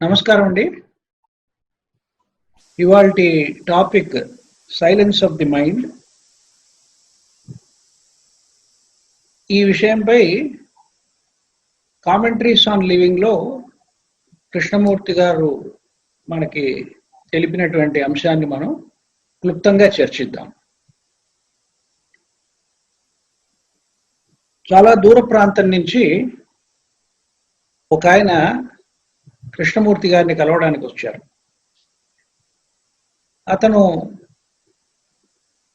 నమస్కారం అండి. ఇవాల్టి topic silence of the mind. ఈ విషయంపై కామెంటరీస్ ఆన్ లివింగ్ లో కృష్ణమూర్తి గారు మనకి తెలిపినటువంటి అంశాన్ని మనం క్లుప్తంగా చర్చిద్దాం. చాలా దూర ప్రాంతం నుంచి ఒక ఆయన కృష్ణమూర్తి గారిని కలవడానికి వచ్చారు. అతను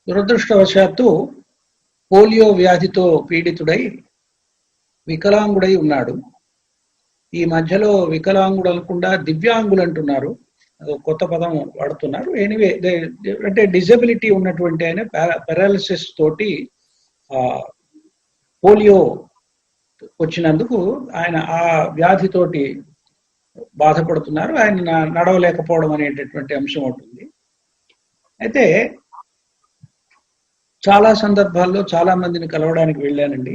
దురదృష్టవశాత్తు పోలియో వ్యాధితో పీడితుడై వికలాంగుడై ఉన్నాడు. ఈ మధ్యలో వికలాంగుడు అనకుండా దివ్యాంగులు అంటున్నారు, కొత్త పదం వాడుతున్నారు. ఎనీవే, అంటే డిజబిలిటీ ఉన్నటువంటి ఆయన పారాలిసిస్ తోటి పోలియో వచ్చినందుకు ఆయన ఆ వ్యాధితోటి బాధపడుతున్నారు. ఆయన నడవలేకపోవడం అనేటటువంటి అంశం ఉంటుంది. అయితే చాలా సందర్భాల్లో చాలా మందిని కలవడానికి వెళ్ళానండి.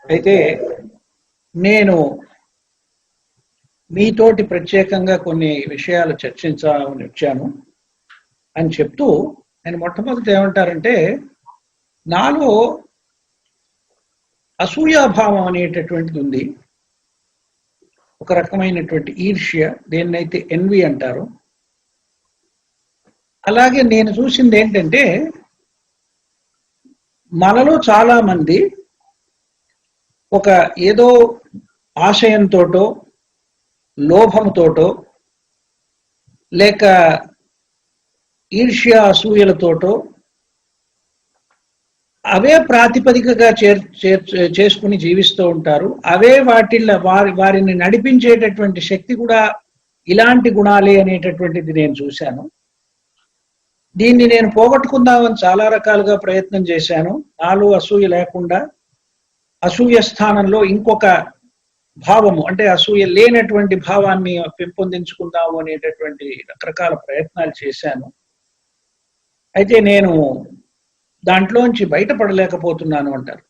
అయితే నేను మీతోటి ప్రత్యేకంగా కొన్ని విషయాలు చర్చించాలని వచ్చాను అని చెప్తూ ఆయన మొట్టమొదటి ఏమంటారంటే, నాలో అసూయాభావం అనేటటువంటిది ఉంది. ఒక రకమైనటువంటి ఈర్ష్య, దేన్నైతే ఎన్వి అంటారు. అలాగే నేను చూసింది ఏంటంటే, మనలో చాలా మంది ఒక ఏదో ఆశయంతోటో లోభముతోటో లేక ఈర్ష్య అసూయలతోటో అవే ప్రాతిపదికగా చేసుకుని జీవిస్తూ ఉంటారు. అవే వారిని నడిపించేటటువంటి శక్తి కూడా ఇలాంటి గుణాలే అనేటటువంటిది నేను చూశాను. దీన్ని నేను పోగొట్టుకుందామని చాలా రకాలుగా ప్రయత్నం చేశాను. నాలో అసూయ లేకుండా అసూయ స్థానంలో ఇంకొక భావము, అంటే అసూయ లేనటువంటి భావాన్ని పెంపొందించుకుందాము అనేటటువంటి రకరకాల ప్రయత్నాలు చేశాను. అయితే నేను దాంట్లోంచి బయటపడలేకపోతున్నాను అంటారు.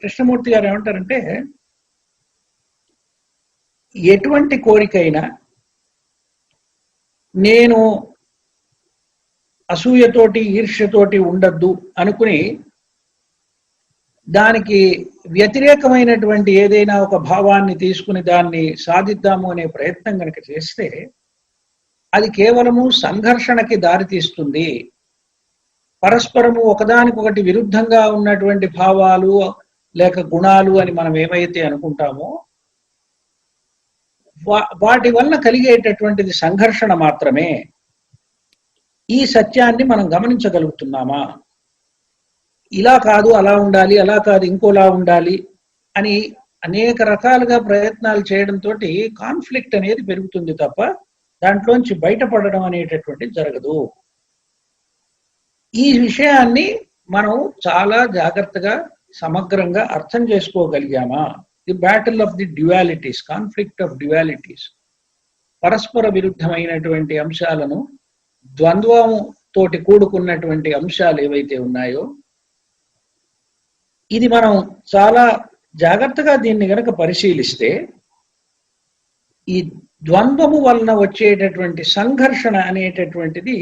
కృష్ణమూర్తి గారు ఏమంటారంటే, ఎటువంటి కోరికైనా నేను అసూయతోటి ఈర్ష్యతోటి ఉండద్దు అనుకుని దానికి వ్యతిరేకమైనటువంటి ఏదైనా ఒక భావాన్ని తీసుకుని దాన్ని సాధిద్దాము అనే ప్రయత్నం కనుక చేస్తే అది కేవలము సంఘర్షణకి దారితీస్తుంది. పరస్పరము ఒకదానికొకటి విరుద్ధంగా ఉన్నటువంటి భావాలు లేక గుణాలు అని మనం ఏమైతే అనుకుంటామో వాటి వలన కలిగేటటువంటిది సంఘర్షణ మాత్రమే. ఈ సత్యాన్ని మనం గమనించగలుగుతున్నామా? ఇలా కాదు అలా ఉండాలి, అలా కాదు ఇంకోలా ఉండాలి అని అనేక రకాలుగా ప్రయత్నాలు చేయడంతో కాన్ఫ్లిక్ట్ అనేది పెరుగుతుంది తప్ప దాంట్లోంచి బయటపడడం అనేటటువంటిది జరగదు. ఈ విషయాన్ని మనం చాలా జాగ్రత్తగా సమగ్రంగా అర్థం చేసుకోగలిగామా? The battle of the dualities, conflict of dualities, పరస్పర విరుద్ధమైనటువంటి అంశాలను, ద్వంద్వము తోటి కూడుకున్నటువంటి అంశాలు ఏవైతే ఉన్నాయో ఇది మనం చాలా జాగ్రత్తగా దీన్ని గనక పరిశీలిస్తే ఈ ద్వంద్వము వలన వచ్చేటటువంటి సంఘర్షణ అనేటటువంటిది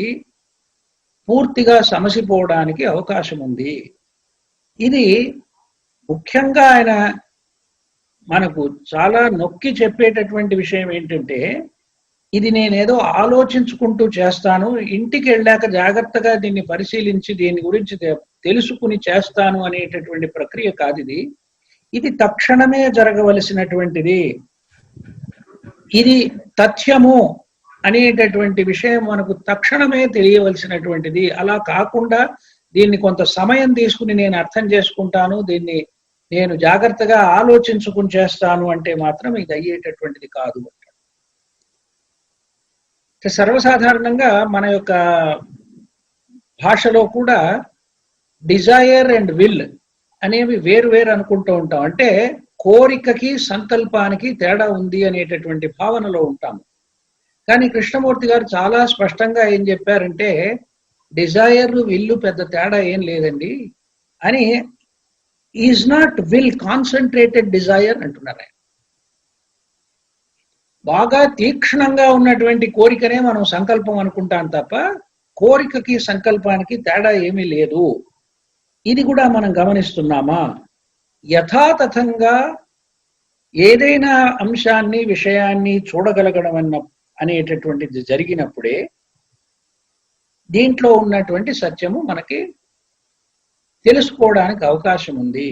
పూర్తిగా సమసిపోవడానికి అవకాశం ఉంది. ఇది ముఖ్యంగా ఆయన మనకు చాలా నొక్కి చెప్పేటటువంటి విషయం ఏంటంటే, ఇది నేనేదో ఆలోచించుకుంటూ చేస్తాను, ఇంటికి వెళ్ళాక జాగ్రత్తగా దీన్ని పరిశీలించి దీని గురించి తెలుసుకుని చేస్తాను అనేటటువంటి ప్రక్రియ కాదు ఇది. ఇది తక్షణమే జరగవలసినటువంటిది. ఇది తథ్యము అనేటటువంటి విషయం మనకు తక్షణమే తెలియవలసినటువంటిది. అలా కాకుండా దీన్ని కొంత సమయం తీసుకుని నేను అర్థం చేసుకుంటాను, దీన్ని నేను జాగ్రత్తగా ఆలోచించుకుని చేస్తాను అంటే మాత్రం ఇది అయ్యేటటువంటిది కాదు. సర్వసాధారణంగా మన యొక్క భాషలో కూడా డిజైర్ అండ్ విల్ అనేవి వేరు వేరు అనుకుంటూ ఉంటాం. అంటే కోరికకి సంకల్పానికి తేడా ఉంది అనేటటువంటి భావనలో ఉంటాము. కానీ కృష్ణమూర్తి గారు చాలా స్పష్టంగా ఏం చెప్పారంటే, డిజైర్ విల్లు పెద్ద తేడా ఏం లేదండి అని. Is not will concentrated desire అంటున్నారు ఆయన. బాగా తీక్షణంగా ఉన్నటువంటి కోరికనే మనం సంకల్పం అనుకుంటాం తప్ప కోరికకి సంకల్పానికి తేడా ఏమీ లేదు. ఇది కూడా మనం గమనిస్తున్నామా? యథాతథంగా ఏదైనా అంశాన్ని విషయాన్ని చూడగలగడం అనేటటువంటిది జరిగినప్పుడే దీంట్లో ఉన్నటువంటి సత్యము మనకి తెలుసుకోవడానికి అవకాశం ఉంది.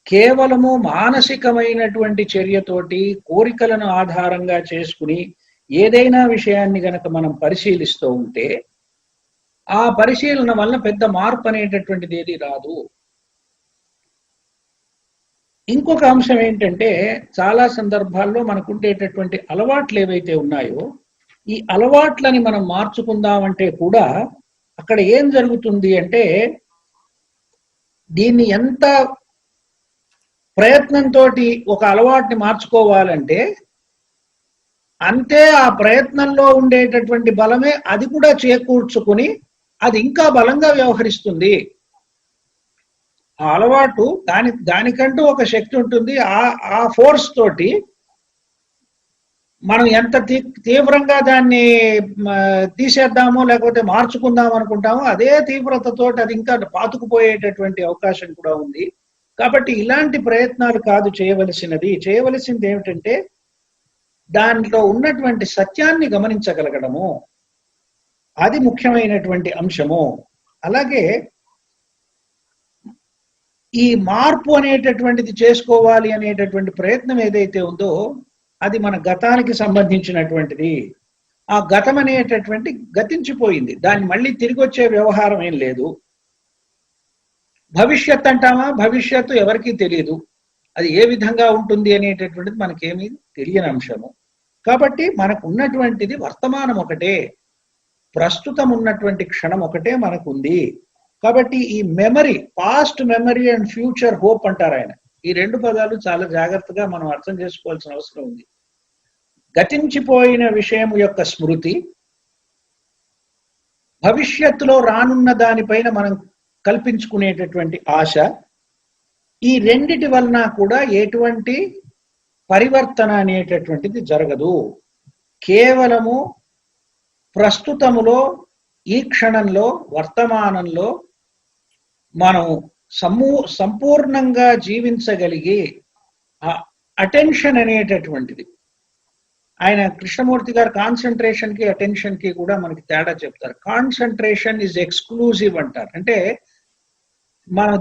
కేవలము మానసికమైనటువంటి చర్యతోటి కోరికలను ఆధారంగా చేసుకుని ఏదైనా విషయాన్ని గనక మనం పరిశీలిస్తూ ఉంటే ఆ పరిశీలన వల్ల పెద్ద మార్పు అనేటటువంటిది ఏది రాదు. ఇంకొక అంశం ఏంటంటే, చాలా సందర్భాల్లో మనకుండేటటువంటి అలవాట్లు ఏవైతే ఉన్నాయో ఈ అలవాట్లని మనం మార్చుకుందామంటే కూడా అక్కడ ఏం జరుగుతుంది అంటే, దీన్ని ఎంత ప్రయత్నంతో ఒక అలవాటుని మార్చుకోవాలంటే అంతే ఆ ప్రయత్నంలో ఉండేటటువంటి బలమే అది కూడా చేకూర్చుకుని అది ఇంకా బలంగా వ్యవహరిస్తుంది. ఆ అలవాటు దానికంటూ ఒక శక్తి ఉంటుంది. ఆ ఫోర్స్ తోటి మనం ఎంత తీవ్రంగా దాన్ని తీసేద్దామో లేకపోతే మార్చుకుందాం అనుకుంటామో అదే తీవ్రతతో అది ఇంకా పాతుకుపోయేటటువంటి అవకాశం కూడా ఉంది. కాబట్టి ఇలాంటి ప్రయత్నాలు కాదు చేయవలసింది ఏమిటంటే దాంట్లో ఉన్నటువంటి సత్యాన్ని గమనించగలగడము, అది ముఖ్యమైనటువంటి అంశము. అలాగే ఈ మార్పు అనేటటువంటిది చేసుకోవాలి అనేటటువంటి ప్రయత్నం ఏదైతే ఉందో అది మన గతానికి సంబంధించినటువంటిది. ఆ గతం అనేటటువంటి గతించిపోయింది, దాన్ని మళ్ళీ తిరిగి వచ్చే వ్యవహారం ఏం లేదు. భవిష్యత్ అంటామా, భవిష్యత్తు ఎవరికీ తెలియదు, అది ఏ విధంగా ఉంటుంది అనేటటువంటిది మనకేమీ తెలియని అంశము. కాబట్టి మనకు ఉన్నటువంటిది వర్తమానం ఒకటే, ప్రస్తుతం ఉన్నటువంటి క్షణం ఒకటే మనకుంది. కాబట్టి ఈ memory, past memory and future hope అంటారు ఆయన. ఈ రెండు పదాలు చాలా జాగ్రత్తగా మనం అర్థం చేసుకోవాల్సిన అవసరం ఉంది. గతించిపోయిన విషయం యొక్క స్మృతి, భవిష్యత్తులో రానున్న దానిపైన మనం కల్పించుకునేటటువంటి ఆశ, ఈ రెండిటి వలన కూడా ఎటువంటి పరివర్తన అనేటటువంటిది జరగదు. కేవలము ప్రస్తుతములో, ఈ క్షణంలో, వర్తమానంలో మనం సంపూర్ణంగా జీవించగలిగి అటెన్షన్ అనేటటువంటిది, ఆయన కృష్ణమూర్తి గారు కాన్సన్ట్రేషన్ కి అటెన్షన్ కి కూడా మనకి తేడా చెప్తారు. కాన్సన్ట్రేషన్ ఈజ్ ఎక్స్క్లూజివ్ అంటారు. అంటే మనం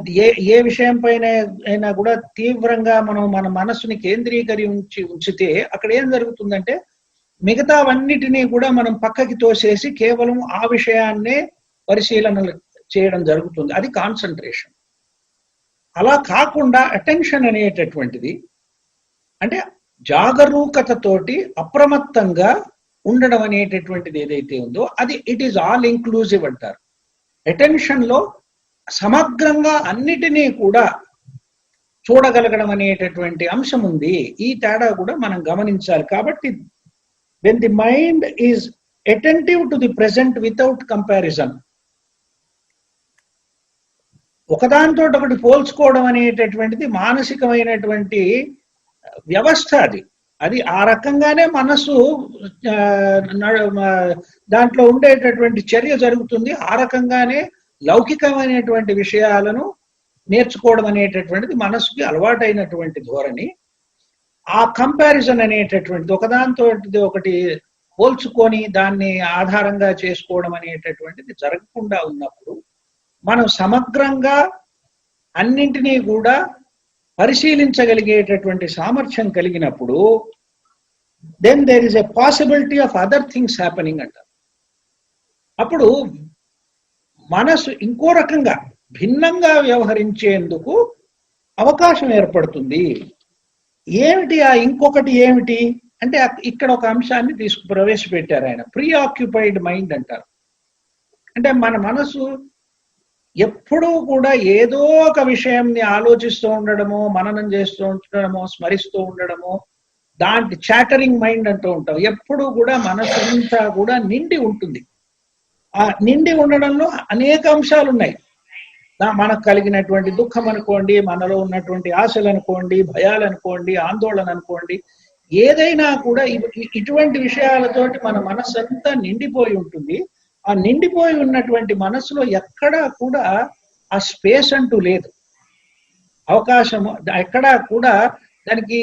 ఏ విషయం పైన అయినా కూడా తీవ్రంగా మనం మన మనసుని ఉంచితే అక్కడ ఏం జరుగుతుందంటే మిగతావన్నిటినీ కూడా మనం పక్కకి తోసేసి కేవలం ఆ విషయాన్నే పరిశీలన చేయడం జరుగుతుంది. అది కాన్సన్ట్రేషన్. అలా కాకుండా అటెన్షన్ అనేటటువంటిది అంటే జాగరూకతతోటి అప్రమత్తంగా ఉండడం అనేటటువంటిది ఏదైతే ఉందో అది ఇట్ ఈజ్ ఆల్ ఇంక్లూజివ్ అంటారు. అటెన్షన్ లో సమగ్రంగా అన్నిటినీ కూడా చూడగలగడం అనేటటువంటి అంశం ఉంది. ఈ తేడా కూడా మనం గమనించాలి. కాబట్టి when the mind is attentive to the present without comparison, ఒకదానితో ఒకటి పోల్చుకోవడం అనేటటువంటిది మానసికమైనటువంటి వ్యవస్థ. అది ఆ రకంగానే మనసు దాంట్లో ఉండేటటువంటి చర్య జరుగుతుంది. ఆ రకంగానే లౌకికమైనటువంటి విషయాలను నేర్చుకోవడం అనేటటువంటిది మనసుకి అలవాటైనటువంటి ధోరణి. ఆ కంపారిజన్ అనేటటువంటిది ఒకదానితో ఒకటి పోల్చుకొని దాన్ని ఆధారంగా చేసుకోవడం అనేటటువంటిది జరగకుండా ఉన్నప్పుడు మనం సమగ్రంగా అన్నింటినీ కూడా పరిశీలించగలిగేటటువంటి సామర్థ్యం కలిగినప్పుడు then there is a possibility of other things happening అంటారు. అప్పుడు మనసు ఇంకో రకంగా భిన్నంగా వ్యవహరించేందుకు అవకాశం ఏర్పడుతుంది. ఏమిటి ఆ ఇంకొకటి ఏమిటి అంటే ఇక్కడ ఒక అంశాన్ని ప్రవేశపెట్టారు ఆయన, ప్రీ ఆక్యుపైడ్ మైండ్ అంటారు. అంటే మన మనసు ఎప్పుడూ కూడా ఏదో ఒక విషయంని ఆలోచిస్తూ ఉండడమో, మననం చేస్తూ ఉండడమో, స్మరిస్తూ ఉండడమో, దాంట్లో చాటరింగ్ మైండ్ అంటూ ఉంటాం. ఎప్పుడూ కూడా మనసు అంతా కూడా నిండి ఉంటుంది. ఆ నిండి ఉండడంలో అనేక అంశాలు ఉన్నాయి. మనకు కలిగినటువంటి దుఃఖం అనుకోండి, మనలో ఉన్నటువంటి ఆశలు అనుకోండి, భయాలు అనుకోండి, ఆందోళన అనుకోండి, ఏదైనా కూడా ఇటువంటి విషయాలతోటి మన మనస్సు అంతా నిండిపోయి ఉంటుంది. ఆ నిండిపోయి ఉన్నటువంటి మనస్సులో ఎక్కడా కూడా ఆ స్పేస్ అంటూ లేదు, అవకాశము ఎక్కడా కూడా దానికి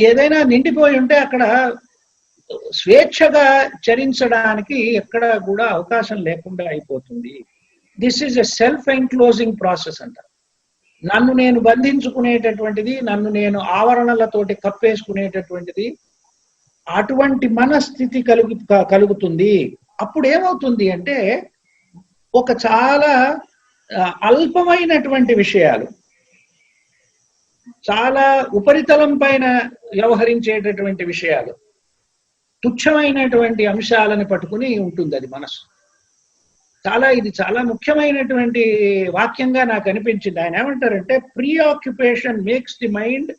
ఏదైనా నిండిపోయి ఉంటే అక్కడ స్వేచ్ఛగా చరించడానికి ఎక్కడా కూడా అవకాశం లేకుండా అయిపోతుంది. This is a self enclosing process అంటారు. నన్ను నేను బంధించుకునేటటువంటిది, నన్ను నేను ఆవరణలతోటి కప్పేసుకునేటటువంటిది, అటువంటి మనస్థితి కలుగుతుంది. అప్పుడు ఏమవుతుంది అంటే ఒక చాలా అల్పమైనటువంటి విషయాలు, చాలా ఉపరితలం పైన వ్యవహరించేటటువంటి విషయాలు, తుచ్చమైనటువంటి అంశాలను పట్టుకుని ఉంటుంది అది మనసు. ఇది చాలా ముఖ్యమైనటువంటి వాక్యంగా నాకు అనిపించింది. ఆయన ఏమంటారంటే ప్రీఆక్యుపేషన్ మేక్స్ ది మైండ్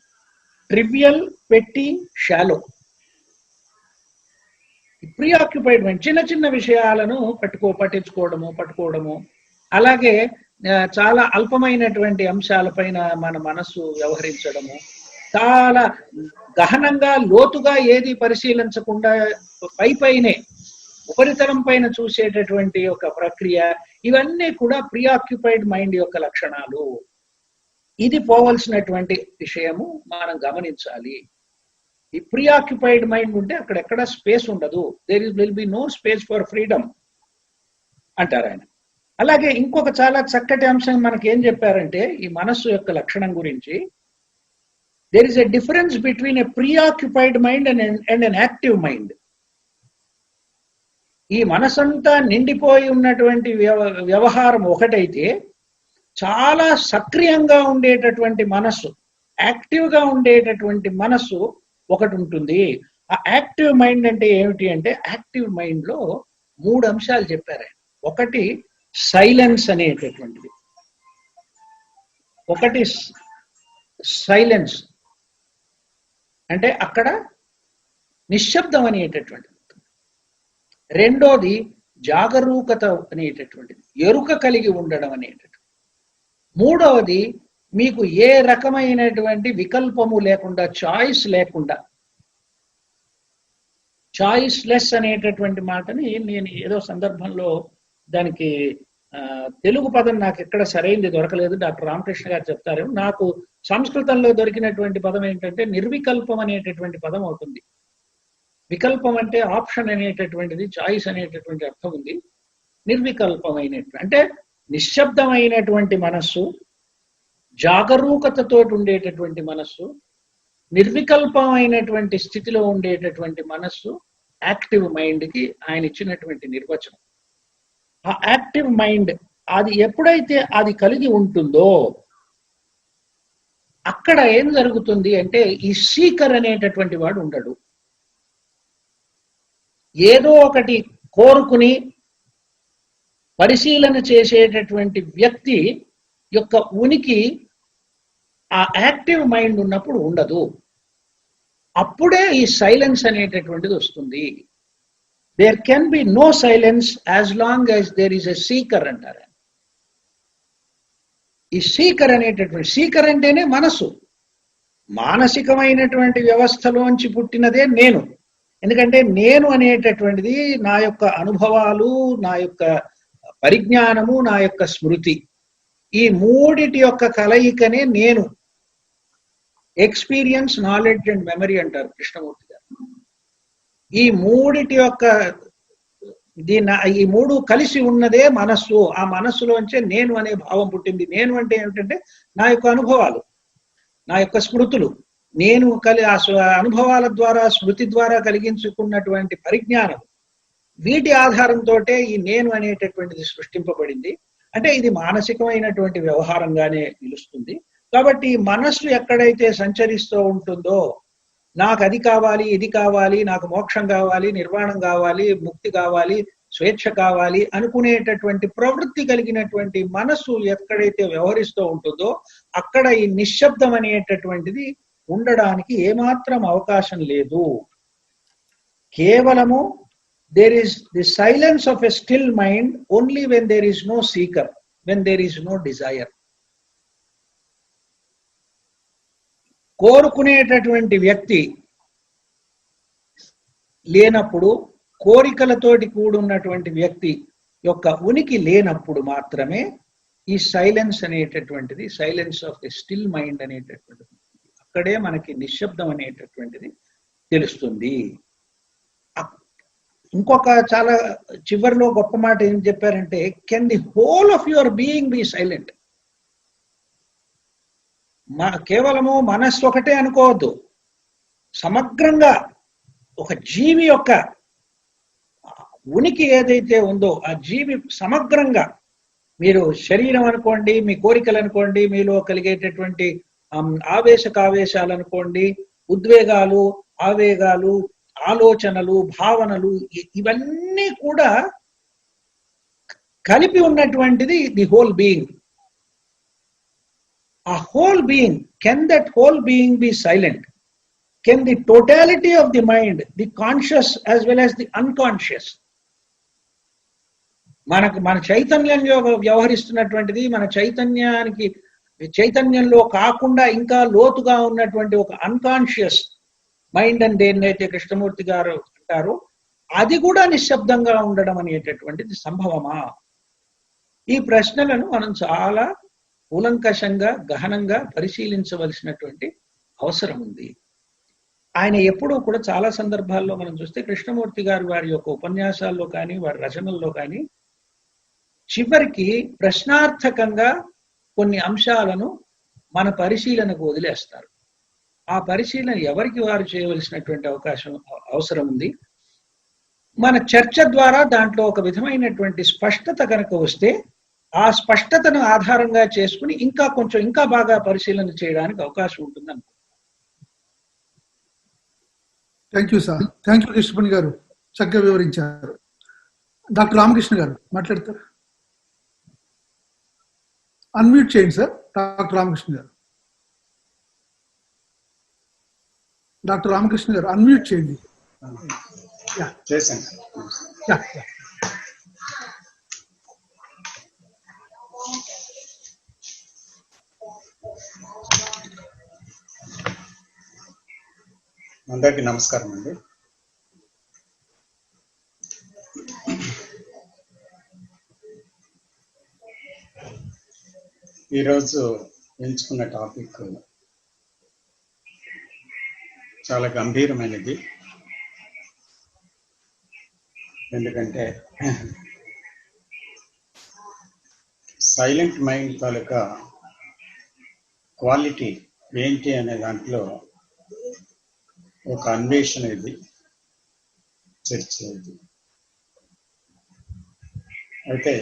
ట్రివియల్, పెట్టి, షాలో. ప్రీఆక్యుపైడ్ మైండ్ చిన్న చిన్న విషయాలను పట్టుకోవడము, అలాగే చాలా అల్పమైనటువంటి అంశాలపైన మన మనస్సు వ్యవహరించడము, చాలా గహనంగా లోతుగా ఏది పరిశీలించకుండా పైనే ఉపరితలం పైన చూసేటటువంటి ఒక ప్రక్రియ, ఇవన్నీ కూడా ప్రీఆక్యుపైడ్ మైండ్ యొక్క లక్షణాలు. ఇది పోవలసినటువంటి విషయము, మనం గమనించాలి. ఈ ప్రీఆక్యుపైడ్ మైండ్ ఉంటే అక్కడెక్కడ స్పేస్ ఉండదు. Will be no space for freedom అంటారు ఆయన. అలాగే ఇంకొక చాలా చక్కటి అంశం మనకి ఏం చెప్పారంటే ఈ మనస్సు యొక్క లక్షణం గురించి, there is a difference between a preoccupied mind and an active mind. ఈ మనసంతా నిండిపోయి ఉన్నటువంటి వ్యవహారం ఒకటైతే, చాలా సక్రియంగా ఉండేటటువంటి మనస్సు, యాక్టివ్గా ఉండేటటువంటి మనస్సు ఒకటి ఉంటుంది. ఆ యాక్టివ్ మైండ్ అంటే ఏమిటి అంటే, యాక్టివ్ మైండ్ లో 3 అంశాలు చెప్పారు. ఒకటి సైలెన్స్ అనేటటువంటిది, ఒకటి సైలెన్స్ అంటే అక్కడ నిశ్శబ్దం అనేటటువంటిది. రెండోది జాగరూకత అనేటటువంటిది, ఎరుక కలిగి ఉండడం అనేటటువంటిది. మూడవది మీకు ఏ రకమైనటువంటి వికల్పము లేకుండా, చాయిస్ లేకుండా, చాయిస్ లెస్ అనేటటువంటి మాటని నేను ఏదో సందర్భంలో దానికి తెలుగు పదం నాకు ఎక్కడ సరైనది దొరకలేదు, డాక్టర్ రామకృష్ణ గారు చెప్తారు. నాకు సంస్కృతంలో దొరికినటువంటి పదం ఏంటంటే నిర్వికల్పం అనేటటువంటి పదం అవుతుంది. వికల్పం అంటే ఆప్షన్ అనేటటువంటిది, చాయిస్ అనేటటువంటి అర్థం ఉంది. నిర్వికల్పమైనటువంటి అంటే నిశ్శబ్దమైనటువంటి మనస్సు, జాగరూకతతో ఉండేటటువంటి మనస్సు, నిర్వికల్పమైనటువంటి స్థితిలో ఉండేటటువంటి మనస్సు యాక్టివ్ మైండ్కి ఆయన ఇచ్చినటువంటి నిర్వచనం. ఆ యాక్టివ్ మైండ్ అది ఎప్పుడైతే అది కలిగి ఉంటుందో అక్కడ ఏం జరుగుతుంది అంటే ఈ సీకర్ అనేటటువంటి వాడు ఉండడు. ఏదో ఒకటి కోరుకుని పరిశీలన చేసేటటువంటి వ్యక్తి యొక్క ఉనికి ఆ యాక్టివ్ మైండ్ ఉన్నప్పుడు ఉండదు. అప్పుడే ఈ సైలెన్స్ అనేటటువంటిది వస్తుంది. There can be no silence as long as there is a seeker అంటారు. ఈ సీకర్ అనేటటువంటి, సీకర్ అంటేనే మనసు, మానసికమైనటువంటి వ్యవస్థలోంచి పుట్టినదే నేను. ఎందుకంటే నేను అనేటటువంటిది నా యొక్క అనుభవాలు, నా యొక్క పరిజ్ఞానము, నా యొక్క స్మృతి, ఈ మూడిటి యొక్క కలయికనే నేను. ఎక్స్పీరియన్స్, నాలెడ్జ్ అండ్ మెమరీ అంటారు కృష్ణమూర్తి గారు. ఈ మూడిటి యొక్క ఈ మూడు కలిసి ఉన్నదే మనస్సు. ఆ మనస్సులోంచే నేను అనే భావం పుట్టింది. నేను అంటే ఏమిటంటే నా యొక్క అనుభవాలు, నా యొక్క స్మృతులు, నేను అనుభవాల ద్వారా, స్మృతి ద్వారా కలిగించుకున్నటువంటి పరిజ్ఞానం, వీటి ఆధారంతో ఈ నేను అనేటటువంటిది సృష్టింపబడింది. అంటే ఇది మానసికమైనటువంటి వ్యవహారంగానే నిలుస్తుంది. కాబట్టి మనస్సు ఎక్కడైతే సంచరిస్తూ ఉంటుందో, నాకు అది కావాలి, ఇది కావాలి, నాకు మోక్షం కావాలి, నిర్వాణం కావాలి, ముక్తి కావాలి, స్వేచ్ఛ కావాలి అనుకునేటటువంటి ప్రవృత్తి కలిగినటువంటి మనస్సు ఎక్కడైతే వ్యవహరిస్తూ ఉంటుందో అక్కడ ఈ నిశ్శబ్దం అనేటటువంటిది ఉండడానికి ఏమాత్రం అవకాశం లేదు. కేవలము there is the silence of a still mind only when there is no seeker, when there is no desire. కోరుకునేటటువంటి వ్యక్తి లేనప్పుడు, కోరికలతోటి కూడున్నటువంటి వ్యక్తి యొక్క ఉనికి లేనప్పుడు మాత్రమే ఈ సైలెన్స్ అనేటటువంటిది, silence of the still mind అనేటటువంటిది, అక్కడే మనకి నిశ్శబ్దం అనేటటువంటిది తెలుస్తుంది. ఇంకొక చాలా చివరిలో గొప్ప మాట ఏం చెప్పారంటే, can the whole of your being be silent. కేవలము మనస్సు ఒకటే అనుకోవద్దు, సమగ్రంగా ఒక జీవి యొక్క ఉనికి ఏదైతే ఉందో ఆ జీవి సమగ్రంగా, మీరు శరీరం అనుకోండి, మీ కోరికలు అనుకోండి, మీలో కలిగేటటువంటి ఆవేశాలు అనుకోండి, ఉద్వేగాలు, ఆవేగాలు, ఆలోచనలు, భావనలు, ఇవన్నీ కూడా కలిపి ఉన్నటువంటిది ది హోల్ బీయింగ్. ఆ whole being, can that whole being be silent? Can the totality of the mind, the conscious as well as the unconscious, మన చైతన్యంలో వ్యవహరిస్తున్నటువంటిది, మన చైతన్యంలో కాకుండా ఇంకా లోతుగా ఉన్నటువంటి ఒక అన్కాన్షియస్ మైండ్ అని దేన్నైతే కృష్ణమూర్తి గారు అంటారు, అది కూడా నిశ్శబ్దంగా ఉండడం అనేటటువంటిది సంభవమా? ఈ ప్రశ్నలను మనం చాలా కూలంకషంగా, గహనంగా పరిశీలించవలసినటువంటి అవసరం ఉంది. ఆయన ఎప్పుడూ కూడా చాలా సందర్భాల్లో మనం చూస్తే కృష్ణమూర్తి గారు వారి యొక్క ఉపన్యాసాల్లో కానీ, వారి రచనల్లో కానీ చివరికి ప్రశ్నార్థకంగా కొన్ని అంశాలను మన పరిశీలనకు వదిలేస్తారు. ఆ పరిశీలన ఎవరికి వారు చేయవలసినటువంటి అవసరం ఉంది. మన చర్చ ద్వారా దాంట్లో ఒక విధమైనటువంటి స్పష్టత కనుక వస్తే, ఆ స్పష్టతను ఆధారంగా చేసుకుని ఇంకా బాగా పరిశీలన చేయడానికి అవకాశం ఉంటుంది అనుకుంటున్నాను. Thank you sir. Thank you Krishnapani గారు, చక్కగా వివరించారు. డాక్టర్ రామకృష్ణ గారు మాట్లాడతారు. అన్మ్యూట్ చేయండి సార్. డాక్టర్ రామకృష్ణ గారు, డాక్టర్ రామకృష్ణ గారు అన్మ్యూట్ చేయండి. చేశాను. అందరికీ నమస్కారం అండి. ఈరోజు ఎంచుకున్న టాపిక్ చాలా గంభీరమైనది. ఎందుకంటే సైలెంట్ మైండ్ తాలూకా క్వాలిటీ ఏంటి అనే దాంట్లో ఒక అన్వేషణ, ఇది చర్చ. ఇది అయితే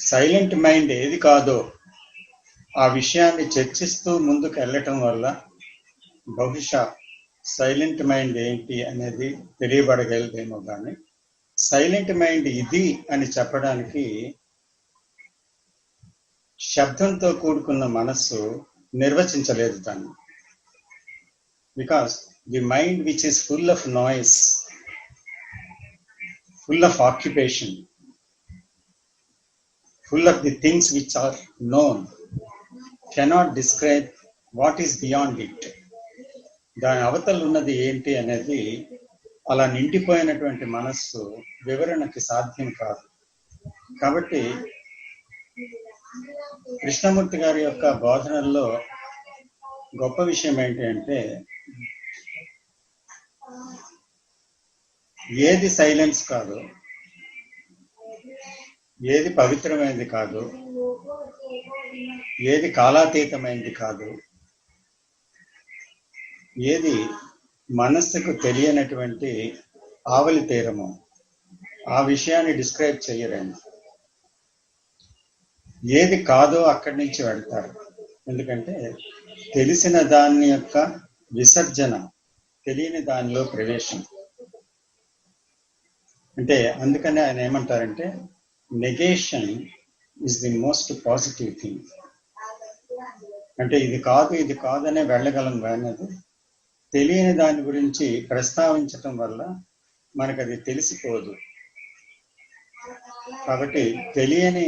సైలెంట్ మైండ్ ఏది కాదో ఆ విషయాన్ని చర్చిస్తూ ముందుకు వెళ్ళటం వల్ల బహుశా సైలెంట్ మైండ్ ఏంటి అనేది తెలియబడగలదేమో. కానీ సైలెంట్ మైండ్ ఇది అని చెప్పడానికి శబ్దంతో కూడుకున్న మనస్సు నిర్వచించలేదు దాన్ని. Because the mind which is full of noise, full of occupation, full of the things which are known, cannot describe what is beyond it. దాని అవతల ఉన్నది ఏంటి అనేది అలా నిండిపోయినటువంటి మనస్సు వివరణకి సాధ్యం కాదు. కాబట్టి కృష్ణమూర్తి గారి యొక్క బోధనల్లో గొప్ప విషయం ఏంటి అంటే, ఏది సైలెన్స్ కాదు, ఏది పవిత్రమైనది కాదు, ఏది కాలాతీతమైనది కాదు, ఏది మనస్సుకు తెలియనటువంటి ఆవలి తీరమో ఆ విషయాన్ని డిస్క్రైబ్ చేయరండి. ఏది కాదో అక్కడి నుంచి వెళ్తారు. ఎందుకంటే తెలిసిన దాని యొక్క విసర్జన, తెలియని దానిలో ప్రవేశం. అంటే అందుకనే ఆయన ఏమంటారంటే, negation is the most positive thing. అంటే ఇది కాదనే వెళ్ళగలం, కానీ అది తెలియని దాని గురించి ప్రస్తావించటం వల్ల మనకు అది తెలిసిపోదు. కాబట్టి తెలియని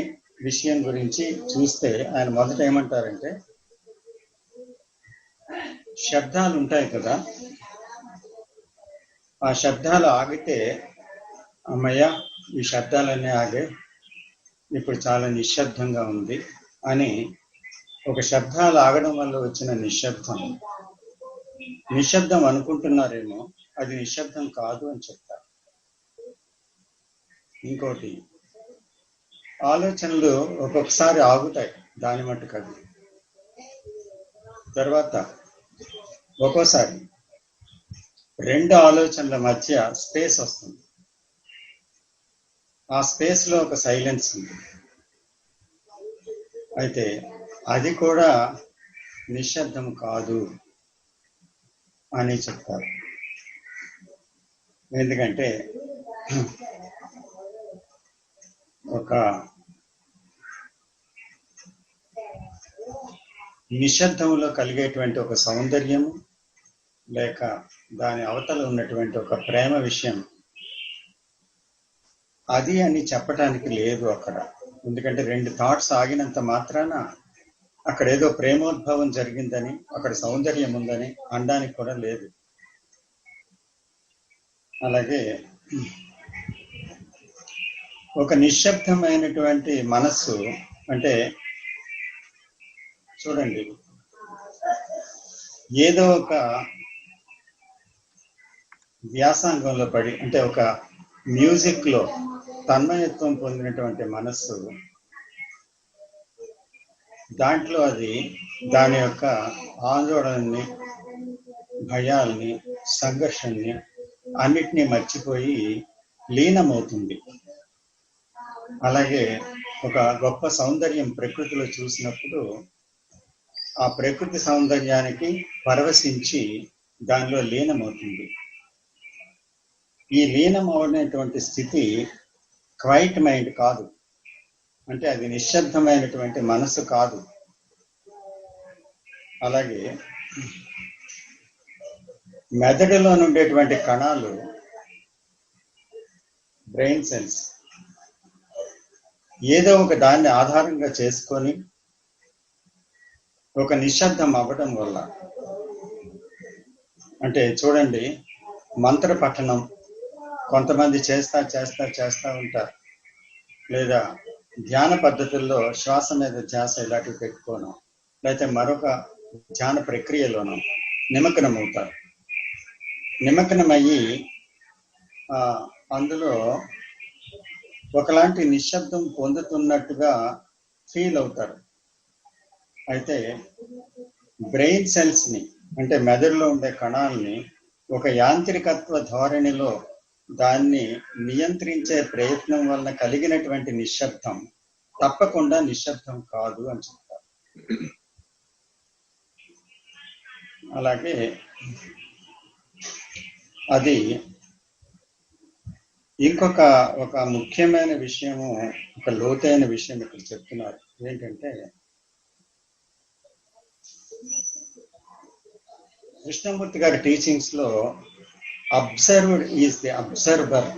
విషయం గురించి చూస్తే ఆయన మొదట ఏమంటారంటే, శబ్దాలు ఉంటాయి కదా, ఆ శబ్దాలు ఆగితే అమ్మయ్య ఈ శబ్దాలన్నీ ఆగే, ఇప్పుడు చాలా నిశ్శబ్దంగా ఉంది అని ఒక శబ్దాలు ఆగడం వల్ల వచ్చిన నిశ్శబ్దం అనుకుంటున్నారేమో, అది నిశ్శబ్దం కాదు అని చెప్తారు. ఇంకోటి, ఆలోచనలు ఒక్కొక్కసారి ఆగుతాయి, దాని మట్టుకు అది. తర్వాత ఒక్కోసారి రెండు ఆలోచనల మధ్య స్పేస్ వస్తుంది, ఆ స్పేస్ లో ఒక సైలెన్స్ ఉంది. అయితే అది కూడా నిశ్శబ్దం కాదు అని చెప్తారు. ఎందుకంటే ఒక నిశ్శబ్దంలో కలిగేటువంటి ఒక సౌందర్యము, లేక దాని అవతల ఉన్నటువంటి ఒక ప్రేమ విషయం అది అని చెప్పడానికి లేదు అక్కడ. ఎందుకంటే రెండు థాట్స్ ఆగినంత మాత్రాన అక్కడ ఏదో ప్రేమోద్భవం జరిగిందని, అక్కడ సౌందర్యం ఉందని అనడానికి కూడా లేదు. అలాగే ఒక నిశ్శబ్దమైనటువంటి మనస్సు అంటే, చూడండి, ఏదో ఒక వ్యాసంగంలో పడి, అంటే ఒక మ్యూజిక్ లో తన్మయత్వం పొందినటువంటి మనస్సు, దాంట్లో అది దాని యొక్క ఆందోళనని, భయాల్ని, సంఘర్షణని అన్నిటినీ మర్చిపోయి లీనమవుతుంది. అలాగే ఒక గొప్ప సౌందర్యం ప్రకృతిలో చూసినప్పుడు ఆ ప్రకృతి సౌందర్యానికి పరవశించి దానిలో లీనమవుతుంది. ఈ లీనం అవనటువంటి స్థితి క్వైట్ మైండ్ కాదు, అంటే అది నిశ్శబ్దమైనటువంటి మనసు కాదు. అలాగే మెదడులో ఉండేటువంటి కణాలు, బ్రెయిన్ సెల్స్, ఏదో ఒక దాన్ని ఆధారంగా చేసుకొని ఒక నిశ్శబ్దం అవ్వడం వల్ల, అంటే చూడండి, మంత్ర పఠనం కొంతమంది చేస్తా ఉంటారు, లేదా ధ్యాన పద్ధతుల్లో శ్వాస మీద ధ్యాస ఇలాంటివి పెట్టుకోను, లేకపోతే మరొక ధ్యాన ప్రక్రియలోనూ నిమగ్నమవుతారు. నిమగ్నమయ్యి అందులో ఒకలాంటి నిశ్శబ్దం పొందుతున్నట్టుగా ఫీల్ అవుతారు. అయితే బ్రెయిన్ సెల్స్ ని, అంటే మెదడులో ఉండే కణాలని ఒక యాంత్రికత్వ ధోరణిలో దాన్ని నియంత్రించే ప్రయత్నం వలన కలిగినటువంటి నిశ్శబ్దం తప్పకుండా నిశ్శబ్దం కాదు అని చెప్తారు. అలాగే అది ఇంకొక ఒక ముఖ్యమైన విషయము, ఒక లోతైన విషయం ఇక్కడ చెప్తున్నారు. ఏంటంటే, కృష్ణమూర్తి గారి టీచింగ్స్ లో అబ్జర్వ్డ్ ఈజ్ ది అబ్జర్వర్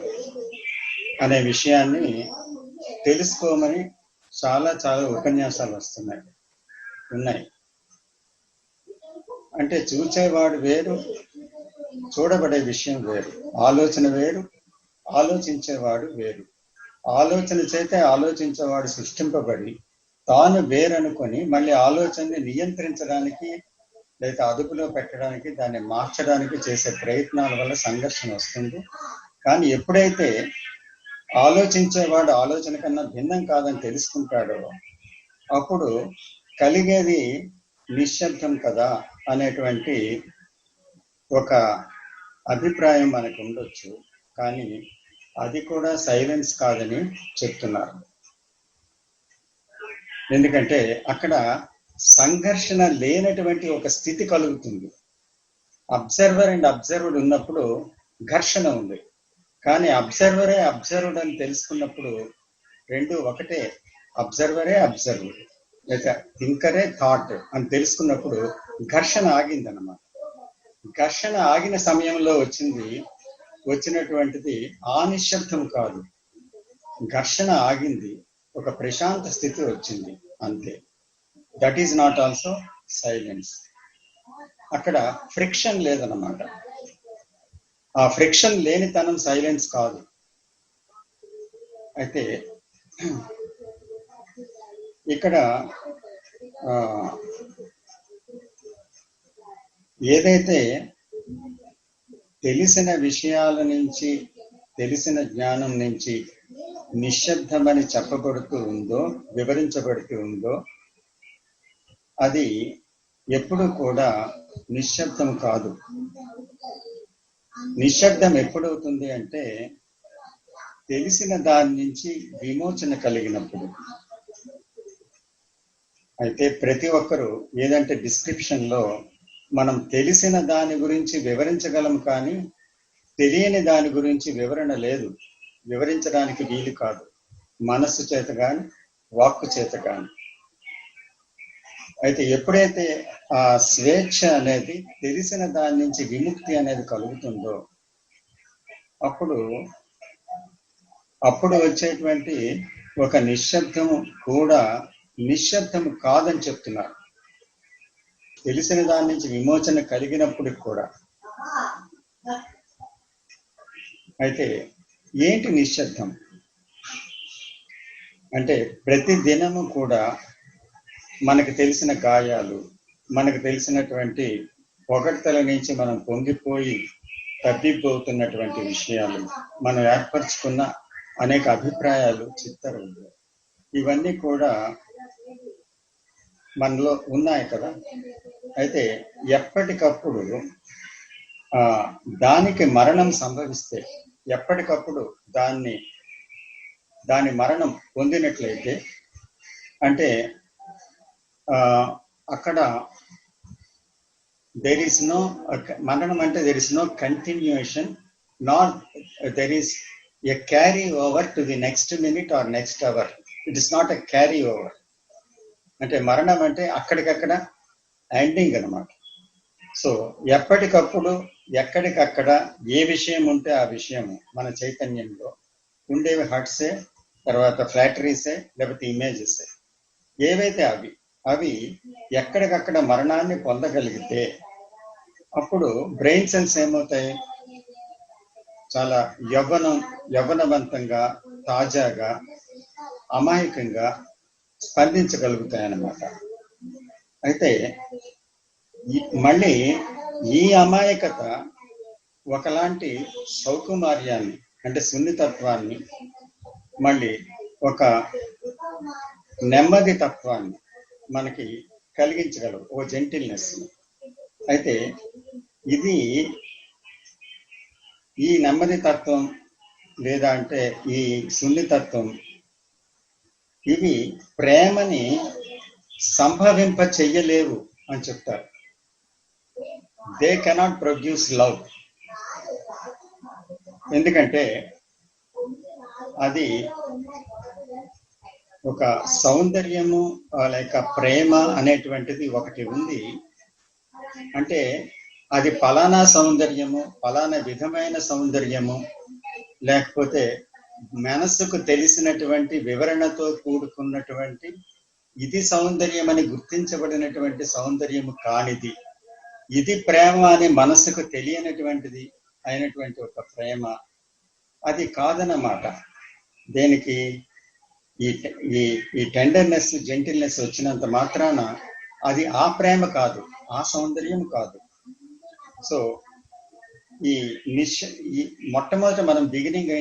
అనే విషయాన్ని తెలుసుకోమని చాలా చాలా ఉపన్యాసాలు ఉన్నాయి. అంటే చూచేవాడు వేరు, చూడబడే విషయం వేరు, ఆలోచన వేరు, ఆలోచించేవాడు వేరు. ఆలోచన చేతే ఆలోచించేవాడు సృష్టింపబడి తాను వేరనుకొని మళ్ళీ ఆలోచనని నియంత్రించడానికి లేదా అదుపులో పెట్టడానికి, దాన్ని మార్చడానికి చేసే ప్రయత్నాల వల్ల సంఘర్షణ వస్తుంది. కానీ ఎప్పుడైతే ఆలోచించేవాడు ఆలోచన కన్నా భిన్నం కాదని తెలుసుకుంటాడో అప్పుడు కలిగేది నిశ్శబ్దం కదా అనేటువంటి ఒక అభిప్రాయం మనకు ఉండొచ్చు. కానీ అది కూడా సైలెన్స్ కాదని చెప్తున్నారు. ఎందుకంటే అక్కడ సంఘర్షణ లేనటువంటి ఒక స్థితి కలుగుతుంది. అబ్జర్వర్ అండ్ అబ్జర్వ్డ్ ఉన్నప్పుడు ఘర్షణ ఉంది, కానీ అబ్జర్వరే అబ్జర్వ్డ్ అని తెలుసుకున్నప్పుడు రెండు ఒకటే. అబ్జర్వరే అబ్జర్వ్డ్, లేదా థింకరే థాట్ అని తెలుసుకున్నప్పుడు ఘర్షణ ఆగిందన్నమాట. ఘర్షణ ఆగిన సమయంలో వచ్చినటువంటిది ఆ నిశ్శబ్దం కాదు. ఘర్షణ ఆగింది, ఒక ప్రశాంత స్థితి వచ్చింది, అంతే. That is not also silence. అక్కడ ఫ్రిక్షన్ లేదన్నమాట. ఆ ఫ్రిక్షన్ లేనితనం సైలెన్స్ కాదు. అయితే ఇక్కడ ఏదైతే తెలిసిన విషయాల నుంచి, తెలిసిన జ్ఞానం నుంచి నిశ్శబ్దమని చెప్పబడుతూ ఉందో, వివరించబడుతూ ఉందో, అది ఎప్పుడు కూడా నిశ్శబ్దం కాదు. నిశ్శబ్దం ఎప్పుడవుతుంది అంటే తెలిసిన దాని నుంచి విమోచన కలిగినప్పుడు. అయితే ప్రతి ఒక్కరూ ఏదంటే డిస్క్రిప్షన్ లో మనం తెలిసిన దాని గురించి వివరించగలం, కానీ తెలియని దాని గురించి వివరణ లేదు, వివరించడానికి వీలు కాదు, మనస్సు చేత కానీ వాక్కు చేత కానీ. అయితే ఎప్పుడైతే ఆ స్వేచ్ఛ అనేది, తెలిసిన దాని నుంచి విముక్తి అనేది కలుగుతుందో అప్పుడు వచ్చేటువంటి ఒక నిశ్శబ్దము కూడా నిశ్శబ్దము కాదని చెప్తున్నారు. తెలిసిన దాని నుంచి విమోచన కలిగినప్పుడు కూడా. అయితే ఏంటి నిశ్శబ్దం అంటే, ప్రతి దినము కూడా మనకు తెలిసిన గాయాలు, మనకు తెలిసినటువంటి పొగడ్తల నుంచి మనం పొంగిపోయి తప్పిపోతున్నటువంటి విషయాలు, మనం ఏర్పరచుకున్న అనేక అభిప్రాయాలు, చిత్తరులు, ఇవన్నీ కూడా మనలో ఉన్నాయి కదా. అయితే ఎప్పటికప్పుడు దానికి మరణం సంభవిస్తే, ఎప్పటికప్పుడు దాని మరణం పొందినట్లయితే, అంటే అక్కడ there is no మరణం అంటే there is no continuation, nor there is a carry over to the next minute or next hour. It is not a carry over. అంటే మరణం అంటే అక్కడికక్కడ ఎండింగ్ అన్నమాట. సో ఎప్పటికప్పుడు ఎక్కడికక్కడ ఏ విషయం ఉంటే ఆ విషయము మన చైతన్యంలో ఉండేవి, హర్ట్సే, తర్వాత ఫ్లాటరీసే, లేకపోతే ఇమేజెస్, ఏవైతే అవి ఎక్కడికక్కడ మరణాన్ని పొందగలిగితే అప్పుడు బ్రెయిన్ సెల్స్ ఏమవుతాయి, చాలా యవ్వనవంతంగా, తాజాగా, అమాయకంగా స్పందించగలుగుతాయన్నమాట. అయితే మళ్ళీ ఈ అమాయకత ఒకలాంటి సౌకుమార్యాన్ని, అంటే సున్నితత్వాన్ని, మళ్ళీ ఒక నెమ్మది తత్వాన్ని మనకి కలిగించగలవు, ఓ జెంటిల్నెస్. అయితే ఈ నెమ్మది తత్వం లేదా అంటే ఈ సున్నితత్వం, ఇవి ప్రేమని సంభవింప చెయ్యలేవు అని చెప్తారు. They cannot produce love. ఎందుకంటే అది ఒక సౌందర్యము లేక ప్రేమ అనేటువంటిది ఒకటి ఉంది. అంటే అది ఫలానా సౌందర్యము, ఫలానా విధమైన సౌందర్యము, లేకపోతే మనస్సుకు తెలిసినటువంటి వివరణతో కూడుకున్నటువంటి ఇది సౌందర్యం అని గుర్తించబడినటువంటి సౌందర్యము కానిది, ఇది ప్రేమ అని మనస్సుకు తెలియనటువంటిది అయినటువంటి ఒక ప్రేమ, అది కాదన్నమాట. దేనికి ఈ టెండర్నెస్, జెంటిల్నెస్ వచ్చినంత మాత్రాన అది ఆ ప్రేమ కాదు, ఆ సౌందర్యం కాదు. సో ఈ మొట్టమొదట మనం బిగినింగ్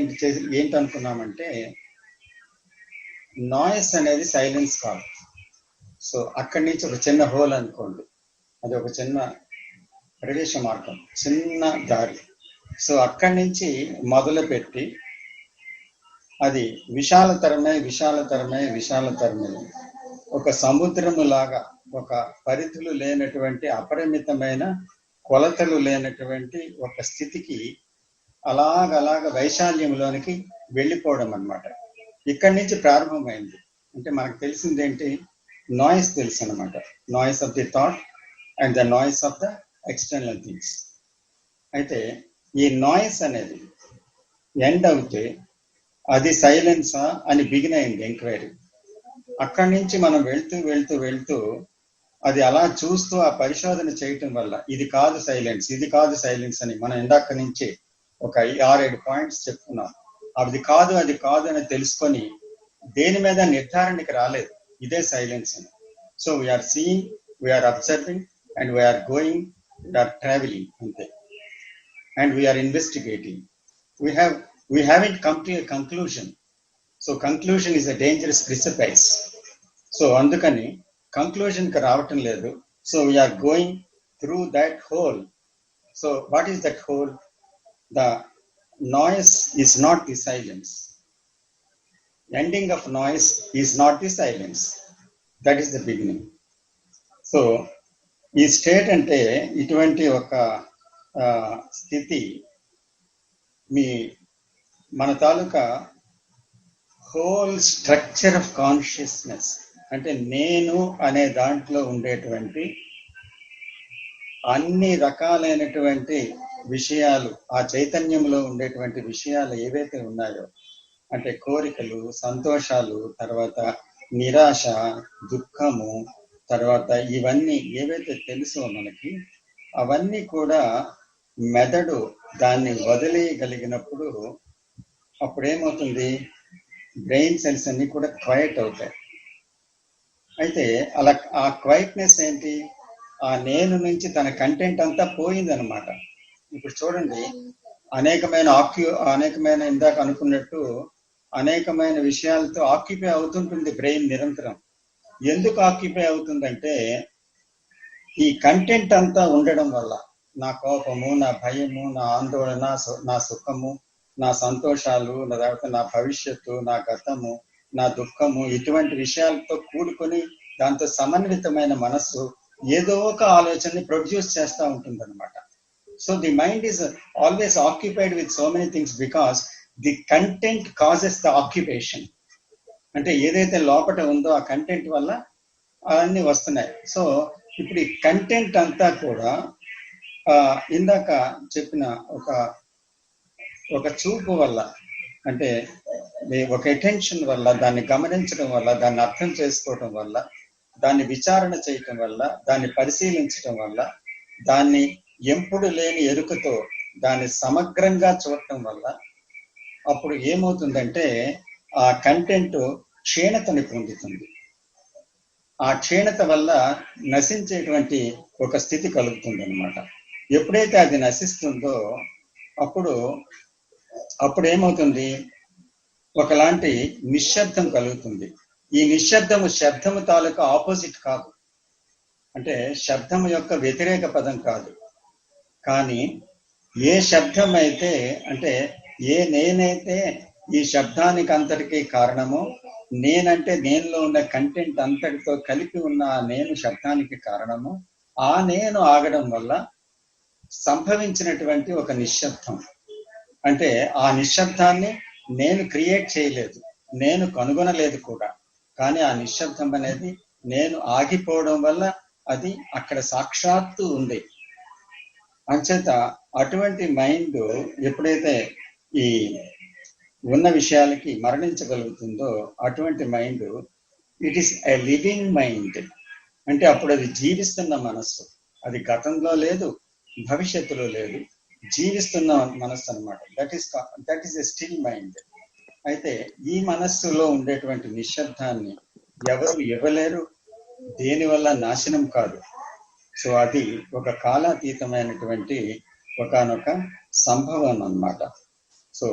ఏంటనుకున్నామంటే నాయిస్ అనేది సైలెన్స్ కాదు. సో అక్కడి నుంచి ఒక చిన్న హోల్ అనుకోండి, అది ఒక చిన్న ప్రవేశ మార్గం, చిన్న దారి. సో అక్కడి నుంచి మొదలుపెట్టి అది విశాలతరమై ఒక సముద్రము లాగా, ఒక పరిధులు లేనటువంటి, అపరిమితమైన కొలతలు లేనటువంటి ఒక స్థితికి అలాగ వైశాల్యంలోనికి వెళ్ళిపోవడం అన్నమాట. ఇక్కడి నుంచి ప్రారంభమైంది. అంటే మనకు తెలిసింది ఏంటి, నాయిస్ తెలుసు అనమాట. Noise of the thought and the noise of the external things. అయితే ఈ నాయిస్ అనేది ఎండ్ అవుతే అది సైలెన్సా అని బిగిన్ అయింది ఎంక్వైరీ. అక్కడి నుంచి మనం వెళ్తూ అది అలా చూస్తూ ఆ పరిశోధన చేయటం వల్ల ఇది కాదు సైలెన్స్, ఇది కాదు సైలెన్స్ అని మనం ఇందాక నుంచి ఒక 6-7 పాయింట్స్ చెప్పుకున్నాం. అది కాదు అని తెలుసుకొని దేని మీద నిర్ధారణకి రాలేదు, ఇదే సైలెన్స్ అని. So we're seeing, we're observing and we're going, we're travelling అంతే. And we're investigating. we haven't come to a conclusion. So conclusion is a dangerous precipice. So అందుకని conclusion కి రావటం లేదు. So we are going through that hole. So what is that hole? The noise is not the silence. Ending of noise is not the silence. That is the beginning. So ఈ state అంటే ఇటువంటి ఒక స్థితి మన తాలూకా whole structure of consciousness అంటే నేను అనే దాంట్లో ఉండేటువంటి అన్ని రకాలైనటువంటి విషయాలు, ఆ చైతన్యంలో ఉండేటువంటి విషయాలు ఏవైతే ఉన్నాయో అంటే కోరికలు, సంతోషాలు, తర్వాత నిరాశ, దుఃఖము, తర్వాత ఇవన్నీ ఏవైతే తెలుసో మనకి, అవన్నీ కూడా మెదడు దాన్ని వదిలేయగలిగినప్పుడు అప్పుడేమవుతుంది, బ్రెయిన్ సెల్స్ అన్ని కూడా క్వైట్ అవుతాయి. అయితే అలా ఆ క్వైట్నెస్ ఏంటి, ఆ నేను నుంచి తన కంటెంట్ అంతా పోయిందనమాట. ఇప్పుడు చూడండి, అనేకమైన ఇందాక అనుకున్నట్టు అనేకమైన విషయాలతో ఆక్యుపై అవుతుంటుంది బ్రెయిన్ నిరంతరం. ఎందుకు ఆక్యుపై అవుతుందంటే ఈ కంటెంట్ అంతా ఉండడం వల్ల నా కోపము, నా భయము, నా ఆందోళన, నా సుఖము, నా సంతోషాలు, తర్వాత నా భవిష్యత్తు, నా గతము, నా దుఃఖము, ఇటువంటి విషయాలతో కూడుకొని దాంతో సమన్వితమైన మనస్సు ఏదో ఒక ఆలోచనని ప్రొడ్యూస్ చేస్తూ ఉంటుంది అనమాట. So the mind is always occupied with so many things because the content causes the occupation. అంటే ఏదైతే లోపల ఉందో ఆ కంటెంట్ వల్ల అవన్నీ వస్తున్నాయి. సో ఇప్పుడు ఈ కంటెంట్ అంతా కూడా ఇందాక చెప్పిన ఒక చూపు వల్ల, అంటే ఒక అటెన్షన్ వల్ల, దాన్ని గమనించడం వల్ల, దాన్ని అర్థం చేసుకోవటం వల్ల, దాన్ని విచారణ చేయటం వల్ల, దాన్ని పరిశీలించటం వల్ల, దాన్ని ఎంపుడు లేని ఎరుకతో దాన్ని సమగ్రంగా చూడటం వల్ల అప్పుడు ఏమవుతుందంటే ఆ కంటెంట్ క్షీణతని పొందుతుంది. ఆ క్షీణత వల్ల నశించేటువంటి ఒక స్థితి కలుగుతుంది అనమాట. ఎప్పుడైతే అది నశిస్తుందో అప్పుడు ఏమవుతుంది, ఒకలాంటి నిశ్శబ్దం కలుగుతుంది. ఈ నిశ్శబ్దము శబ్దము తాలూకా ఆపోజిట్ కాదు, అంటే శబ్దము యొక్క వ్యతిరేక పదం కాదు. కానీ ఏ శబ్దం అయితే, అంటే ఏ నేనైతే ఈ శబ్దానికి అంతటికీ కారణమో, నేనంటే నేనులో ఉన్న కంటెంట్ అంతటితో కలిపి ఉన్న ఆ నేను శబ్దానికి కారణము, ఆ నేను ఆగడం వల్ల సంభవించినటువంటి ఒక నిశ్శబ్దం. అంటే ఆ నిశ్శబ్దాన్ని నేను క్రియేట్ చేయలేదు, నేను కనుగొనలేదు కూడా, కానీ ఆ నిశ్శబ్దం అనేది నేను ఆగిపోవడం వల్ల అది అక్కడ సాక్షాత్తు ఉంది. అంచేత అటువంటి మైండ్ ఎప్పుడైతే ఈ ఉన్న విషయాలకి మరణించగలుగుతుందో అటువంటి mind it is a living mind. అంటే అప్పుడు అది జీవిస్తున్న మనస్సు, అది గతంలో లేదు, భవిష్యత్తులో లేదు, జీవిస్తున్న మనస్సు అనమాట. That is a still mind. అయితే ఈ మనస్సులో ఉండేటువంటి నిశ్శబ్దాన్ని ఎవరు ఇవ్వలేరు, దేనివల్ల నాశనం కాదు. సో అది ఒక కాలాతీతమైనటువంటి ఒకానొక సంభవం అన్నమాట. సో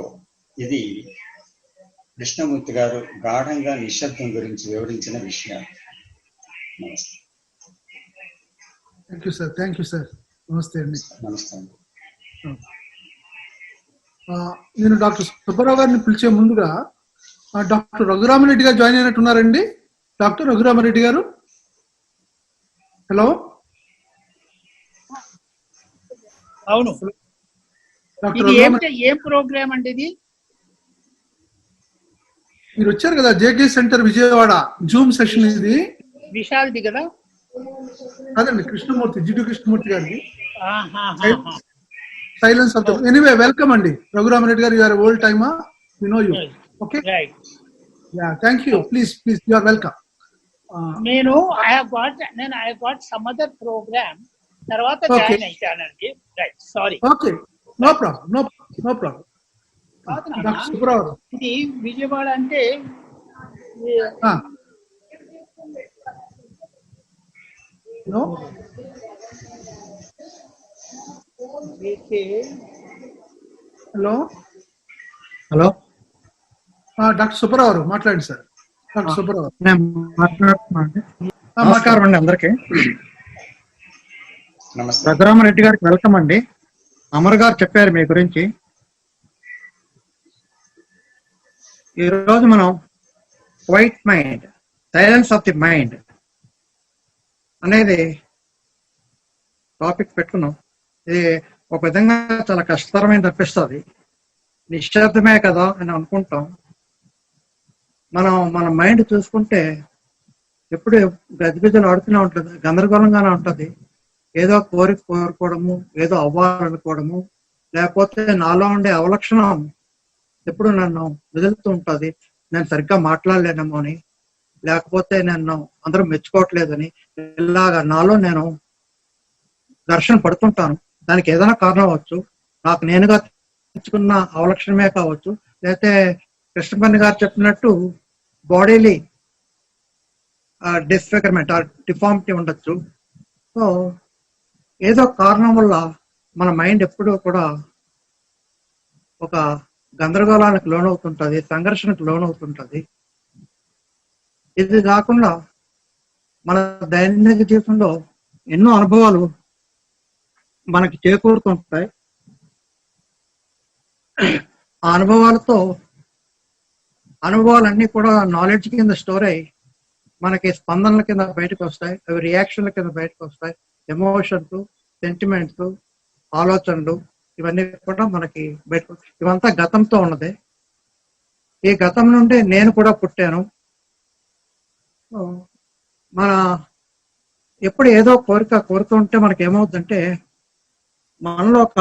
ఇది కృష్ణమూర్తి గారు గాఢంగా నిశ్శబ్దం గురించి వివరించిన విషయాలు. నమస్తే. Thank you sir. నమస్తే అండి. నమస్తే అండి. నేను డాక్టర్ సుబ్బారావు గారిని పిలిచే ముందుగా డాక్టర్ రఘురామరెడ్డి గారు జాయిన్ అయినట్టున్నారండి. డాక్టర్ రఘురామరెడ్డి గారు, హలో. అవును, ఏం ప్రోగ్రామ్ అండి ఇది? మీరు వచ్చారు కదా JK centre Vijayawada, zoom session ఇది. విశాల్ది కదా? అదండి, కృష్ణమూర్తి, జిడ్డు కృష్ణమూర్తి గారిది. Silence of the anyway, welcome అండి రఘురామరెడ్డి గారు. You're old timer, we know you. Okay, yeah, thank you. Please you are welcome. నేను I got some other programme తర్వాత Okay. జాయిన్ అయితానండి. Right, sorry. Okay, no problem, no problem. కాదు నాన్న, doctor Subbarao గారు. ఇది విజయవాడ అంటే no hello hello, doctor Subbarao గారు మాట్లాడండి సార్. డాక్టర్ సుబ్బారావు గారు. నేను మాట్లాడుతున్నాను. నమస్కారం అండి అందరికి. నమస్తే. రఘురామరెడ్డి గారికి వెల్కమ్ అండి. అమర్ గారు చెప్పారు మీ గురించి. ఈరోజు మనం quiet mind, silence of the mind అనేది టాపిక్ పెట్టుకున్నాం. ఇది ఒక విధంగా చాలా కష్టతరమైన తప్పిస్తుంది. నిశ్శబ్దమే కదా అని అనుకుంటాం. మన మైండ్ చూసుకుంటే ఎప్పుడు గజిబిజలు ఆడుతూనే ఉంటుంది, గందరగోళంగానే ఉంటుంది. ఏదో కోరుకోవడము, ఏదో అవ్వాలనుకోవడము, లేకపోతే నాలో ఉండే అవలక్షణం ఎప్పుడు నన్ను వదులుతూ ఉంటుంది. నేను సరిగ్గా మాట్లాడలేనేమో అని, లేకపోతే నన్ను అందరూ మెచ్చుకోవట్లేదని, ఇలాగా నాలో నేను ఘర్షణ పడుతుంటాను. దానికి ఏదైనా కారణం అవ్వచ్చు, నాకు నేనుగా తెచ్చుకున్న అవలక్షణమే కావచ్చు, లేకపోతే కృష్ణపల్లి గారు చెప్పినట్టు బాడీలీ డిస్ఫిగర్మెంట్ ఆర్ డిఫార్మిటీ ఉండొచ్చు. సో ఏదో కారణం వల్ల మన మైండ్ ఎప్పుడూ కూడా ఒక గందరగోళానికి లోనవుతుంటుంది, సంఘర్షణకు లోనవుతుంటుంది. ఇది కాకుండా మన దైనందిక జీవితంలో ఎన్నో అనుభవాలు మనకి చేకూరుతుంటాయి. ఆ అనుభవాలన్నీ కూడా నాలెడ్జ్ కింద స్టోర్ అయ్యి మనకి స్పందనల కింద బయటకు వస్తాయి. అవి రియాక్షన్ల కింద బయటకు వస్తాయి. ఎమోషన్స్, సెంటిమెంట్స్, ఆలోచనలు ఇవన్నీ కూడా మనకి బయటకు, ఇవంతా గతంతో ఉన్నది. ఈ గతం నుండి నేను కూడా పుట్టాను. మన ఎప్పుడు ఏదో కోరిక కోరుతుంటే మనకి ఏమవుతుందంటే మనలో ఒక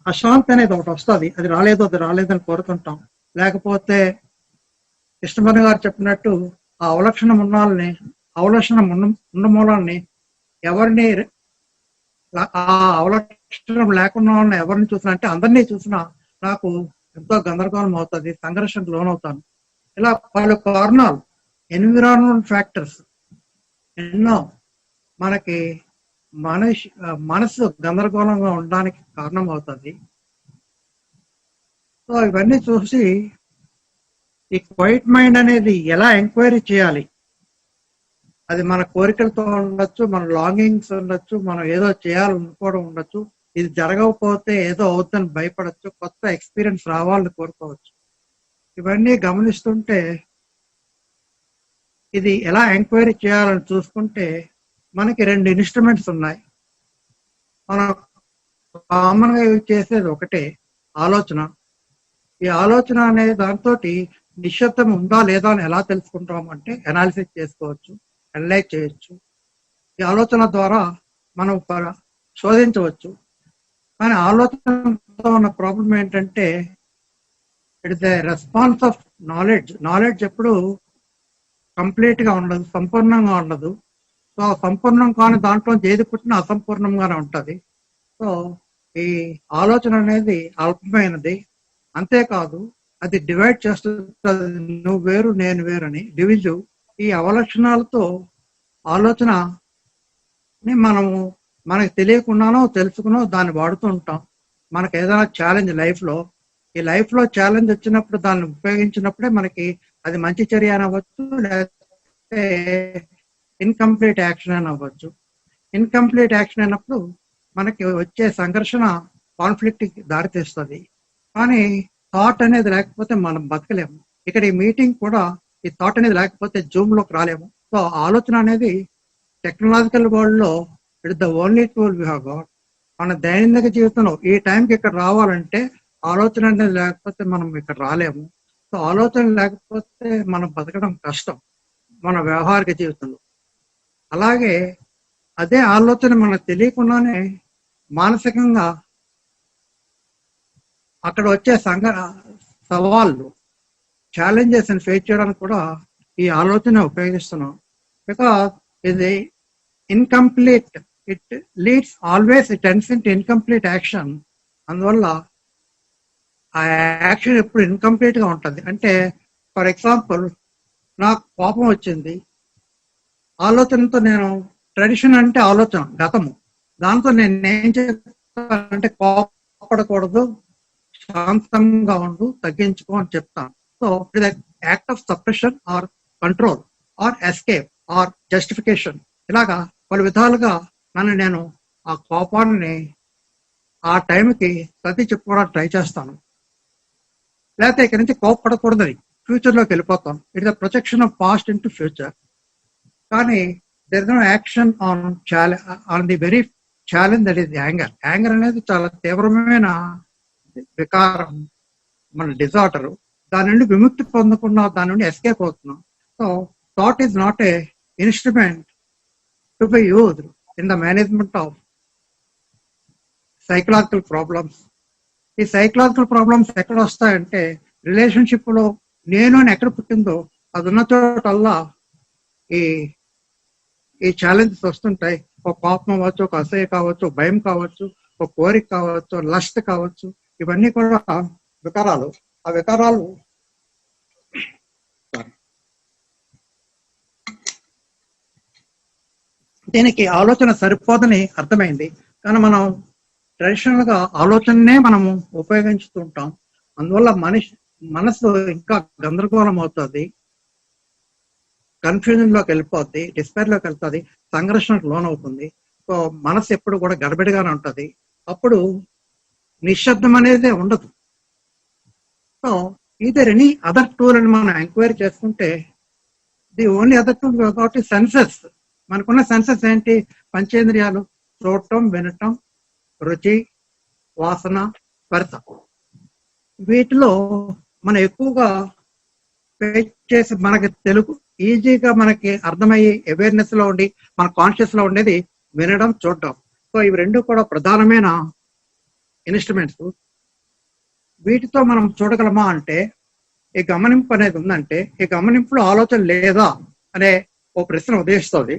అశాంతి అనేది ఒకటి వస్తుంది. అది రాలేదని కోరుతుంటాం. లేకపోతే కృష్ణపల్లి గారు చెప్పినట్టు ఆ అవలక్షణం ఉన్న మూలాన్ని ఎవరిని, ఆ అవలక్షణం లేకుండా ఉన్న ఎవరిని చూసినా, అంటే అందరినీ చూసినా నాకు ఎంతో గందరగోళం అవుతుంది, సంఘర్షణకు లోనవుతాను. ఇలా పలు కారణాలు, ఎన్విరాన్మెంట్ ఫ్యాక్టర్స్ ఎన్నో మనకి మనసు గందరగోళంగా ఉండడానికి కారణం అవుతుంది. సో ఇవన్నీ చూసి ఈ క్వైట్ మైండ్ అనేది ఎలా ఎంక్వైరీ చేయాలి, అది మన కోరికలతో ఉండొచ్చు, మన లాంగింగ్స్ ఉండొచ్చు, మనం ఏదో చేయాలనుకోవడం ఉండొచ్చు. ఇది జరగకపోతే ఏదో అవుతుందని భయపడచ్చు, కొత్త ఎక్స్పీరియన్స్ రావాలని కోరుకోవచ్చు. ఇవన్నీ గమనిస్తుంటే ఇది ఎలా ఎంక్వైరీ చేయాలని చూసుకుంటే మనకి 2 ఇన్స్ట్రుమెంట్స్ ఉన్నాయి. మనం కామన్ గా యూజ్ చేసేది ఒకటే, ఆలోచన. ఈ ఆలోచన అనే దాంతో నిశ్శబ్దం ఉందా లేదా అని ఎలా తెలుసుకుంటాం అంటే అనాలిసిస్ చేసుకోవచ్చు, అనలైజ్ చేయొచ్చు. ఈ ఆలోచన ద్వారా మనం శోధించవచ్చు. కానీ ఆలోచనతో ఉన్న ప్రాబ్లం ఏంటంటే it is the response of knowledge ఎప్పుడు కంప్లీట్ గా ఉండదు, సంపూర్ణంగా ఉండదు. సో సంపూర్ణం కాని దాంట్లో ఏది పుట్టినా అసంపూర్ణంగానే ఉంటది. సో ఈ ఆలోచన అనేది అల్పమైనది. అంతేకాదు అది డివైడ్ చేస్తుంది, నువ్వు వేరు నేను వేరు అని డివిజన్. ఈ అవలక్షణాలతో ఆలోచనని మనకి తెలియకుండానో తెలుసుకునో దాన్ని వాడుతూ ఉంటాం. మనకి ఏదైనా ఛాలెంజ్ ఈ లైఫ్ లో ఛాలెంజ్ వచ్చినప్పుడు దాన్ని ఉపయోగించినప్పుడే మనకి అది మంచి చర్య అని అవ్వచ్చు, లేకపోతే ఇన్కంప్లీట్ యాక్షన్ అని అవ్వచ్చు. ఇన్కంప్లీట్ యాక్షన్ అయినప్పుడు మనకి వచ్చే సంఘర్షణ కాన్ఫ్లిక్ట్ దారితీస్తుంది. కానీ థాట్ అనేది లేకపోతే మనం బతకలేము. ఇక్కడ ఈ మీటింగ్ కూడా ఈ థాట్ అనేది లేకపోతే జూమ్ లోకి రాలేము. సో ఆలోచన అనేది టెక్నాలజికల్ వరల్డ్ లో it the only tool we have got. మన దైనందిక జీవితంలో ఈ టైంకి ఇక్కడ రావాలంటే ఆలోచన అనేది లేకపోతే మనం ఇక్కడ రాలేము. సో ఆలోచన లేకపోతే మనం బతకడం కష్టం మన వ్యవహారిక జీవితంలో. అలాగే అదే ఆలోచన మనకు తెలియకుండానే మానసికంగా అక్కడ వచ్చే సవాళ్ళు, ఛాలెంజెస్ ఫేస్ చేయడానికి కూడా ఈ ఆలోచన ఉపయోగిస్తున్నాం. బికాస్ ఇది incomplete, it leads always it tense into incomplete action. అందువల్ల ఆ యాక్షన్ ఎప్పుడు ఇన్కంప్లీట్ గా ఉంటుంది. అంటే ఫర్ ఎగ్జాంపుల్, నాకు కోపం వచ్చింది, ఆలోచనతో నేను, ట్రెడిషన్ అంటే ఆలోచన, గతము, దాంతో నేను ఏం చెప్తానంటే కోపపడకూడదు, శాంతంగా ఉండు, తగ్గించుకో అని చెప్తాను. So it is act of suppression or control or escape or justification. ఇలాగా పలు విధాలుగా నన్ను నేను ఆ కోపాన్ని ఆ టైంకి సర్ది చెప్పుకోవడానికి ట్రై చేస్తాను. లేకపోతే ఇక్కడి నుంచి కోపపడకూడదని ఫ్యూచర్ లోకి వెళ్ళిపోతాం. It the projection of past in to future. కానీ there is no action on the very challenge, that is anger. Anger అనేది చాలా తీవ్రమైన వికారం, మన డిజార్డర్. దాని నుండి విముక్తి పొందకుండా దాని నుండి ఎస్కేప్ అవుతున్నాం. So thought is not a instrument to be used in the management of psychological problems. ఈ సైకలాజికల్ ప్రాబ్లమ్స్ ఎక్కడ వస్తాయంటే, రిలేషన్షిప్ లో నేను అని ఎక్కడ పుట్టిందో అది ఉన్న చోటల్లా ఈ ఛాలెంజెస్ వస్తుంటాయి. ఒక కోపం అవ్వచ్చు, ఒక అసూయ కావచ్చు, భయం కావచ్చు, ఒక కోరిక కావచ్చు, లస్ట్ కావచ్చు. ఇవన్నీ కూడా వికారాలు. ఆ వికారాలు దీనికి ఆలోచన సరిపోదని అర్థమైంది. కానీ మనం ట్రెడిషనల్ గా ఆలోచననే మనము ఉపయోగించుతూ ఉంటాం. అందువల్ల మనసు ఇంకా గందరగోళం అవుతుంది, కన్ఫ్యూజన్ లోకి వెళ్ళిపోద్ది, డిస్పైర్ లోకి వెళ్తుంది, సంఘర్షణకు లోనవుతుంది. సో మనసు ఎప్పుడు కూడా గడబిడిగానే ఉంటది. అప్పుడు నిశ్శబ్దం అనేది ఉండదు. So either any other tool అని మనం ఎంక్వైరీ చేసుకుంటే, ది ఓన్లీ అదర్ టూల్ కాబట్టి సెన్సెస్. మనకున్న సెన్సెస్ ఏంటి? పంచేంద్రియాలు, చూడటం, వినటం, రుచి, వాసన, స్పర్శ. వీటిలో మనం ఎక్కువగా చేసి మనకి తెలుగు ఈజీగా మనకి అర్థమయ్యే అవేర్నెస్ లో ఉండి మన కాన్షియస్ లో ఉండేది వినడం, చూడటం. సో ఇవి రెండు కూడా ప్రధానమైన ఇన్స్ట్రుమెంట్స్. వీటితో మనం చూడగలమా అంటే, ఈ గమనింపు అనేది ఉందంటే, ఈ గమనింపులో ఆలోచన లేదా అనే ఓ ప్రశ్న ఉదయిస్తుంది.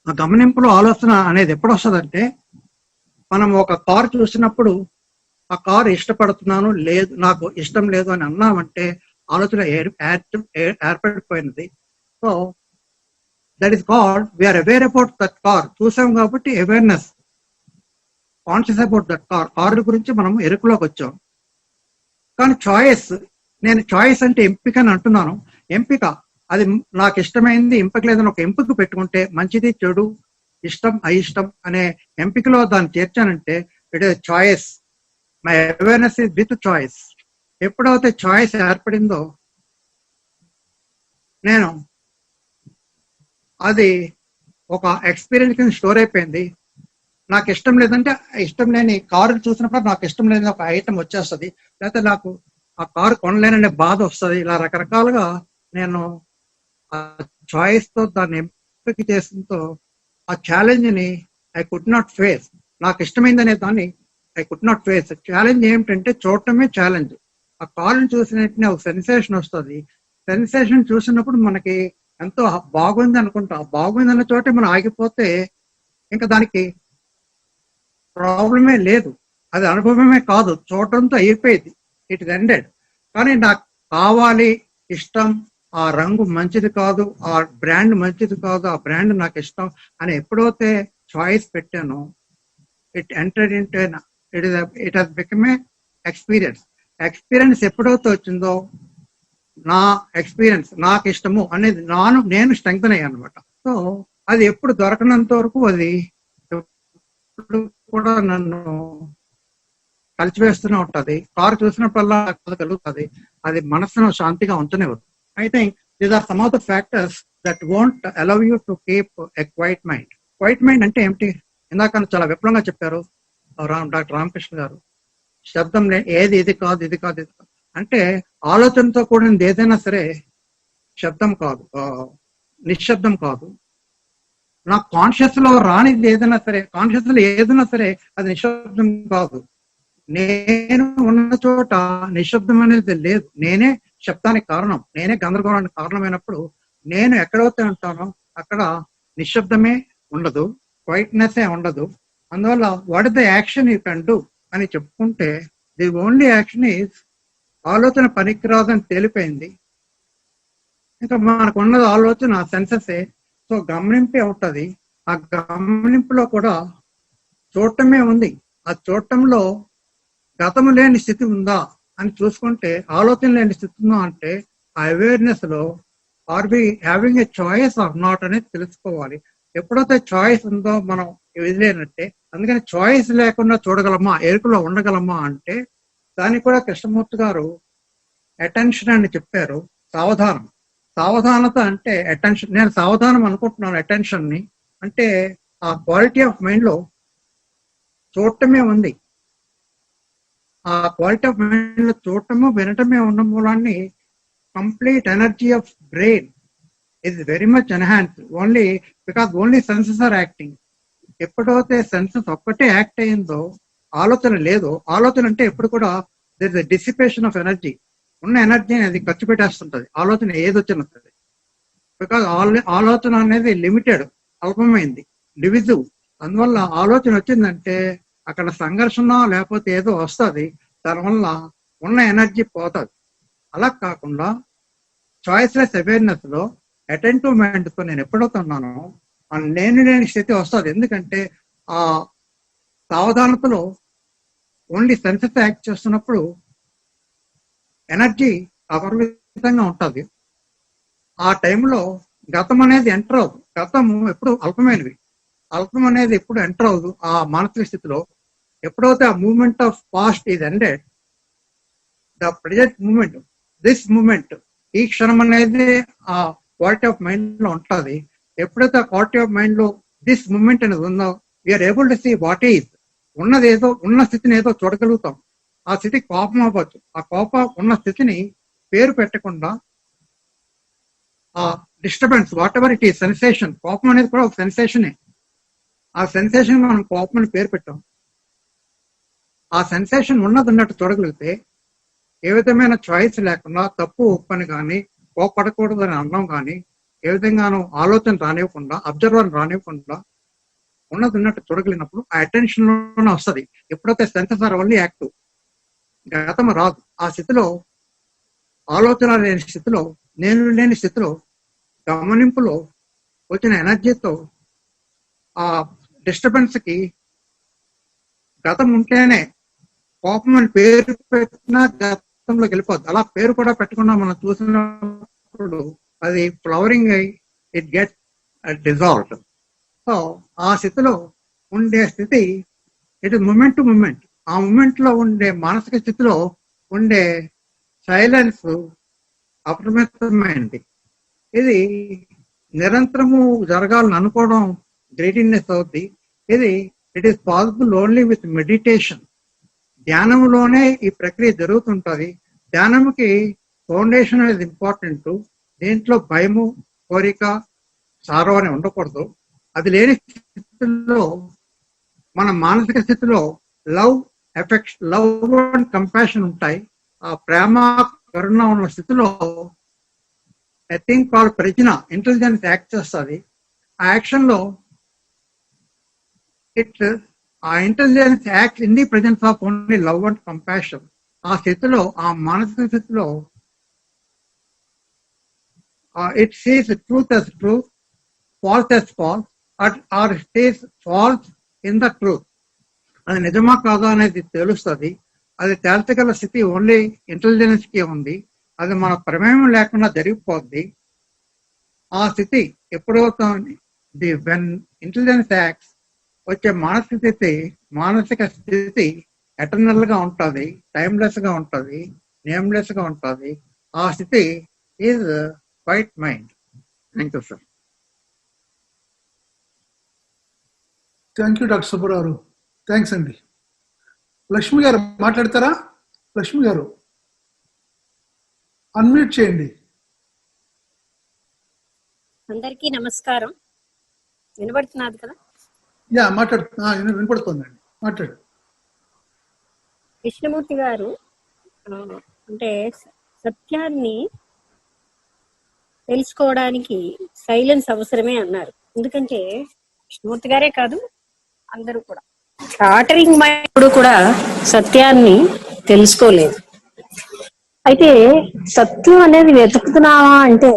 ఆ గమనింపులో ఆలోచన అనేది ఎప్పుడు వస్తుందంటే, మనం ఒక కారు చూసినప్పుడు ఆ కారు ఇష్టపడుతున్నాను, లేదు నాకు ఇష్టం లేదు అని అన్నామంటే ఆలోచన ఏర్పడిపోయినది. So that is called we're aware about that car. చూసాం కాబట్టి awareness, conscious about that car. Car గురించి మనం ఎరుకులోకి వచ్చాం. కానీ చాయిస్, నేను చాయిస్ అంటే ఎంపిక అని అంటున్నాను. ఎంపిక అది నాకు ఇష్టమైంది, ఎంపిక లేదని ఒక ఎంపిక పెట్టుకుంటే మంచిది, చెడు, ఇష్టం, అయిష్టం అనే ఎంపికలో దాన్ని చేర్చానంటే it is choice. My awareness is with choice. ఎప్పుడైతే చాయిస్ ఏర్పడిందో నేను అది ఒక ఎక్స్పీరియన్స్ కింద స్టోర్ అయిపోయింది. నాకు ఇష్టం లేదంటే ఇష్టం లేని కారు చూసినప్పుడు నాకు ఇష్టం లేని ఒక ఐటమ్ వచ్చేస్తుంది, లేకపోతే నాకు ఆ కారు కొనలేననే బాధ వస్తుంది. ఇలా రకరకాలుగా నేను ఆ చాయిస్ తో దాన్ని ఎంపిక చేసినతో ఆ ఛాలెంజ్ ని ఐ కుడ్ నాట్ ఫేస్. నాకు ఇష్టమైందనే దాన్ని I could not face. Challenge ఏమిటంటే చూడటమే ఛాలెంజ్. ఆ కారుని చూసిన వెంటనే ఒక సెన్సేషన్ వస్తుంది. సెన్సేషన్ చూసినప్పుడు మనకి ఎంతో బాగుంది అనుకుంటాం. బాగుంది అన్న చోటే మనం ఆగిపోతే ఇంకా దానికి ప్రాబ్లమే లేదు, అది అనుభవమే కాదు, చూడటంతో అయిపోయింది, ఇట్ ఇస్ ఎండెడ్. కానీ నాకు కావాలి, ఇష్టం, ఆ రంగు మంచిది కాదు, ఆ బ్రాండ్ మంచిది కాదు, ఆ బ్రాండ్ నాకు ఇష్టం అని ఎప్పుడైతే చాయిస్ పెట్టానో it entered into it has become a experience. Experience ఎప్పుడైతే వచ్చిందో నా ఎక్స్పీరియన్స్, నాకు ఇష్టము అనేది నేను స్ట్రెంగ్తన్ అయ్యాను అనమాట. సో అది ఎప్పుడు దొరకనంత వరకు అది ఎప్పుడు కూడా నన్ను కలిసివేస్తూనే ఉంటది. కారు చూసినప్పుడల్లా కలుగుతుంది, అది మనసును శాంతిగా ఉంచనివ్వదు. I think these are some of the factors that won't allow you to keep a quiet mind. Quiet mind అంటే ఏమిటి? ఇందాక చాలా విపులంగా చెప్పారు డాక్టర్ రామకృష్ణ గారు. శబ్దం ఏది ఇది కాదు, ఇది కాదు, ఇది కాదు అంటే ఆలోచనతో కూడినది ఏదైనా సరే శబ్దం కాదు, నిశ్శబ్దం కాదు. నా కాన్షియస్ లో రానిది ఏదైనా సరే, కాన్షియస్ లో ఏదైనా సరే అది నిశ్శబ్దం కాదు. నేను ఉన్న చోట నిశ్శబ్దం అనేది లేదు, నేనే శబ్దానికి కారణం, నేనే గందరగోళానికి కారణమైనప్పుడు నేను ఎక్కడైతే ఉంటానో అక్కడ నిశ్శబ్దమే ఉండదు, క్వైట్నెస్ ఉండదు. అందువల్ల what is the action you can do అని చెప్పుకుంటే ది ఓన్లీ యాక్షన్ ఈజ్ ఆలోచన పనికిరాదని తేలిపోయింది. ఇంకా మనకు ఉన్నది ఆలోచన సెన్సెసే. సో గమనింపే ఉంటుంది. ఆ గమనింపులో కూడా చూడటమే ఉంది. ఆ చూడటంలో గతము లేని స్థితి ఉందా అని చూసుకుంటే ఆలోచన లేని స్థితి ఉందా అంటే ఆ అవేర్నెస్ లో or be having a choice or not అనేది తెలుసుకోవాలి. ఎప్పుడైతే చాయిస్ ఉందో మనం వదిలేనట్టే. అందుకని చాయిస్ లేకుండా చూడగలమా, ఎరుకలో ఉండగలమా అంటే దానికి కూడా కృష్ణమూర్తి గారు అటెన్షన్ అని చెప్పారు. సావధానం, సావధానత అంటే అటెన్షన్. నేను సావధానం అనుకుంటున్నాను అటెన్షన్ ని అంటే ఆ క్వాలిటీ ఆఫ్ మైండ్ లో చూడటమే ఉంది. ఆ క్వాలిటీ ఆఫ్ మైండ్ లో చూడటము వినటమే ఉన్న మూలాన్ని complete energy of brain is very much enhanced only because only senses are acting. ఎప్పుడైతే సెన్సెస్ ఒక్కటే యాక్ట్ అయిందో ఆలోచన లేదు. ఆలోచన అంటే ఎప్పుడు కూడా there is a dissipation of energy. ఉన్న ఎనర్జీని అది ఖర్చు పెట్టేస్తుంటది ఆలోచన ఏదొచ్చినా సరే. బికాజ్ ఆలోచన అనేది లిమిటెడ్, అల్పమైంది, డివిజివ్. అందువల్ల ఆలోచన వచ్చిందంటే అక్కడ సంఘర్షణ లేకపోతే ఏదో వస్తుంది, దానివల్ల ఉన్న ఎనర్జీ పోతుంది. అలా కాకుండా చాయిస్లెస్ అవేర్నెస్ లో అటెంటివ్ మైండ్ తో నేను ఎప్పుడవుతున్నానో నేను లేని స్థితి వస్తుంది. ఎందుకంటే ఆ సావధానతలో ఓన్లీ సెన్సెస్ యాక్ట్ చేస్తున్నప్పుడు ఎనర్జీ అపరిమితంగా ఉంటుంది. ఆ టైంలో గతం అనేది ఎంటర్ అవ్వదు. గతము ఎప్పుడు అల్పమైనవి, అల్పం అనేది ఎప్పుడు ఎంటర్ అవ్వదు ఆ మానసిక స్థితిలో. ఎప్పుడైతే ఆ moment of past is ended, the present moment, this moment, ఈ క్షణం అనేది ఆ క్వాలిటీ ఆఫ్ మైండ్ లో ఉంటుంది. ఎప్పుడైతే ఆ క్వాలిటీ ఆఫ్ మైండ్ లో దిస్ మూమెంట్ అనేది ఉందో we are able to see what is. ఉన్నది ఏదో, ఉన్న స్థితిని ఏదో చూడగలుగుతాం. ఆ స్థితి కోపం అవ్వచ్చు. ఆ కోపం ఉన్న స్థితిని పేరు పెట్టకుండా ఆ డిస్టర్బెన్స్ వాట్ ఎవర్ ఇట్ ఈ సెన్సేషన్, కోపం అనేది కూడా ఒక సెన్సేషనే. ఆ సెన్సేషన్ మనం కోపం అని పేరు పెట్టాం. ఆ సెన్సేషన్ ఉన్నది ఉన్నట్టు చూడగలిగితే ఏ విధమైన చాయిస్ లేకుండా తప్పు ఒప్పని కానీ కోపడకూడదు అని అనడం కానీ ఏ విధంగానూ ఆలోచన రానివ్వకుండా, అబ్జర్వర్ రానివ్వకుండా ఉన్నది ఉన్నట్టు చూడగలిగినప్పుడు ఆ అటెన్షన్ లోనే వస్తుంది. ఎప్పుడైతే సెన్సెస్ ఆర్ ఓన్లీ యాక్టివ్, గతం రాదు. ఆ స్థితిలో ఆలోచన లేని స్థితిలో, నేను లేని స్థితిలో, గమనింపులో వచ్చిన ఎనర్జీతో ఆ డిస్టర్బెన్స్ కి గతం ఉంటేనే కోపం అని పేరు పెట్టినా గతంలోకి వెళ్ళిపోద్ది. అలా పేరు కూడా పెట్టకుండా మనం చూసినప్పుడు అది ఫ్లవరింగ్ అయి ఇట్ గెట్ డిజాల్వ్డ్. సో ఆ స్థితిలో ఉండే స్థితి it is moment to moment. ఆ మూమెంట్ లో ఉండే మానసిక స్థితిలో ఉండే సైలెన్స్ అప్రమత్తమైంది. ఇది నిరంతరము జరగాలని అనుకోవడం గ్రేటినెస్ అవుద్ది. ఇది it is possible only with meditation. ధ్యానంలోనే ఈ ప్రక్రియ జరుగుతుంటది. ధ్యానంకి ఫౌండేషన్ అనేది ఇంపార్టెంట్. దీంట్లో భయము, కోరిక, సారో అని ఉండకూడదు. అది లేని స్థితిలో మన మానసిక స్థితిలో love, affection, love and compassion ఉంటాయి. ఆ ప్రేమ, కరుణ ఉన్న స్థితిలో ఐ థింక్ కాల్ ప్రజ్ఞ, ఇంటెలిజెన్స్ యాక్ట్ చేస్తుంది. ఆ యాక్షన్ లో ఆ intelligence act in the presence of only love and compassion. ఆ స్థితిలో, ఆ మానసిక స్థితిలో it sees truth as truth, false as false, or it says false in the truth. అది నిజమా కాదా అనేది తెలుస్తుంది. అది తేల్చగల స్థితి ఓన్లీ ఇంటెలిజెన్స్ కి ఉంది. అది మన ప్రమేయం లేకుండా జరిగిపోద్ది. ఆ స్థితి ఎప్పుడవుతుంది? వెన్ ఇంటెలిజెన్స్ యాక్ట్స్ వచ్చే మానసిక స్థితి ఎటర్నల్ గా ఉంటుంది, టైమ్లెస్ గా ఉంటుంది, నేమ్లెస్ గా ఉంటుంది. ఆ స్థితి is quiet mind. Thank you sir. Thank you doctor Subbarao. Thanks అండి. లక్ష్మి గారు మాట్లాడతారా? లక్ష్మి గారు అన్మ్యూట్ చేయండి. అందరికీ నమస్కారం. వినబడుతున్నది కదా? యా వినపడుతుందండి, మాట్లాడు. కృష్ణమూర్తి గారు అంటే సత్యాన్ని తెలుసుకోవడానికి సైలెన్స్ అవసరమే అన్నారు. ఎందుకంటే కృష్ణమూర్తి గారే కాదు, అందరూ కూడా చాటరింగ్ మైండ్ కూడా సత్యాన్ని తెలుసుకోలేదు. అయితే సత్యం అనేది వెతుకుతున్నావా అంటే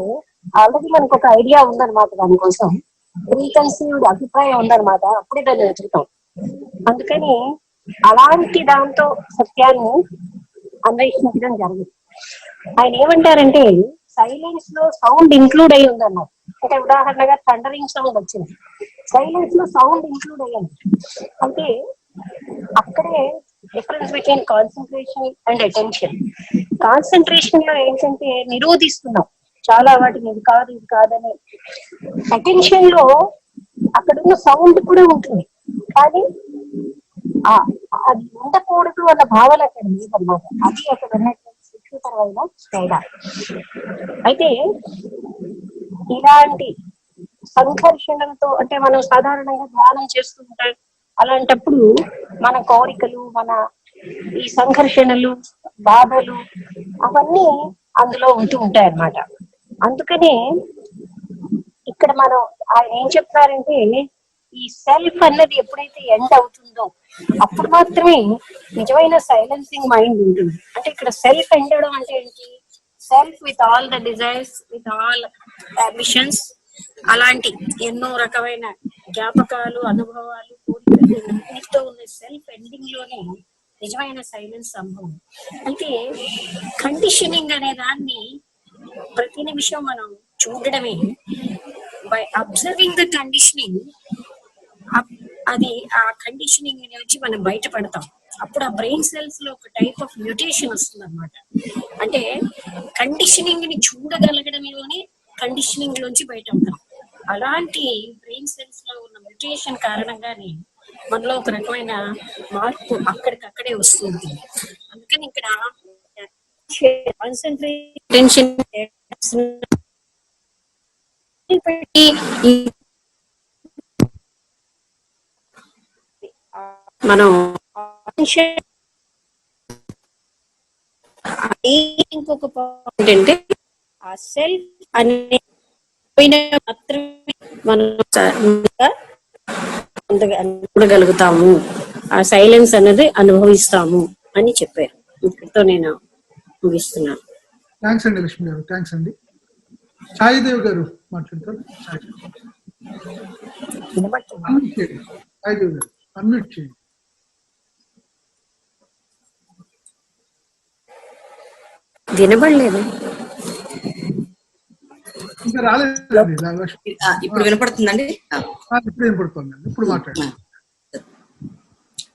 ఆల్రెడీ మనకు ఒక ఐడియా ఉందన్నమాట, దానికోసం ప్రీకన్సీవ్డ్ అభిప్రాయం ఉందన్నమాట, అప్పుడే దాన్ని వెతుకుతాం. అందుకని అలాంటి దాంతో సత్యాన్ని అన్వేషించడం జరిగింది. ఆయన ఏమంటారంటే సైలెన్స్ లో సౌండ్ ఇంక్లూడ్ అయి ఉందన్నారు. అంటే ఉదాహరణగా థండరింగ్ సౌండ్ వచ్చింది, సైలెన్స్ లో సౌండ్ ఇంక్లూడ్ అయ్యింది. అంటే అక్కడే difference between concentration and attention. Concentration లో ఏంటంటే నిరోధిస్తున్నాం చాలా వాటిని, ఇది కాదు ఇది కాదని. అటెన్షన్ లో అక్కడ ఉన్న సౌండ్ కూడా ఉంటుంది, కానీ అది ఉండకూడదు అన్న భావన అక్కడ లేదన్నమాట. అది అక్కడ ఉన్నటువంటి శిక్షితమైన తేడా. అయితే ఇలాంటి సంఘర్షణలతో, అంటే మనం సాధారణంగా ధ్యానం చేస్తూ ఉంటాం, అలాంటప్పుడు మన కోరికలు, మన ఈ సంఘర్షణలు, బాధలు అవన్నీ అందులో ఉంటూ ఉంటాయి అన్నమాట. అందుకనే ఇక్కడ మనం ఆయన ఏం చెప్తారంటే ఈ సెల్ఫ్ అన్నది ఎప్పుడైతే ఎండ్ అవుతుందో అప్పుడు మాత్రమే నిజమైన సైలెన్సింగ్ మైండ్ ఉంటుంది. అంటే ఇక్కడ సెల్ఫ్ ఎండ్ అవడం అంటే ఏంటి? Self with all the desires, with all ambitions, అలాంటి ఎన్నో రకమైన జ్ఞాపకాలు, అనుభవాలు, కోరికలు అన్నిటితో ఉన్న సెల్ఫ్ ఎండింగ్ లోనే నిజమైన సైలెన్స్ సంభవం. అయితే కండిషనింగ్ అనే దాన్ని ప్రతి నిమిషం మనం చూడడమే. బై అబ్జర్వింగ్ ద కండిషనింగ్, అది ఆ కండిషనింగ్ నుంచి మనం బయటపడతాం. అప్పుడు ఆ బ్రెయిన్ సెల్స్ లో ఒక టైప్ ఆఫ్ మ్యూటేషన్ వస్తుంది అనమాట. అంటే కండిషనింగ్ ని చూడగలగడంలోనే కండిషనింగ్ లోంచి బయట ఉంటాం. అలాంటి బ్రెయిన్ సెల్స్ లో ఉన్న మ్యూటేషన్ కారణంగానే మనలో ఒక రకమైన మార్పు అక్కడికక్కడే వస్తుంది. అందుకని ఇక్కడ కాన్సన్ట్రేషన్ మనం ఇంకొక పాయింట్ అంటే ఆ సెల్ఫ్ అనే మాత్రమే మనం చూడగలుగుతాము, ఆ సైలెన్స్ అనేది అనుభవిస్తాము అని చెప్పారు. ఇక్కడితో నేను ముగిస్తున్నాను. థ్యాంక్స్ అండి లక్ష్మి గారు, థ్యాంక్స్ అండి. సాయిదేవ్ గారు మాట్లాడతారు. సాయిదేవ్ గారు అన్మ్యూట్ చేయండి. వినబడలేదు, ఇంకా రాలేదండి లక్ష్మి. ఇప్పుడు వినపడుతుందండి. ఇప్పుడు వినపడుతుందండి, ఇప్పుడు మాట్లాడండి.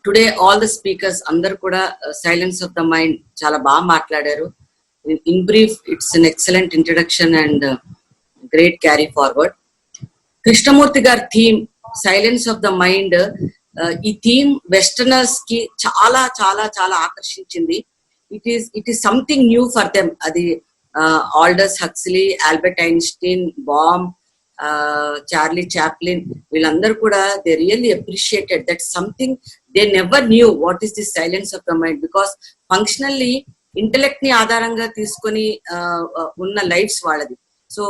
టుడే ఆల్ ద స్పీకర్స్ అందరు కూడా సైలెన్స్ ఆఫ్ ద మైండ్ చాలా బాగా మాట్లాడారు. In brief it's an excellent introduction and great carry forward. Krishnamurti గారి theme silence of the mind, ఈ థీమ్ వెస్టర్నర్స్ కి చాలా చాలా చాలా ఆకర్షించింది. It is something new for them. అది Aldous Huxley, Albert Einstein, Bohm, Charlie Chaplin, వీళ్ళందరూ కూడా they really appreciated that something they never knew what is this silence of the mind. Because functionally intellect ని ఆధారంగా తీసుకొని ఉన్న life's వాళ్ళది. So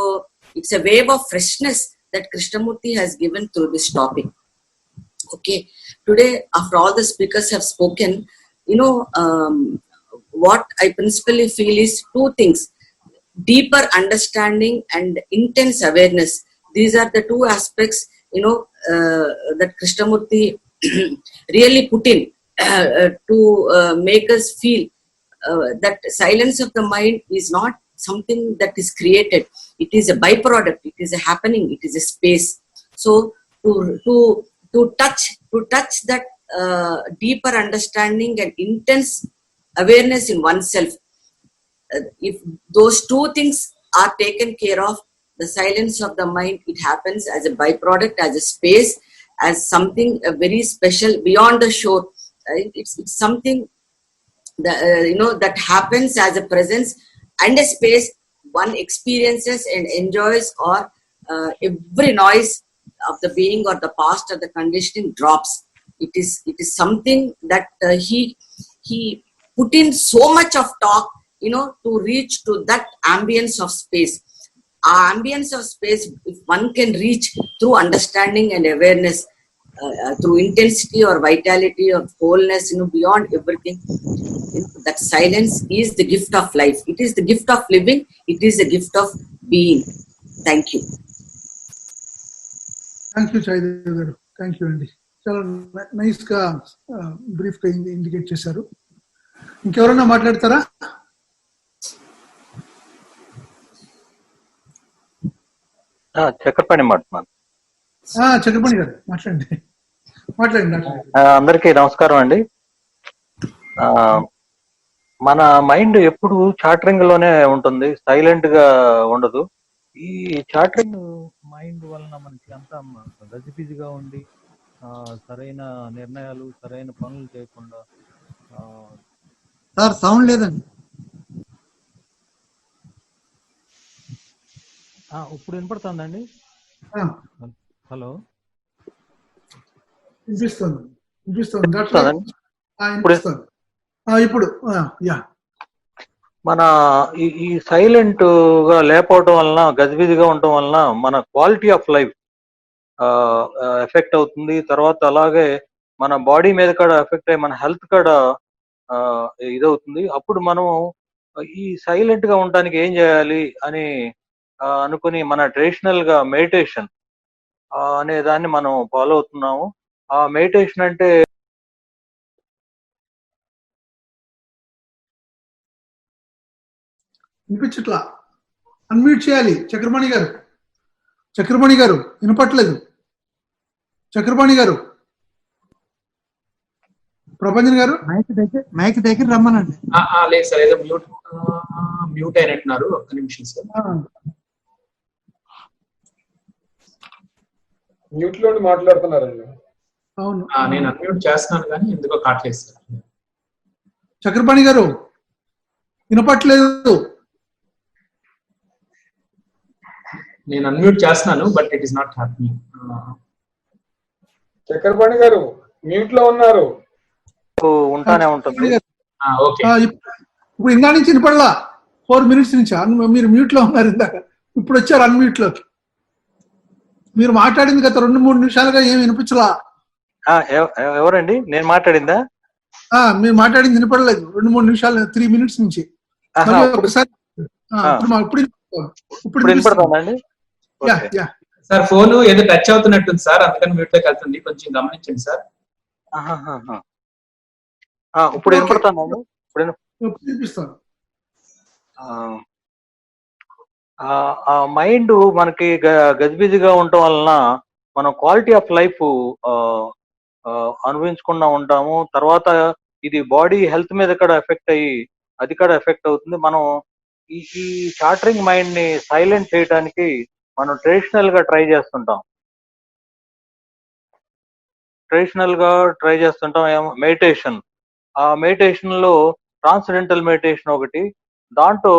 it's a wave of freshness that Krishnamurti has given through this topic. Okay, today after all the speakers have spoken, what I principally feel is two things: deeper understanding and intense awareness. These are the two aspects that Krishnamurti really put in to make us feel that silence of the mind is not something that is created. It is a byproduct, it is a happening, it is a space. So to touch that deeper understanding and intense awareness in oneself, if those two things are taken care of, the silence of the mind, it happens as a byproduct, as a space, as something very special beyond the shore. It's something that that happens as a presence and a space one experiences and enjoys, or every noise of the being or the past or the conditioning drops. It is something that he put in so much of talk to reach to that ambience of space. Our ambience of space, if one can reach through understanding and awareness, through intensity or vitality or wholeness, beyond everything, that silence is the gift of life. It is the gift of living. It is the gift of being. Thank you. Thank you Chaidev గారు, thank you అండి. చాలా nice గా brief గా indicate చేశారు. ఇంకెవరైనా మాట్లాడతారా? చక్రపాణి మాట్లాడుతున్నాను. చక్రపాణి గారు మాట్లాడండి. అందరికీ నమస్కారం అండి. మన మైండ్ ఎప్పుడు చాటరింగ్ లోనే ఉంటుంది, సైలెంట్ గా ఉండదు. ఈ చాటరింగ్ మైండ్ వలన మనకి అంతా గజిబిజిగా ఉండి సరైన నిర్ణయాలు, సరైన పనులు చేయకుండా. సార్ సౌండ్ లేదండి. ఇప్పుడు వినపడుతుందండి? హలో, వినిపిస్తుంది. ఇప్పుడు మన ఈ సైలెంట్ గా లేకపోవటం వలన, గజిబిజిగా ఉండటం వలన మన క్వాలిటీ ఆఫ్ లైఫ్ ఎఫెక్ట్ అవుతుంది. తర్వాత అలాగే మన బాడీ మీద కూడా ఎఫెక్ట్ అయ్యి మన హెల్త్ కూడా ఇదవుతుంది. అప్పుడు మనం ఈ సైలెంట్ గా ఉండడానికి ఏం చేయాలి అని అనుకుని మన ట్రెడిషనల్ గా మెడిటేషన్ అనే దాన్ని మనం ఫాలో అవుతున్నాము. ఆ మెడిటేషన్ అంటే వినిపించట్లా, అన్మ్యూట్ చేయాలి. చక్రపాణి గారు వినపట్లేదు. చక్రపాణి గారు, ప్రపంచన్ గారు మైక్ దగ్గర రమ్మనండి. లేదు సార్, ఏదో మ్యూట్ అయినట్టున్నారు. ఒక్క నిమిషం సార్. మ్యూట్ లో మాట్లాడుతున్నారండి. అవును, నేను అన్మ్యూట్ చేస్తున్నాను కానీ ఎందుకో కాట్లేదు సార్. చక్రపాణి గారు వినపట్లేదు. నేను అన్మ్యూట్ చేస్తున్నాను but it is not happening. Chakrapani గారు మ్యూట్ లో ఉన్నారు. ఉంటానే ఉంటుంది. ఇప్పుడు ఇందా నుంచి వినపడలా, 4 minutes నుంచి మీరు మ్యూట్ లో ఉన్నారు. ఇందాక ఇప్పుడు వచ్చారు అన్మ్యూట్ లోకి. మీరు మాట్లాడింది గత 2-3 నిమిషాలుగా ఏమి వినిపించలా. ఎవరండి? నేను మాట్లాడిందా? మీరు మాట్లాడింది వినపడలేదు 2-3 నిమిషాలు, 3 minutes నుంచి. ఒకసారి ఇప్పుడు వినపడుతుందండి. సార్ ఫోన్ ఏదో టచ్ అవుతున్నట్టుంది సార్, అందుకని మ్యూట్ లోకి వెళ్తుంది. కొంచెం గమనించండి సార్. ఇప్పుడు వినపడుతుందండి. వినిపిస్తాను. ఆ మైండ్ మనకి గజిబిజిగా ఉండటం వలన మనం క్వాలిటీ ఆఫ్ లైఫ్ అనుభవించకుండా ఉంటాము. తర్వాత ఇది బాడీ హెల్త్ మీద కూడా ఎఫెక్ట్ అయ్యి అది కూడా ఎఫెక్ట్ అవుతుంది. మనం ఈ చాటరింగ్ మైండ్ ని సైలెంట్ చేయడానికి మనం ట్రెడిషనల్ గా ట్రై చేస్తుంటాం. మెడిటేషన్. ఆ మెడిటేషన్ లో ట్రాన్సెండెంటల్ మెడిటేషన్ ఒకటి. దాంట్లో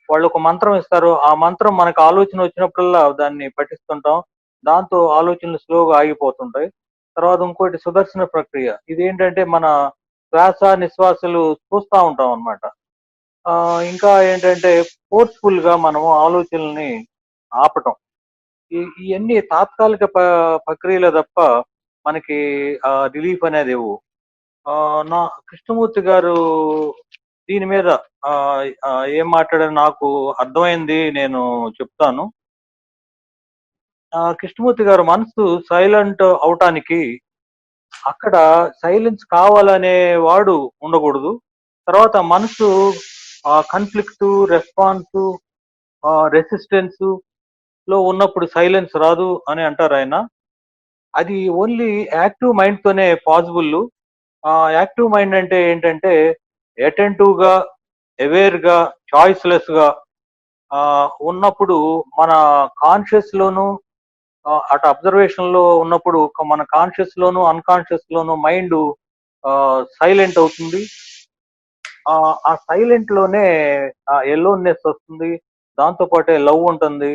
వాళ్ళు ఒక మంత్రం ఇస్తారు. ఆ మంత్రం మనకు ఆలోచన వచ్చినప్పుడల్లా దాన్ని పఠిస్తుంటాం. దాంతో ఆలోచనలు స్లోగా ఆగిపోతుంటాయి. తర్వాత ఇంకోటి సుదర్శన ప్రక్రియ. ఇదేంటంటే మన శ్వాస నిశ్వాసలు చూస్తూ ఉంటాం అన్నమాట. ఇంకా ఏంటంటే ఫోర్స్ఫుల్ గా మనము ఆలోచనల్ని ఆపటం. ఇవన్నీ తాత్కాలిక ప్రక్రియలే తప్ప మనకి రిలీఫ్ అనేది ఇవ్వు. నా కృష్ణమూర్తి గారు దీని మీద ఏం మాట్లాడారు నాకు అర్థమైంది, నేను చెప్తాను. కృష్ణమూర్తి గారు మనసు సైలెంట్ అవటానికి అక్కడ సైలెన్స్ కావాలనే వాడు ఉండకూడదు. తర్వాత మనసు కాన్ఫ్లిక్ట్, రెస్పాన్స్, రెసిస్టెన్స్ లో ఉన్నప్పుడు సైలెన్స్ రాదు అని అంటారు ఆయన. అది ఓన్లీ యాక్టివ్ మైండ్ తోనే పాసిబుల్. యాక్టివ్ మైండ్ అంటే ఏంటంటే అటెంటివ్ గా, అవేర్ గా, చాయిస్లెస్ గా ఉన్నప్పుడు మన కాన్షియస్ లోను అటు అబ్జర్వేషన్ లో ఉన్నప్పుడు మన కాన్షియస్ లోను అన్కాన్షియస్ లోను మైండ్ సైలెంట్ అవుతుంది. ఆ సైలెంట్ లోనే ఎలోన్నెస్ వస్తుంది. దాంతో పాటే లవ్ ఉంటుంది.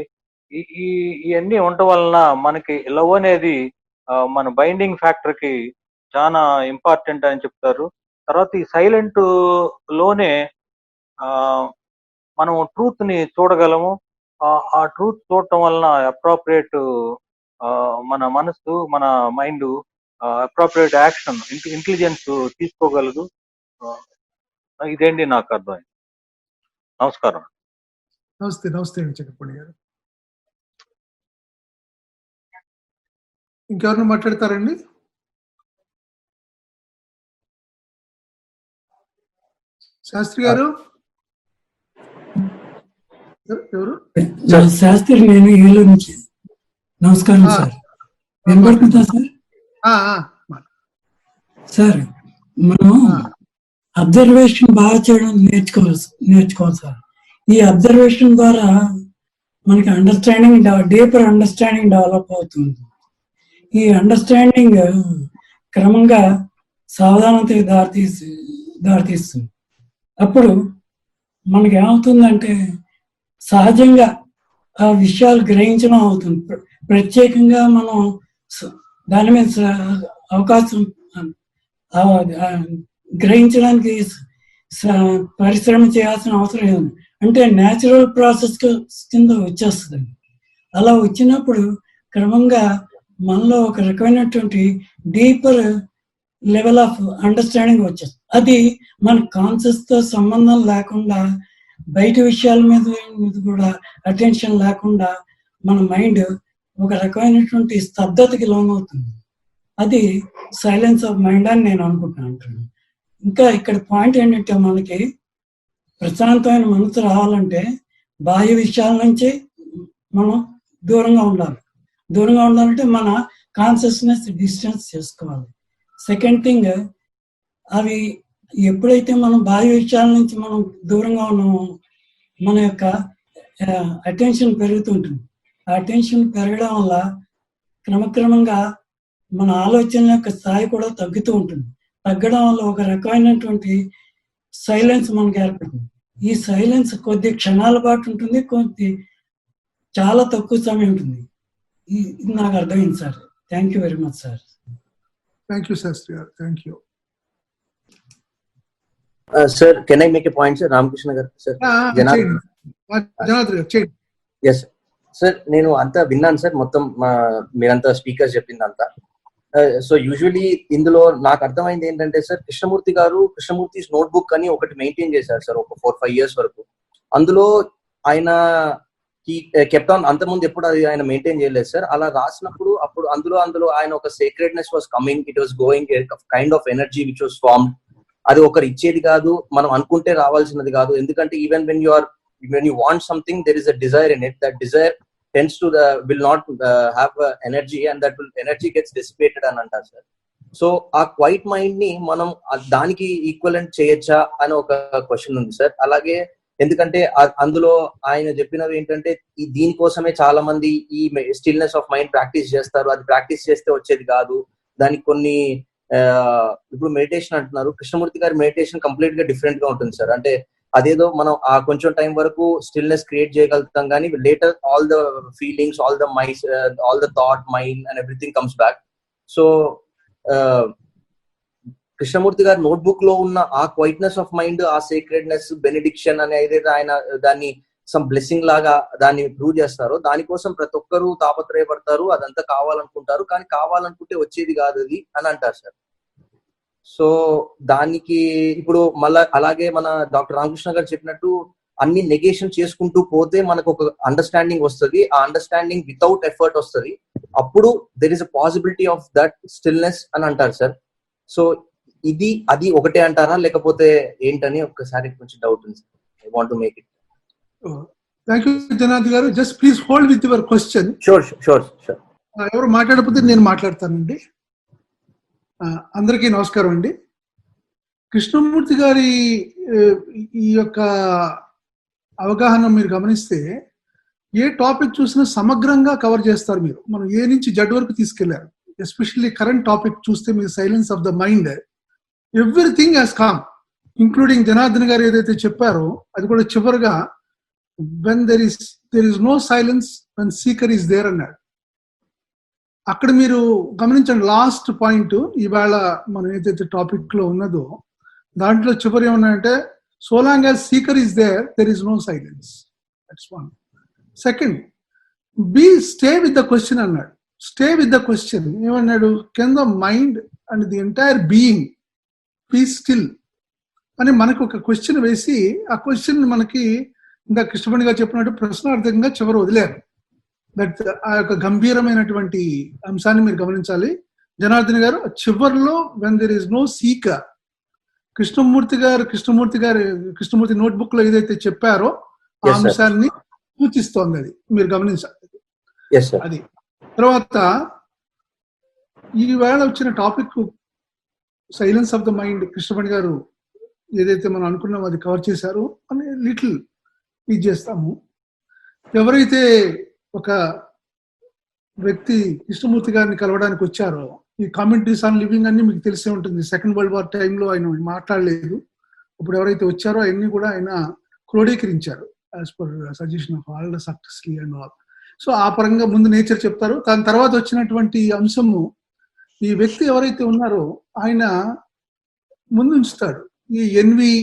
ఇవన్నీ ఉండటం వలన మనకి లవ్ అనేది మన బైండింగ్ ఫ్యాక్టర్ కి చాలా ఇంపార్టెంట్ అని చెప్తారు. తర్వాత ఈ సైలెంట్ లోనే మనం ట్రూత్ ని చూడగలము. ఆ ట్రూత్ చూడటం వలన అప్రోప్రియేట్ మన మనసు, మన మైండ్ అప్రోప్రియేట్ యాక్షన్, ఇంటెలిజెన్స్ తీసుకోగలదు. ఇదేంటి నాకు అర్థమైంది. నమస్కారం. నమస్తే నమస్తే అండి చక్రపాణి గారు. ఇంకెవరైనా మాట్లాడతారండి? శాస్త్రి గారు ఎవరు? శాస్త్రి, నేను ఏలూరు నుంచి. నమస్కారం సార్. వినపడుతుందా సార్? సార్, మనం అబ్జర్వేషన్ బాగా చేయడం నేర్చుకోవాలి సార్. ఈ అబ్జర్వేషన్ ద్వారా మనకి అండర్స్టాండింగ్, డీపర్ అండర్స్టాండింగ్ డెవలప్ అవుతుంది. ఈ అండర్స్టాండింగ్ క్రమంగా సావధానతకి దారితీస్తుంది. అప్పుడు మనకి ఏమవుతుందంటే సహజంగా ఆ విషయాలు గ్రహించడం అవుతుంది. ప్రత్యేకంగా మనం దాని మీద అవకాశం గ్రహించడానికి పరిశ్రమ చేయాల్సిన అవసరం లేదు. అంటే న్యాచురల్ ప్రాసెస్ కింద వచ్చేస్తుంది. అలా వచ్చినప్పుడు క్రమంగా మనలో ఒక రకమైనటువంటి డీపర్ లెవెల్ ఆఫ్ అండర్స్టాండింగ్ వచ్చేస్తుంది. అది మన కాన్షియస్ తో సంబంధం లేకుండా, బయట విషయాల మీద కూడా అటెన్షన్ లేకుండా మన మైండ్ ఒక రకమైనటువంటి స్తబ్దతకి లోనవుతుంది. అది సైలెన్స్ ఆఫ్ మైండ్ అని నేను అనుకుంటున్నాను. ఇంకా ఇక్కడ పాయింట్ ఏంటంటే, మనకి ప్రశాంతమైన మనసు రావాలంటే బాహ్య విషయాల నుంచి మనం దూరంగా ఉండాలి. దూరంగా ఉండాలంటే మన కాన్షియస్నెస్ డిస్టెన్స్ చేసుకోవాలి. సెకండ్ థింగ్, అవి ఎప్పుడైతే మనం బాహ్య విషయాల నుంచి మనం దూరంగా ఉన్నామో మన యొక్క అటెన్షన్ పెరుగుతుంటుంది. ఆ అటెన్షన్ పెరగడం వల్ల క్రమక్రమంగా మన ఆలోచన యొక్క స్థాయి కూడా తగ్గుతూ ఉంటుంది. తగ్గడం వల్ల ఒక రకమైనటువంటి సైలెన్స్ మనకు ఏర్పడుతుంది. ఈ సైలెన్స్ కొద్ది క్షణాల పాటు ఉంటుంది, చాలా తక్కువ సమయం ఉంటుంది. ఇది నాకు అర్థమైంది sir. Thank you very much sir. Thank you Shastri గారు. Thank you sir. Can I make a point sir? Ramakrishna గారు సార్. ఎస్ సార్, నేను అంతా విన్నాను సార్. మొత్తం మీరంతా స్పీకర్స్ చెప్పిందంతా. సో యూజువలీ ఇందులో నాకు అర్థమైంది ఏంటంటే సార్, కృష్ణమూర్తి గారు కృష్ణమూర్తిస్ నోట్బుక్ అని ఒకటి మెయింటైన్ చేశారు సార్ ఒక 4-5 years వరకు. అందులో ఆయన కెప్ట్ ఆన్, అంతకుముందు ఎప్పుడు అది ఆయన మెయింటైన్ చేయలేదు సార్. అలా రాసినప్పుడు అప్పుడు అందులో ఆయన ఒక sacredness was coming, it was going, kind of energy which was formed. అది ఒకరు ఇచ్చేది కాదు, మనం అనుకుంటే రావాల్సినది కాదు. ఎందుకంటే even when you want something, there is a desire in it. That desire tends to will not have energy, and that energy gets dissipated అని అంటారు సార్. సో ఆ క్వైట్ మైండ్ ని మనం దానికి ఈక్వలెంట్ చేయొచ్చా అని ఒక క్వశ్చన్ ఉంది సార్. అలాగే ఎందుకంటే అందులో ఆయన చెప్పినవి ఏంటంటే, దీనికోసమే చాలా మంది ఈ స్టిల్నెస్ ఆఫ్ మైండ్ ప్రాక్టీస్ చేస్తారు. అది ప్రాక్టీస్ చేస్తే వచ్చేది కాదు. దానికి కొన్ని ఇప్పుడు మెడిటేషన్ అంటున్నారు. కృష్ణమూర్తి గారి మెడిటేషన్ కంప్లీట్ గా డిఫరెంట్ గా ఉంటుంది సార్. అంటే అదేదో మనం ఆ కొంచెం టైం వరకు స్టిల్నెస్ క్రియేట్ చేయగలుగుతాం, కానీ later all the feelings, all the thought, mind and everything comes back. So Krishnamurthy గారి నోట్బుక్ లో ఉన్న ఆ క్వైట్నెస్ ఆఫ్ మైండ్, ఆ సేక్రెడ్నెస్, బెనిడిక్షన్ అనే ఏదైతే ఆయన దాన్ని సమ్ బ్లెస్సింగ్ లాగా దాన్ని ప్రూవ్ చేస్తారో, దానికోసం ప్రతి ఒక్కరూ తాపత్రయపడతారు, అదంతా కావాలనుకుంటారు, కానీ కావాలనుకుంటే వచ్చేది కాదు అది అని అంటారు సార్. సో దానికి ఇప్పుడు మళ్ళా అలాగే మన డాక్టర్ రామకృష్ణ గారు చెప్పినట్టు అన్ని నెగేషన్ చేసుకుంటూ పోతే మనకు ఒక అండర్స్టాండింగ్ వస్తుంది. ఆ అండర్స్టాండింగ్ వితౌట్ ఎఫర్ట్ వస్తుంది. అప్పుడు there is a possibility of that stillness అని అంటారు సార్. సో అది ఒకటే అంటారా, లేకపోతే ఏంటని ఒక్కసారి కొంచెం డౌట్ ఉంది sir. I want to make it. Thank you Janardhan గారు. Just please hold with your question. Sure. ఎవరు మాట్లాడకపోతే నేను మాట్లాడతానండి. అందరికీ నమస్కారం అండి. కృష్ణమూర్తి గారి ఈ యొక్క అవగాహన మీరు గమనిస్తే, ఏ టాపిక్ చూసినా సమగ్రంగా కవర్ చేస్తారు మీరు. మనం ఏ నుంచి జడ్ వరకు తీసుకెళ్లారు. ఎస్పెషల్లీ కరెంట్ టాపిక్ చూస్తే మీరు silence of the mind, everything has come, including Janardhan గారు ఏదైతే చెప్పారో అది కూడా చివరిగా when there is no silence when seeker is there అన్నాడు. అక్కడ మీరు గమనించండి, లాస్ట్ పాయింట్ ఇవాళ మనం ఏదైతే టాపిక్ లో ఉన్నదో దాంట్లో చివరి ఏమన్నాయంటే, So long as seeker is there, there is no silence. That's one. Second, stay with the question అన్నాడు. Stay with the question. ఏమన్నాడు? Can the mind and the entire being be still అని మనకు ఒక question వేసి, ఆ question మనకి ఇంకా కృష్ణమణి గారు చెప్పినట్టు ప్రశ్నార్థకంగా చివరి వదిలేరు. దట్ ఆ యొక్క గంభీరమైనటువంటి అంశాన్ని మీరు గమనించాలి. జనార్దన్ గారు చివరిలో when there is no seeker, Krishnamurti notebook లో ఏదైతే చెప్పారో ఆ అంశాన్ని సూచిస్తోంది. అది మీరు గమనించాలి. అది తర్వాత ఈవేళ వచ్చిన topic silence of the mind. Krishnamani గారు ఏదైతే మనం అనుకున్నామో అది కవర్ చేశారు అని లిటిల్ ఇది చేస్తాము. ఎవరైతే ఒక వ్యక్తి కృష్ణమూర్తి గారిని కలవడానికి వచ్చారో, ఈ కామెంటరీస్ ఆన్ లివింగ్ అన్ని మీకు తెలిసే ఉంటుంది. సెకండ్ వరల్డ్ వార్ టైంలో ఆయన మాట్లాడలేదు. ఇప్పుడు ఎవరైతే వచ్చారో అవన్నీ కూడా ఆయన క్రోడీకరించారు as per suggestion of Aldous Huxley and all. So ఆ పరంగా ముందు నేచర్ చెప్తారు. దాని తర్వాత వచ్చినటువంటి అంశము ఈ వ్యక్తి ఎవరైతే ఉన్నారో ఆయన ముందు ఉంచుతాడు. ఈ ఎన్వి,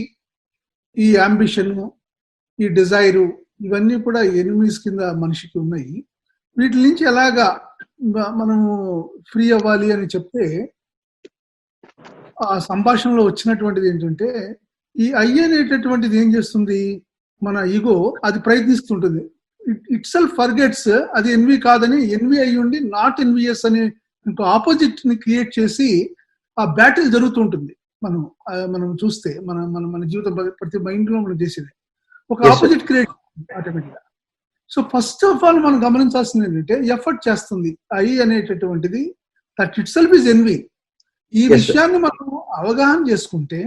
ఈ అంబిషన్, ఈ డిజైరు, ఇవన్నీ కూడా ఎనిమీస్ కింద మనిషికి ఉన్నాయి. వీటి నుంచి ఎలాగా మనము ఫ్రీ అవ్వాలి అని చెప్తే, ఆ సంభాషణలో వచ్చినటువంటిది ఏంటంటే, ఈ ఐ అనేటటువంటిది ఏం చేస్తుంది, మన ఈగో అది ప్రయత్నిస్తుంటుంది. ఇట్ సెల్ఫ్ ఫర్గెట్స్ అది ఎన్వి కాదని, ఎన్వి అయ్యి ఉండి నాట్ ఎన్విఎస్ అనే ఇంకో ఆపోజిట్ ని క్రియేట్ చేసి ఆ బ్యాటిల్ జరుగుతూ ఉంటుంది. మనం చూస్తే మన జీవితం ప్రతి మైండ్ లో మనం చేసేది ఒక ఆపోజిట్ క్రియేట్ ఆటోమేటిక్ గా. సో ఫస్ట్ ఆఫ్ ఆల్ మనం గమనించాల్సింది ఏంటంటే, ఎఫర్ట్ చేస్తుంది ఐ అనేటటువంటిది. That itself is envy. ఈ విషయాన్ని మనం అవగాహన చేసుకుంటే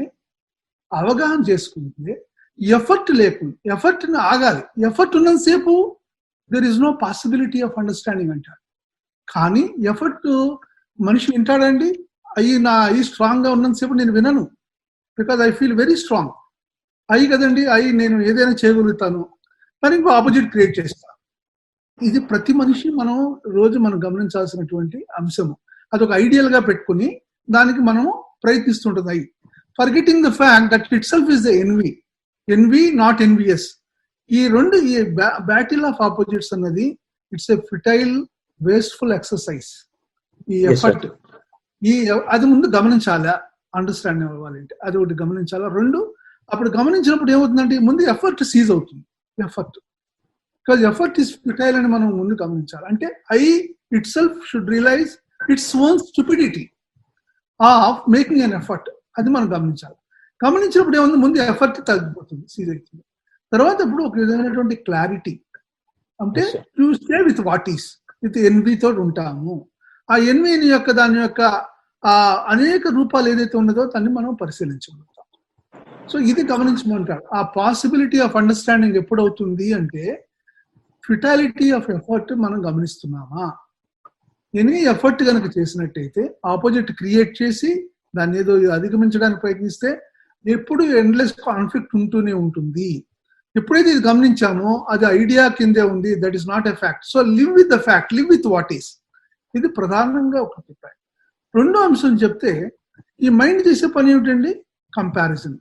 ఎఫర్ట్ లేకుండా, ఎఫర్ట్ ని ఆగాలి. ఎఫర్ట్ ఉన్నంతసేపు there is no possibility of understanding అంటారు. కానీ ఎఫర్ట్ మనిషి వింటాడండి. నా ఐ స్ట్రాంగ్ గా ఉన్నంతసేపు నేను వినను, because I feel very strong. I కదండి, నేను ఏదైనా చేయగలుగుతాను, కానీ ఇంకో ఆపోజిట్ క్రియేట్ చేస్తాను. ఇది ప్రతి మనిషి మనం గమనించాల్సినటువంటి అంశము. అదొక ఐడియల్ గా పెట్టుకుని దానికి మనము ప్రయత్నిస్తుంటుంది. I forgetting the fact that itself is the envy not envious. ఈ బ్యాటిల్ ఆఫ్ ఆపోజిట్స్ అన్నది it's a futile wasteful exercise. ఈ ఎఫర్ట్ అది ముందు గమనించాలా, అండర్స్టాండింగ్ అవ్వాలంటే అది ఒకటి గమనించాలా. రెండు, అప్పుడు గమనించినప్పుడు ఏమవుతుందంటే ముందు ఎఫర్ట్ సీజ్ అవుతుంది. బికాజ్ ఎఫర్ట్ ఈస్ ఫిటైల్ అని మనం ముందు గమనించాలి. అంటే I itself should realize its own stupidity of making an effort. అది మనం గమనించాలి. గమనించినప్పుడు ఏముంది, ముందు ఎఫర్ట్ తగ్గిపోతుంది, సీజ్ అవుతుంది. తర్వాత ఇప్పుడు ఒక విధమైనటువంటి క్లారిటీ, అంటే to stay with what is, with envy తోటి ఉంటాము. ఆ ఎన్విని యొక్క దాని యొక్క అనేక రూపాలు ఏదైతే ఉన్నదో దాన్ని మనం పరిశీలించగలుగుతాం. సో ఇది గమనించమంటారు. ఆ పాసిబిలిటీ ఆఫ్ అండర్స్టాండింగ్ ఎప్పుడవుతుంది అంటే, ఫిటాలిటీ ఆఫ్ ఎఫర్ట్ మనం గమనిస్తున్నామా. ఎనీ ఎఫర్ట్ కనుక చేసినట్టయితే ఆపోజిట్ క్రియేట్ చేసి దాన్ని ఏదో అధిగమించడానికి ప్రయత్నిస్తే ఎప్పుడు ఎండ్లెస్ కాన్ఫ్లిక్ట్ ఉంటూనే ఉంటుంది. ఎప్పుడైతే ఇది గమనించామో అది ఐడియా కిందే ఉంది, that is not a fact. So live with the fact, live with what is. ఇది ప్రధానంగా ఒక చెప్పారు. రెండో అంశం చెప్తే, ఈ మైండ్ చేసే పని ఏమిటండి, కంపారిజన్,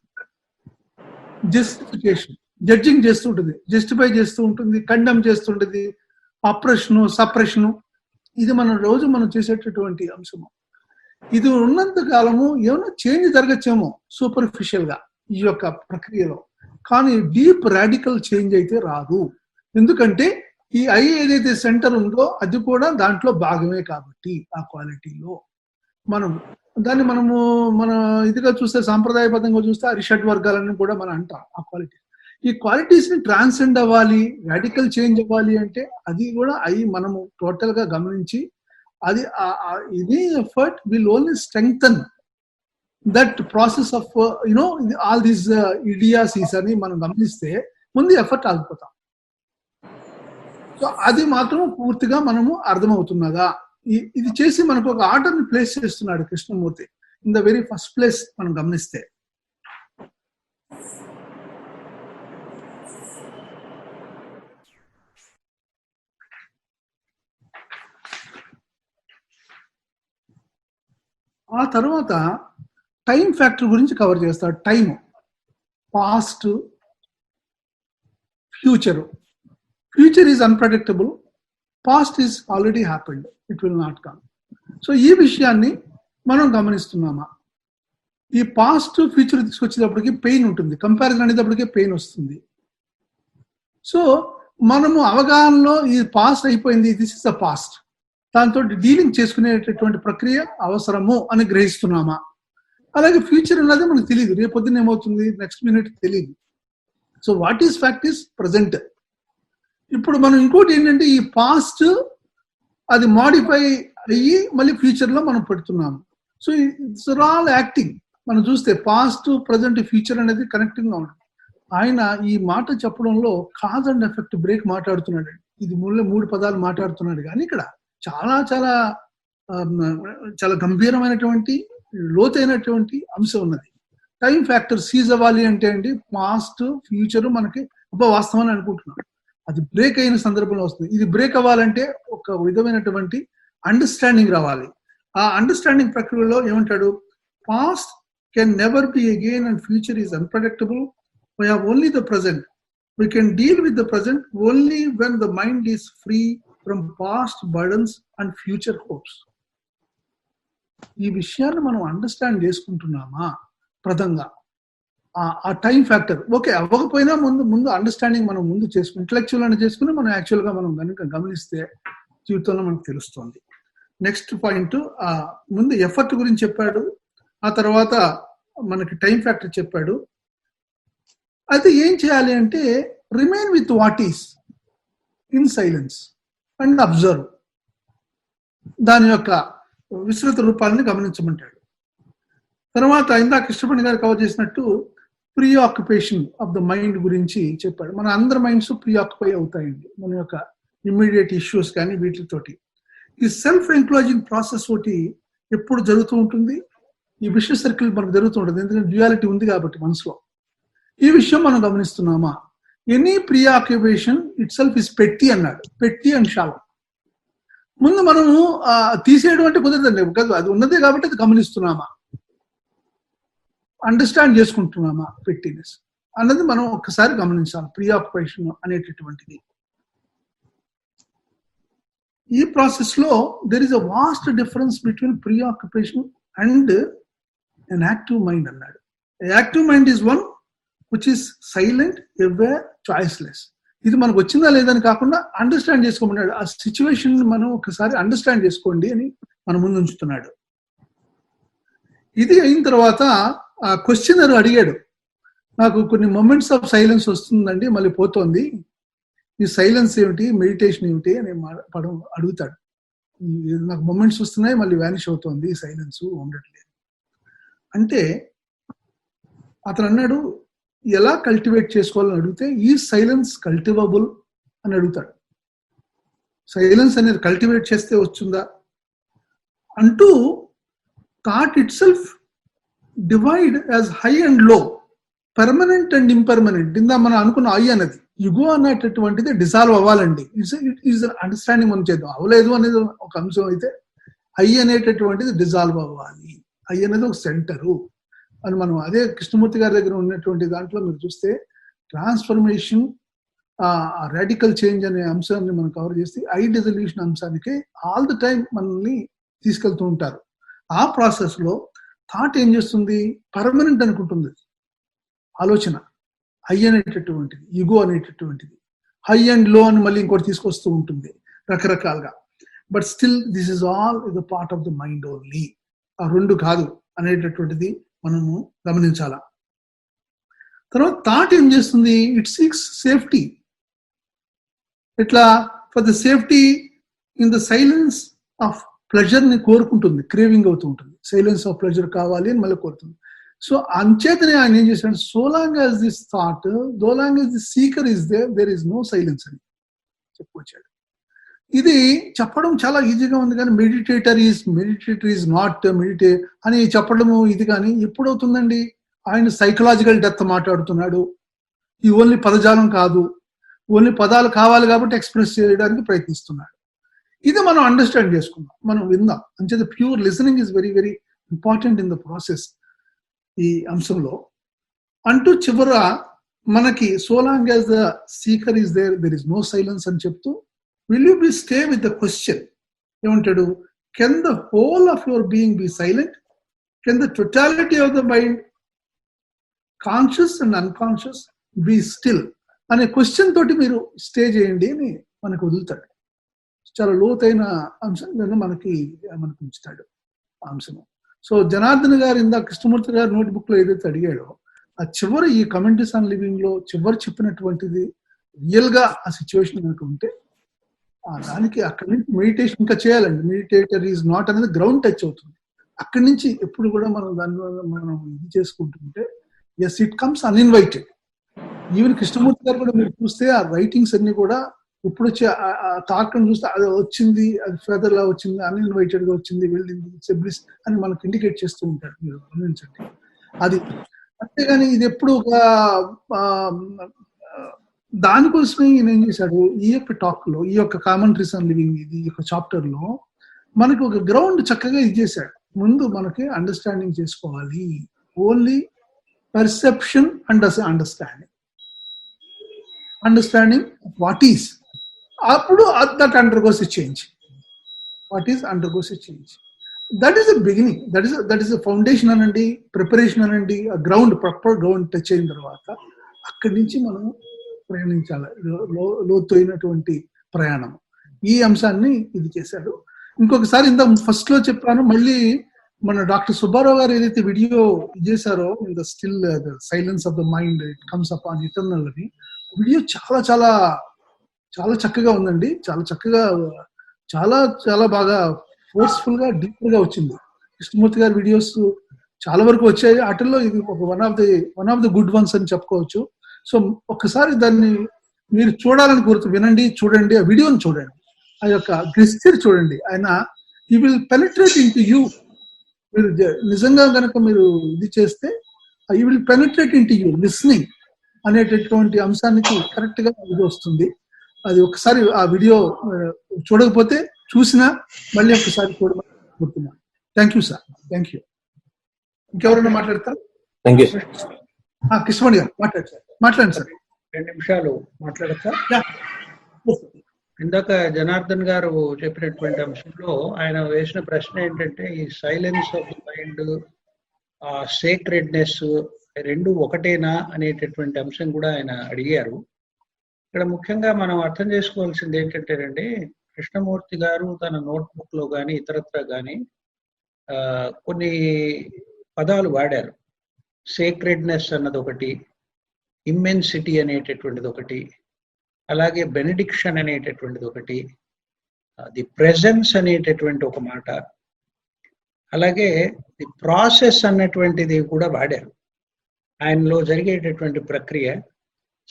జస్టిఫికేషన్, జడ్జింగ్ చేస్తూ ఉంటుంది, జస్టిఫై చేస్తూ ఉంటుంది, కండెమ్ చేస్తుంటుంది, అప్రెషను, సప్రెషను. ఇది మనం చేసేటటువంటి అంశము. ఇది ఉన్నంత కాలము ఏమైనా చేంజ్ జరగచ్చేమో సూపర్ఫిషియల్ గా ఈ యొక్క ప్రక్రియలో, కానీ డీప్ రాడికల్ చేంజ్ అయితే రాదు. ఎందుకంటే ఈ ఐ ఏదైతే సెంటర్ ఉందో అది కూడా దాంట్లో భాగమే కాబట్టి ఆ క్వాలిటీలో దాన్ని మన ఇదిగా చూస్తే, సాంప్రదాయబద్ధంగా చూస్తే అరిషడ్ వర్గాలను కూడా మనం అంటాం. ఆ క్వాలిటీ, ఈ క్వాలిటీస్ ని ట్రాన్సెండ్ అవ్వాలి, రాడికల్ చేంజ్ అవ్వాలి అంటే అది కూడా మనము టోటల్ గా గమనించి, అది ఇది effort will only strengthen that process of all these idiocies అని మనం గమనిస్తే ముందు ఎఫర్ట్ ఆగిపోతాం. సో అది మాత్రం పూర్తిగా మనము అర్థమవుతున్నదా. ఇది చేసి మనకు ఒక ఆర్డర్ని ప్లేస్ చేస్తున్నాడు Krishnamurthy in the very first place మనం గమనిస్తే. ఆ తర్వాత టైం ఫ్యాక్టర్ గురించి కవర్ చేస్తాడు. Past, future. Future is unpredictable, past is already happened, it will not come. So ఈ విషయాన్ని మనం గమనిస్తున్నామా? ఈ పాస్ట్ ఫ్యూచర్ తీసుకొచ్చేటప్పటికి పెయిన్ ఉంటుంది, కంపారిజన్ అనేటప్పటికే పెయిన్ వస్తుంది. సో మనము అవగాహనలో ఈ పాస్ట్ అయిపోయింది, దిస్ ఇస్ ద పాస్ట్, దాంతో డీలింగ్ చేసుకునేటటువంటి ప్రక్రియ అవసరము అని గ్రహిస్తున్నామా? అలాగే ఫ్యూచర్ అన్నది మనకు తెలియదు, రేపొద్దున ఏమవుతుంది, నెక్స్ట్ మినిట్ తెలియదు. So what is fact is present. ఇప్పుడు మనం ఇంకోటి ఏంటంటే ఈ పాస్ట్ అది మాడిఫై అయ్యి మళ్ళీ ఫ్యూచర్ లో మనం పెడుతున్నాము. So it's all acting. మనం చూస్తే పాస్ట్, ప్రజెంట్, ఫ్యూచర్ అనేది కనెక్టింగ్ గా ఉంటుంది. ఆయన ఈ మాట చెప్పడంలో కాజ్ అండ్ ఎఫెక్ట్ బ్రేక్ మాట్లాడుతున్నాడు. ఇది మూడు పదాలు మాట్లాడుతున్నాడు, కానీ ఇక్కడ చాలా చాలా చాలా గంభీరమైనటువంటి లోతైనటువంటి అంశం ఉన్నది. టైం ఫ్యాక్టర్ సీజ్ అవ్వాలి అంటే అండి పాస్ట్ ఫ్యూచర్ మనకి వాస్తవం అని అనుకుంటున్నాం, అది బ్రేక్ అయిన సందర్భంలో వస్తుంది. ఇది బ్రేక్ అవ్వాలంటే ఒక విధమైనటువంటి అండర్స్టాండింగ్ రావాలి. ఆ అండర్స్టాండింగ్ ప్రక్రియలో ఏమంటాడు, past can never be again and future is unpredictable. We have only the present. We can deal with the present only when the mind is free from past burdens and future hopes. ఈ విషయాన్ని మనం understand చేసుకుంటున్నామా ప్రదంగా? ఆ time factor okay అవ్వకపోయినా ముందు understanding మనం ముందు చేసుకుని intellectual అని చేసుకుని మనం యాక్చువల్గా మనం కనుక గమనిస్తే జీవితంలో మనకు తెలుస్తుంది. నెక్స్ట్ పాయింట్, ముందు ఎఫర్ట్ గురించి చెప్పాడు, ఆ తర్వాత మనకి టైం ఫ్యాక్టర్ చెప్పాడు. అయితే ఏం చేయాలి అంటే remain with what is in silence and observe, దాని యొక్క విస్తృత రూపాలని గమనించమంటాడు. తర్వాత ఇందాక కృష్ణపణి గారు కవర్ చేసినట్టు pre occupation of the mind గురించి చెప్పాడు. మన అందరి మైండ్స్ ప్రీ ఆక్యుపై అవుతాయండి మన యొక్క ఇమ్మీడియట్ ఇష్యూస్ కానీ వీటితోటి. ఈ సెల్ఫ్ ఎంక్లోజింగ్ ప్రాసెస్ ఒకటి ఎప్పుడు జరుగుతూ ఉంటుంది, ఈ విషయ సర్కిల్ మనకు జరుగుతూ ఉంటుంది, ఎందుకంటే డ్యూయాలిటీ ఉంది కాబట్టి మనసులో. ఈ విషయం మనం గమనిస్తున్నామా? Any preoccupation itself is పెట్టి అన్నాడు, పెట్టి అండ్ షాలో. ముందు మనము తీసేయడం అంటే కుదరదండి, బికాజ్ అది ఉన్నదే కాబట్టి అది గమనిస్తున్నామా, అండర్స్టాండ్ చేసుకుంటున్నామా పెట్టినెస్ అన్నది మనం ఒక్కసారి గమనించాలి. ప్రీ ఆక్యుపేషన్ అనేటటువంటిది ఈ ప్రాసెస్ లో there is a vast difference between preoccupation and an active mind అన్నాడు. Active mind is one which is silent, aware, choiceless. ఇది మనకు వచ్చిందా లేదని కాకుండా అండర్స్టాండ్ చేసుకోమన్నాడు. ఆ సిచ్యువేషన్ మనం ఒకసారి అండర్స్టాండ్ చేసుకోండి అని మన ముందు ఉంచుతున్నాడు. ఇది అయిన తర్వాత ఆ క్వశ్చనర్ అడిగాడు, నాకు కొన్ని మొమెంట్స్ ఆఫ్ సైలెన్స్ వస్తుందండి, మళ్ళీ పోతోంది, ఈ సైలెన్స్ ఏమిటి, మెడిటేషన్ ఏమిటి అని అడుగుతాడు. నాకు మొమెంట్స్ వస్తున్నాయి, మళ్ళీ వ్యానిష్ అవుతోంది, ఈ సైలెన్స్ ఉండట్లేదు అంటే అతను అన్నాడు ఎలా కల్టివేట్ చేసుకోవాలని అడిగితే ఈ సైలెన్స్ కల్టివబుల్ అని అడుగుతాడు. సైలెన్స్ అనేది కల్టివేట్ చేస్తే వస్తుందా అంటూ thought it self divide as high and లో, పర్మనెంట్ అండ్ ఇంపర్మనెంట్. ఇందా మనం అనుకున్న ఐ అనేది యుగో అనేటటువంటిది డిజాల్వ్ అవ్వాలండి. ఇట్ ఈస్ అండర్స్టాండింగ్ మనం చేద్దాం. అవ్వలేదు అనేది ఒక అంశం అయితే ఐ అనేటటువంటిది డిజాల్వ్ అవ్వాలి. ఐ అనేది ఒక సెంటరు అని మనం అదే కృష్ణమూర్తి గారి దగ్గర ఉన్నటువంటి దాంట్లో మీరు చూస్తే ట్రాన్స్ఫర్మేషన్, రాడికల్ చేంజ్ అనే అంశాన్ని మనం కవర్ చేస్తే ఐ డిజల్యూషన్ అంశానికి ఆల్ ది టైం మనల్ని తీసుకెళ్తూ ఉంటారు. ఆ ప్రాసెస్ లో థాట్ ఏం చేస్తుంది, పర్మనెంట్ అనుకుంటుంది ఆలోచన. ఐ అనేటటువంటిది, ఈగో అనేటటువంటిది, హై అండ్ లో అని మళ్ళీ ఇంకోటి తీసుకొస్తూ ఉంటుంది రకరకాలుగా. But still this is all is the part of the mind only. ఆ రెండు కాదు అనేటటువంటిది మనము గమనించాలా. తర్వాత థాట్ ఏం చేస్తుంది, ఇట్ సీక్స్ సేఫ్టీ. ఇట్లా for the safety in the silence of pleasure ని కోరుకుంటుంది, క్రేవింగ్ అవుతూ ఉంటుంది. సైలెన్స్ ఆఫ్ ప్లెజర్ కావాలి అని మళ్ళీ కోరుతుంది. సో అంచేతనే ఆయన ఏం చేశాడు, so long as this thought, though long as the seeker is there is no silence అని చెప్పుకొచ్చాడు. ఇది చెప్పడం చాలా ఈజీగా ఉంది, కానీ మెడిటేటర్ ఈజ్ నాట్ మెడిటేట్ అని చెప్పడము ఇది కానీ ఎప్పుడవుతుందండి? ఆయన సైకలాజికల్ డెప్త్ మాట్లాడుతున్నాడు. ఈ ఓన్లీ పదజాలం కాదు, ఓన్లీ పదాలు కావాలి కాబట్టి ఎక్స్ప్రెస్ చేయడానికి ప్రయత్నిస్తున్నాడు. ఇది మనం అండర్స్టాండ్ చేసుకుందాం, మనం విందాం. అంచేత pure listening is very very important in the process. ఈ అంశంలో అంటూ చివర మనకి so long as the seeker is there is no silence అని చెప్తూ will you be stay with the question ఏమంటాడు, can the whole of your being be silent, can the totality of the mind conscious and unconscious be still అనే question తోటి మీరు stay చేయండి అని మనకు వదులుతాడు. చాలా లోతైన అంశం మనకి ఉంచుతాడు ఆ అంశము. సో జనార్దన్ గారు ఇందా కృష్ణమూర్తి గారు నోట్బుక్ లో ఏదైతే అడిగాడో ఆ చివరి ఈ కమెంటరీస్ ఆన్ లివింగ్ లో చివరి చెప్పినటువంటిది రియల్ గా ఆ సిచ్యువేషన్ కనుక ఉంటే దానికి అక్కడి నుంచి మెడిటేషన్ ఇంకా చేయాలండి. మెడిటేటర్ ఈజ్ నాట్ అనేది గ్రౌండ్ టచ్ అవుతుంది. అక్కడి నుంచి ఎప్పుడు కూడా మనం దానివల్ల మనం ఇది చేసుకుంటుంటే as it comes uninvited. Even Krishnamurti గారు కూడా మీరు చూస్తే ఆ రైటింగ్స్ అన్ని కూడా ఇప్పుడు వచ్చి తాకడం చూస్తే అది వచ్చింది, అది ఫెదర్ లా వచ్చింది, అన్ఇన్వైటెడ్ గా వచ్చింది, వెళ్ళింది, సెబ్లిస్ అని మనకు ఇండికేట్ చేస్తూ ఉంటారు. మీరు గమనించండి అది. అంతేగాని ఇది ఎప్పుడు ఒక దానికోసమే ఈయన ఏం చేశాడు, ఈ యొక్క టాక్ లో, ఈ యొక్క కామెంటరీస్ ఆన్ లివింగ్ ఈ యొక్క చాప్టర్ లో మనకి ఒక గ్రౌండ్ చక్కగా ఇది చేశాడు. ముందు మనకి అండర్స్టాండింగ్ చేసుకోవాలి, only perception and understanding what is, అప్పుడు that undergoes a change. What is undergoes a change, that is the beginning, that is the foundation అనండి, ప్రిపరేషన్ అనండి. ఆ గ్రౌండ్ ప్రాపర్ గ్రౌండ్ టచ్ అయిన తర్వాత అక్కడి నుంచి మనం ప్రయాణించాలి, లోతైనటువంటి ప్రయాణం. ఈ అంశాన్ని ఇది చేశాడు. ఇంకొకసారి ఇంత ఫస్ట్ లో చెప్పాను, మళ్ళీ మన డాక్టర్ సుబ్బారావు గారు ఏదైతే వీడియో చేశారో in the still silence of the mind it comes up on eternal అని, వీడియో చాలా చాలా చాలా చక్కగా ఉందండి. చాలా చక్కగా, చాలా చాలా బాగా ఫోర్స్ఫుల్ గా డీప్ గా వచ్చింది. కృష్ణమూర్తి గారి వీడియోస్ చాలా వరకు వచ్చాయి, వాటిల్లో ఇది ఒక one of the good ones అని చెప్పుకోవచ్చు. సో ఒక్కసారి దాన్ని మీరు చూడాలని కోరుతూ వినండి, చూడండి, ఆ వీడియోని చూడండి, ఆ యొక్క గెస్చర్ చూడండి. ఆయన he will penetrate in to you. మీరు నిజంగా కనుక మీరు ఇది చేస్తే he will penetrate in to you. Listening అనేటటువంటి అంశానికి కరెక్ట్ గా ఇది వస్తుంది. అది ఒకసారి ఆ వీడియో చూడకపోతే చూసినా మళ్ళీ ఒకసారి చూడమని కోరుతున్నాను. Thank you sir, thank you. ఇంకెవరైనా మాట్లాడతారు? కృష్ణమణి గారు మాట్లాడండి సార్. 2 నిమిషాలు మాట్లాడతా. ఇందాక జనార్దన్ గారు చెప్పినటువంటి అంశంలో ఆయన వేసిన ప్రశ్న ఏంటంటే, ఈ సైలెన్స్ ఆఫ్ ది మైండ్, ఆ సేక్రెడ్నెస్ రెండు ఒకటేనా అనేటటువంటి అంశం కూడా ఆయన అడిగారు. ఇక్కడ ముఖ్యంగా మనం అర్థం చేసుకోవాల్సింది ఏంటంటేనండి, కృష్ణమూర్తి గారు తన నోట్బుక్ లో కానీ ఇతరత్ర కానీ కొన్ని పదాలు వాడారు. సేక్రెడ్నెస్ అన్నది ఒకటి, ఇమ్మెన్సిటీ అనేటటువంటిది ఒకటి, అలాగే బెనిడిక్షన్ అనేటటువంటిది ఒకటి, ది ప్రెజెన్స్ అనేటటువంటి ఒక మాట, అలాగే ది ప్రాసెస్ అన్నటువంటిది కూడా వాడారు. ఆయనలో జరిగేటటువంటి ప్రక్రియ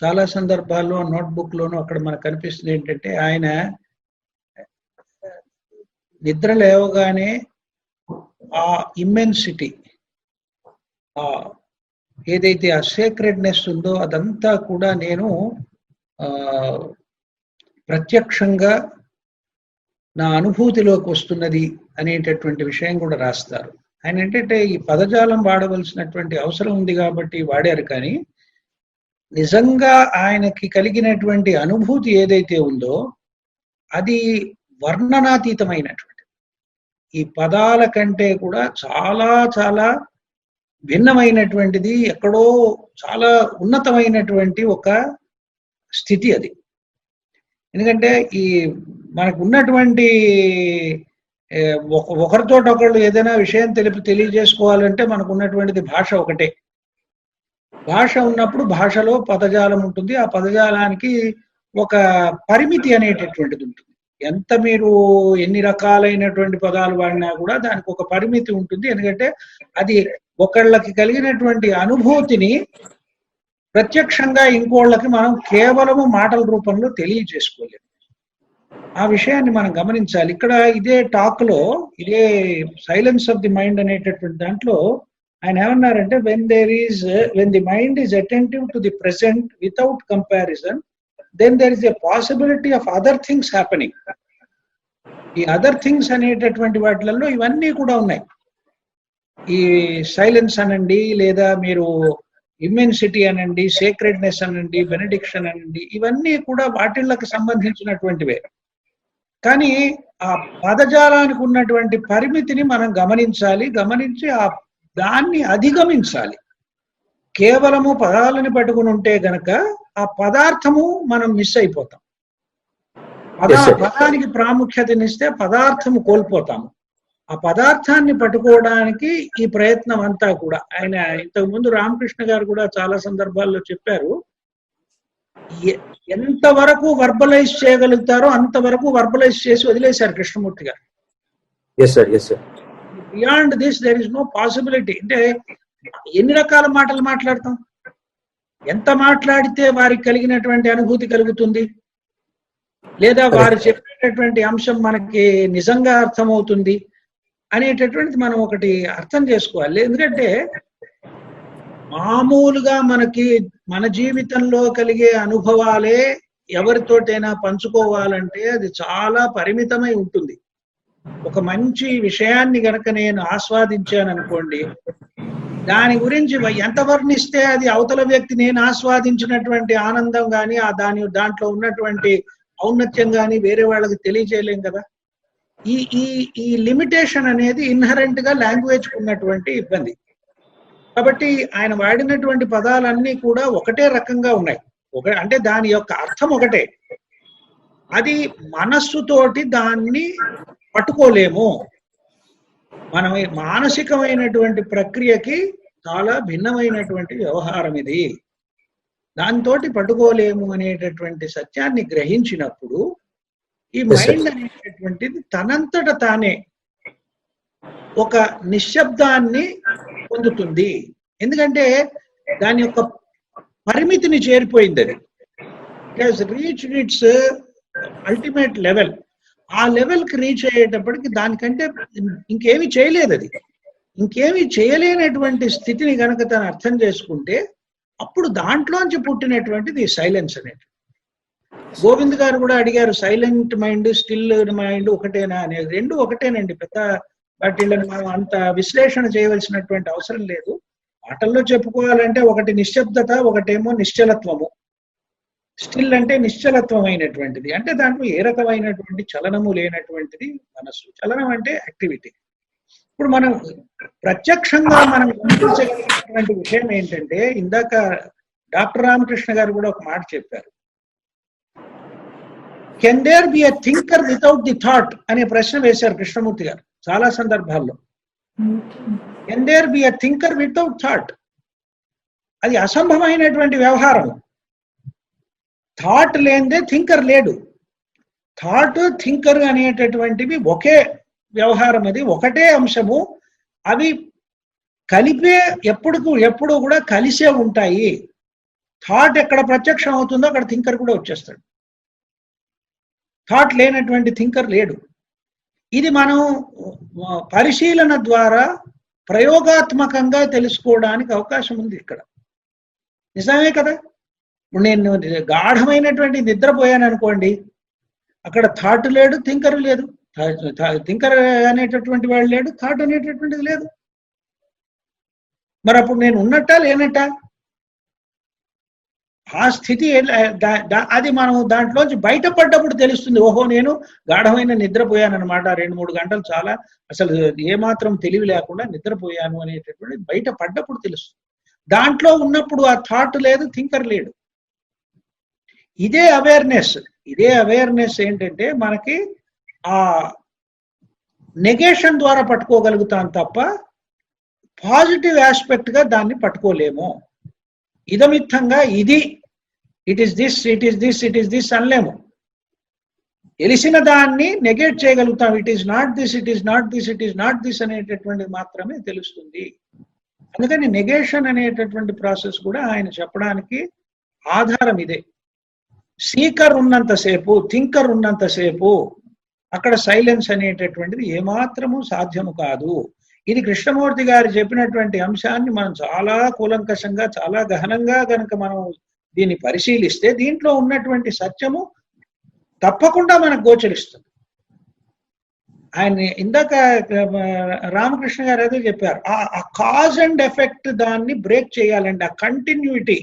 చాలా సందర్భాల్లో నోట్బుక్ లోనూ అక్కడ మనకు కనిపిస్తుంది ఏంటంటే, ఆయన నిద్ర లేవగానే ఆ ఇమ్మెన్సిటీ, ఏదైతే ఆ సేక్రెడ్నెస్ ఉందో అదంతా కూడా నేను ప్రత్యక్షంగా నా అనుభూతిలోకి వస్తున్నది అనేటటువంటి విషయం కూడా రాస్తారు. ఆయన ఏంటంటే ఈ పదజాలం వాడవలసినటువంటి అవసరం ఉంది కాబట్టి వాడారు, కానీ నిజంగా ఆయనకి కలిగినటువంటి అనుభూతి ఏదైతే ఉందో అది వర్ణనాతీతమైనటువంటి, ఈ పదాల కంటే కూడా చాలా చాలా భిన్నమైనటువంటిది, ఎక్కడో చాలా ఉన్నతమైనటువంటి ఒక స్థితి అది. ఎందుకంటే ఈ మనకు ఉన్నటువంటి ఒకరితో ఒకళ్ళు ఏదైనా విషయం తెలియజేసుకోవాలంటే మనకు ఉన్నటువంటిది భాష ఒకటే. భాష ఉన్నప్పుడు భాషలో పదజాలం ఉంటుంది, ఆ పదజాలానికి ఒక పరిమితి అనేటటువంటిది ఉంటుంది. ఎంత మీరు ఎన్ని రకాలైనటువంటి పదాలు వాడినా కూడా దానికి ఒక పరిమితి ఉంటుంది. ఎందుకంటే అది ఒకళ్ళకి కలిగినటువంటి అనుభూతిని ప్రత్యక్షంగా ఇంకోళ్ళకి మనం కేవలము మాటల రూపంలో తెలియజేసుకోలేము. ఆ విషయాన్ని మనం గమనించాలి. ఇక్కడ ఇదే టాక్ లో, ఇదే సైలెన్స్ ఆఫ్ ది మైండ్ అనేటటువంటి దాంట్లో ఆయన ఏమన్నారంటే, when the mind is attentive to the present without comparison, then there is a possibility of other things happening. ఈ అదర్ థింగ్స్ అనేటటువంటి వాటిలలో ఇవన్నీ కూడా ఉన్నాయి. ఈ సైలెన్స్ అనండి, లేదా మీరు ఇమ్మెన్సిటీ అనండి, సేక్రెడ్నెస్ అనండి, బెనడిక్షన్ అనండి, ఇవన్నీ కూడా వాటిళ్ళకి సంబంధించినటువంటివే. కానీ ఆ పదజాలానికి ఉన్నటువంటి పరిమితిని మనం గమనించి దాన్ని అధిగమించాలి. కేవలము పదాలని పట్టుకుని ఉంటే గనక ఆ పదార్థము మనం మిస్ అయిపోతాం. పదానికి ప్రాముఖ్యతనిస్తే పదార్థము కోల్పోతాము. ఆ పదార్థాన్ని పట్టుకోవడానికి ఈ ప్రయత్నం అంతా కూడా ఆయన ఇంతకు ముందు రామకృష్ణ గారు కూడా చాలా సందర్భాల్లో చెప్పారు, ఎంతవరకు వర్బలైజ్ చేయగలుగుతారో అంతవరకు వర్బలైజ్ చేసి వదిలేశారు కృష్ణమూర్తి గారు. Beyond this there is no possibility. అంటే ఎన్ని రకాల మాటలు మాట్లాడతాం, ఎంత మాట్లాడితే వారికి కలిగినటువంటి అనుభూతి కలుగుతుంది, లేదా వారు చెప్పేటటువంటి అంశం మనకి నిజంగా అర్థమవుతుంది అనేటటువంటిది మనం ఒకటి అర్థం చేసుకోవాలి. ఎందుకంటే మామూలుగా మన జీవితంలో కలిగే అనుభవాలే ఎవరితోటైనా పంచుకోవాలంటే అది చాలా పరిమితమై ఉంటుంది. ఒక మంచి విషయాన్ని గనక నేను ఆస్వాదించాను అనుకోండి, దాని గురించి ఎంత వర్ణిస్తే అది అవతల వ్యక్తి నేను ఆస్వాదించినటువంటి ఆనందం కానీ దాంట్లో ఉన్నటువంటి ఔన్నత్యం కానీ వేరే వాళ్ళకి తెలియజేయలేం కదా. ఈ లిమిటేషన్ అనేది ఇన్హరెంట్ గా లాంగ్వేజ్ ఉన్నటువంటి ఇబ్బంది. కాబట్టి ఆయన వాడినటువంటి పదాలన్నీ కూడా ఒకటే రకంగా ఉన్నాయి. అంటే దాని యొక్క అర్థం ఒకటే, అది మనస్సుతోటి దాన్ని పట్టుకోలేము. మనం మానసికమైనటువంటి ప్రక్రియకి చాలా భిన్నమైనటువంటి వ్యవహారం ఇది, దాంతో పట్టుకోలేము అనేటటువంటి సత్యాన్ని గ్రహించినప్పుడు ఈ మైండ్ అనేటటువంటిది తనంతట తానే ఒక నిశ్శబ్దాన్ని పొందుతుంది. ఎందుకంటే దాని యొక్క పరిమితిని చేరిపోయింది. అది it has reached it's ultimate level. ఆ లెవెల్కి రీచ్ అయ్యేటప్పటికి దానికంటే ఇంకేమీ చేయలేదు. అది ఇంకేమీ చేయలేనటువంటి స్థితిని కనుక తను అర్థం చేసుకుంటే అప్పుడు దాంట్లోంచి పుట్టినటువంటిది సైలెన్స్ అనేది. గోవింద్ గారు కూడా అడిగారు, సైలెంట్ మైండ్ స్టిల్ మైండ్ ఒకటేనా అనేది. రెండు ఒకటేనండి, పెద్ద వాటిని మనం అంత విశ్లేషణ చేయవలసినటువంటి అవసరం లేదు. మాటల్లో చెప్పుకోవాలంటే ఒకటి నిశ్శబ్దత, ఒకటేమో నిశ్చలత్వము. స్టిల్ అంటే నిశ్చలత్వమైనటువంటిది, అంటే దాంట్లో ఏ రకమైనటువంటి చలనము లేనటువంటిది మనస్సు. చలనం అంటే యాక్టివిటీ. ఇప్పుడు మనం ప్రత్యక్షంగా మనం గమనించగలిగినటువంటి విషయం ఏంటంటే, ఇందాక డాక్టర్ రామకృష్ణ గారు కూడా ఒక మాట చెప్పారు, can there be a thinker without the thought అనే ప్రశ్న వేశారు కృష్ణమూర్తి గారు చాలా సందర్భాల్లో. Can there be a thinker without thought? అది అసంభవమైనటువంటి వ్యవహారం. థాట్ లేనిదే థింకర్ లేడు. థాట్ థింకర్ అనేటటువంటివి ఒకే వ్యవహారం, అది ఒకటే అంశము. అవి కలిపే ఎప్పుడు కూడా కలిసే ఉంటాయి. థాట్ ఎక్కడ ప్రత్యక్షం అవుతుందో అక్కడ థింకర్ కూడా వచ్చేస్తాడు. థాట్ లేనటువంటి థింకర్ లేడు. ఇది మనం పరిశీలన ద్వారా ప్రయోగాత్మకంగా తెలుసుకోవడానికి అవకాశం ఉంది ఇక్కడ. నిజమే కదా. ఇప్పుడు నేను గాఢమైనటువంటి నిద్రపోయాను అనుకోండి, అక్కడ థాట్ లేడు, థింకర్ లేదు. థింకర్ అనేటటువంటి వాడు లేడు, థాట్ అనేటటువంటిది లేదు. మరి అప్పుడు నేను ఉన్నట్టా లేనట్టా? ఆ స్థితి అది మనం దాంట్లోంచి బయటపడ్డప్పుడు తెలుస్తుంది. ఓహో, నేను గాఢమైన నిద్రపోయానమాట, 2-3 గంటలు చాలా అసలు ఏమాత్రం తెలివి లేకుండా నిద్రపోయాను అనేటటువంటిది బయటపడ్డప్పుడు తెలుస్తుంది. దాంట్లో ఉన్నప్పుడు ఆ థాట్ లేదు, థింకర్ లేడు. ఇదే అవేర్నెస్ ఏంటంటే మనకి ఆ నెగేషన్ ద్వారా పట్టుకోగలుగుతాం తప్ప పాజిటివ్ ఆస్పెక్ట్ గా దాన్ని పట్టుకోలేము. ఇదమిత్తంగా ఇది ఇట్ ఈస్ దిస్ అనలేము. తెలిసిన దాన్ని నెగేట్ చేయగలుగుతాం. ఇట్ ఈస్ నాట్ దిస్ అనేటటువంటిది మాత్రమే తెలుస్తుంది. అందుకని నెగేషన్ అనేటటువంటి ప్రాసెస్ కూడా ఆయన చెప్పడానికి ఆధారం ఇదే. సీకర్ ఉన్నంతసేపు, థింకర్ ఉన్నంతసేపు అక్కడ సైలెన్స్ అనేటటువంటిది ఏమాత్రము సాధ్యము కాదు. ఇది కృష్ణమూర్తి గారు చెప్పినటువంటి అంశాన్ని మనం చాలా కూలంకషంగా, చాలా గహనంగా కనుక మనం దీన్ని పరిశీలిస్తే దీంట్లో ఉన్నటువంటి సత్యము తప్పకుండా మనకు గోచరిస్తుంది. ఆయన ఇందాక రామకృష్ణ గారు అదే చెప్పారు, ఆ కాజ్ అండ్ ఎఫెక్ట్ దాన్ని బ్రేక్ చేయాలండి. ఆ కంటిన్యూటీ,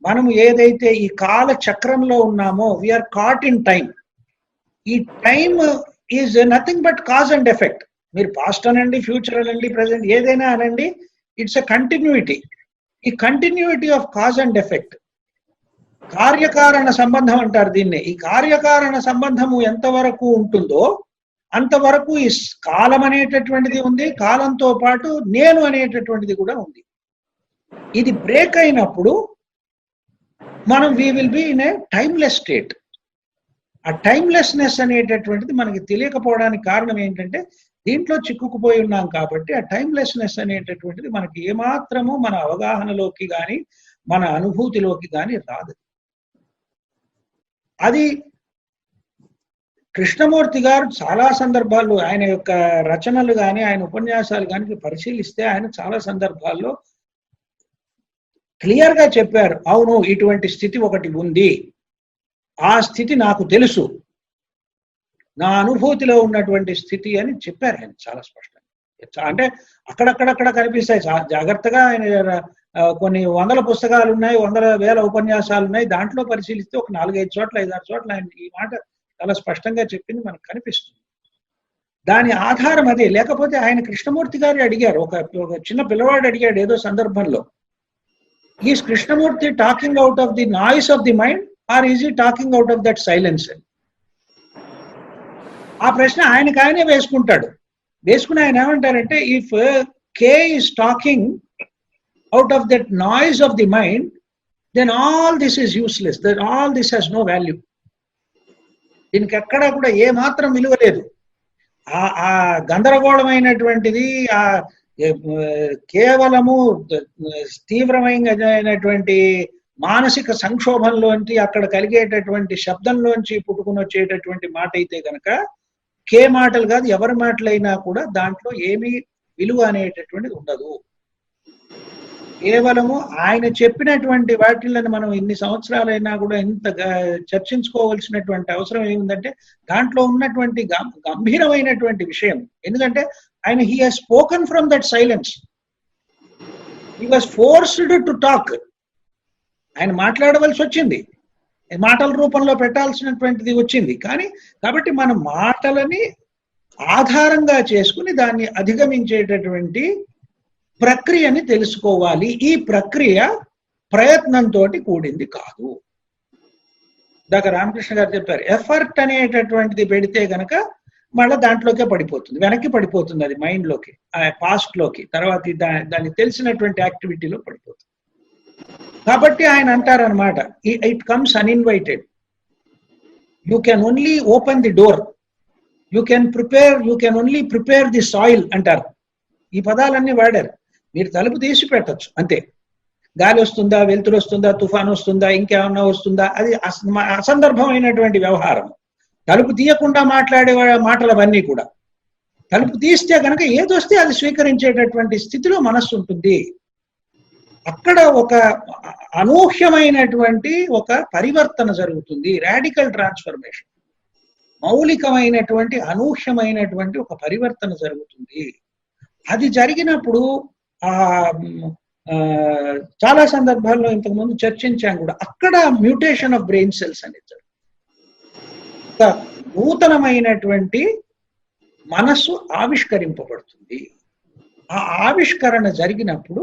మనం ఏదైతే ఈ కాల చక్రంలో ఉన్నామో, వీఆర్ కాట్ ఇన్ టైం. ఈ time is nothing but cause and effect. మీరు పాస్ట్ అనండి, ఫ్యూచర్ అనండి, ప్రెసెంట్ ఏదైనా అనండి, ఇట్స్ ఎ కంటిన్యూటీ. ఈ continuity of cause and effect, కార్యకారణ సంబంధం అంటారు దీన్ని. ఈ కార్యకారణ సంబంధము ఎంతవరకు ఉంటుందో అంతవరకు ఈ కాలం అనేటటువంటిది ఉంది, కాలంతో పాటు నేను అనేటటువంటిది కూడా ఉంది. ఇది బ్రేక్ అయినప్పుడు మనం we will be in a timeless state. ఆ టైమ్లెస్నెస్ అనేటటువంటిది మనకి తెలియకపోవడానికి కారణం ఏంటంటే దీంట్లో చిక్కుకుపోయి ఉన్నాం కాబట్టి ఆ టైమ్లెస్నెస్ అనేటటువంటిది మనకి ఏమాత్రము మన అవగాహనలోకి కానీ మన అనుభూతిలోకి కానీ రాదు. అది కృష్ణమూర్తి గారు చాలా సందర్భాల్లో ఆయన యొక్క రచనలు కానీ ఆయన ఉపన్యాసాలు కానీ పరిశీలిస్తే ఆయన చాలా సందర్భాల్లో క్లియర్ గా చెప్పారు, అవును ఇటువంటి స్థితి ఒకటి ఉంది, ఆ స్థితి నాకు తెలుసు, నా అనుభూతిలో ఉన్నటువంటి స్థితి అని చెప్పారు ఆయన చాలా స్పష్టంగా. అంటే అక్కడక్కడక్కడ కనిపిస్తాయి, జాగ్రత్తగా ఆయన కొన్ని వందల పుస్తకాలు ఉన్నాయి, వందల వేల ఉపన్యాసాలు ఉన్నాయి, దాంట్లో పరిశీలిస్తే ఒక 4-5 చోట్ల 5-6 చోట్ల ఆయన ఈ మాట చాలా స్పష్టంగా చెప్పింది మనకు కనిపిస్తుంది. దాని ఆధారం అదే. లేకపోతే ఆయన కృష్ణమూర్తి గారు అడిగారు, ఒక చిన్న పిల్లవాడు అడిగాడు ఏదో సందర్భంలో, is Krishnamurti talking out of the noise of the mind or is he talking out of that silence? ఆ ప్రశ్న ఆయనకాయనే వేసుకుంటాడు. వేసుకుని ఆయన ఏమంటారంటే, if K is talking out of that noise of the mind, then all this is useless, that all this has no value. దీనికి ఎక్కడా కూడా ఏ మాత్రం విలువ లేదు. ఆ గందరగోళమైనటువంటిది, ఆ కేవలము తీవ్రమైనటువంటి మానసిక సంక్షోభంలోంచి అక్కడ కలిగేటటువంటి శబ్దంలోంచి పుట్టుకుని వచ్చేటటువంటి మాట అయితే కనుక కే మాటలు కాదు, ఎవరి మాటలైనా కూడా దాంట్లో ఏమీ విలువ అనేటటువంటిది ఉండదు. కేవలము ఆయన చెప్పినటువంటి వాటిలను మనం ఇన్ని సంవత్సరాలైనా కూడా ఇంత చర్చించుకోవాల్సినటువంటి అవసరం ఏముందంటే దాంట్లో ఉన్నటువంటి గంభీరమైనటువంటి విషయం. ఎందుకంటే ఆయన he has spoken from that silence, he was forced to talk. ఆయన మాట్లాడవలసి వచ్చింది, మాటల రూపంలో పెట్టాల్సినటువంటిది వచ్చింది. కాబట్టి మన మాటలని ఆధారంగా చేసుకుని దాన్ని అధిగమించేటటువంటి ప్రక్రియని తెలుసుకోవాలి. ఈ ప్రక్రియ ప్రయత్నంతో కూడింది కాదు. దాకా రామకృష్ణ గారు చెప్పారు, ఎఫర్ట్ అనేటటువంటిది పెడితే గనక మళ్ళీ దాంట్లోకే పడిపోతుంది, వెనక్కి పడిపోతుంది, అది మైండ్లోకి, పాస్ట్ లోకి, తర్వాత దాన్ని తెలిసినటువంటి యాక్టివిటీలో పడిపోతుంది. కాబట్టి ఆయన అంటారనమాట, it comes uninvited, you can only open the door, you can only prepare the soil అంటారు. ఈ పదాలన్నీ వాడారు. మీరు తలుపు తీసి పెట్టచ్చు అంతే, గాలి వస్తుందా, వెలుతురు వస్తుందా, తుఫాను వస్తుందా, ఇంకేమన్నా వస్తుందా, అది అసందర్భమైనటువంటి వ్యవహారం. తలుపు తీయకుండా మాట్లాడే మాటలు అవన్నీ కూడా. తలుపు తీస్తే కనుక ఏదొస్తే అది స్వీకరించేటటువంటి స్థితిలో మనస్సు ఉంటుంది. అక్కడ ఒక అనూహ్యమైనటువంటి ఒక పరివర్తన జరుగుతుంది, రాడికల్ ట్రాన్స్ఫర్మేషన్, మౌలికమైనటువంటి అనూహ్యమైనటువంటి ఒక పరివర్తన జరుగుతుంది. అది జరిగినప్పుడు చాలా సందర్భాల్లో ఇంతకుముందు చర్చించాం కూడా, అక్కడ మ్యూటేషన్ ఆఫ్ బ్రెయిన్ సెల్స్ అనేది నూతనమైనటువంటి మనస్సు ఆవిష్కరింపబడుతుంది. ఆ ఆవిష్కరణ జరిగినప్పుడు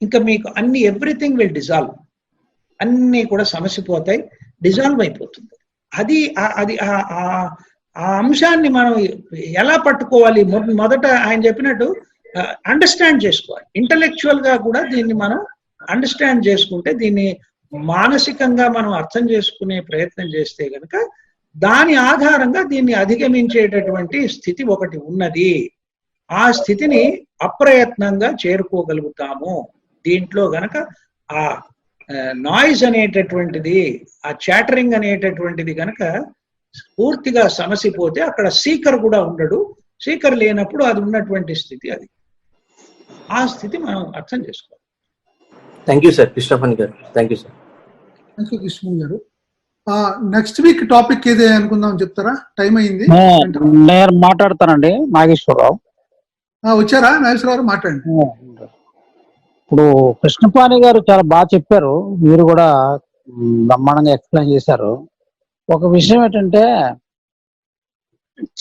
ఇంకా మీకు ఎవ్రీథింగ్ విల్ డిజాల్వ్, అన్నీ కూడా సమసిపోతాయి, డిజాల్వ్ అయిపోతుంది. అది ఆ అంశాన్ని మనం ఎలా పట్టుకోవాలి? మొదట ఆయన చెప్పినట్టు అండర్స్టాండ్ చేసుకోవాలి. ఇంటలెక్చువల్ గా కూడా దీన్ని మనం అండర్స్టాండ్ చేసుకుంటే, దీన్ని మానసికంగా మనం అర్థం చేసుకునే ప్రయత్నం చేస్తే గనక దాని ఆధారంగా దీన్ని అధిగమించేటటువంటి స్థితి ఒకటి ఉన్నది. ఆ స్థితిని అప్రయత్నంగా చేరుకోగలుగుతాము. దీంట్లో గనక ఆ నాయిస్ అనేటటువంటిది, ఆ చాటరింగ్ అనేటటువంటిది గనక పూర్తిగా సమసిపోతే అక్కడ సీకర్ కూడా ఉండడు. సీకర్ లేనప్పుడు అది ఉన్నటువంటి స్థితి, అది ఆ స్థితి మనం అర్థం చేసుకోవాలి. థ్యాంక్ యూ సార్ కృష్ణమూర్తి గారు. Thank you sir. Thank you Krishna గారు. నెక్స్ట్ వీక్ టాపిక్ ఏదే అనుకుందాం చెప్తారా? టైం అయింది. నేను మాట్లాడతానండి, నాగేశ్వరరావు. వచ్చారా నాగేశ్వరరావు? మాట్లాడండి. ఇప్పుడు కృష్ణపాణి గారు చాలా బాగా చెప్పారు, మీరు కూడా బ్రహ్మాండంగా ఎక్స్ప్లెయిన్ చేశారు. ఒక విషయం ఏంటంటే,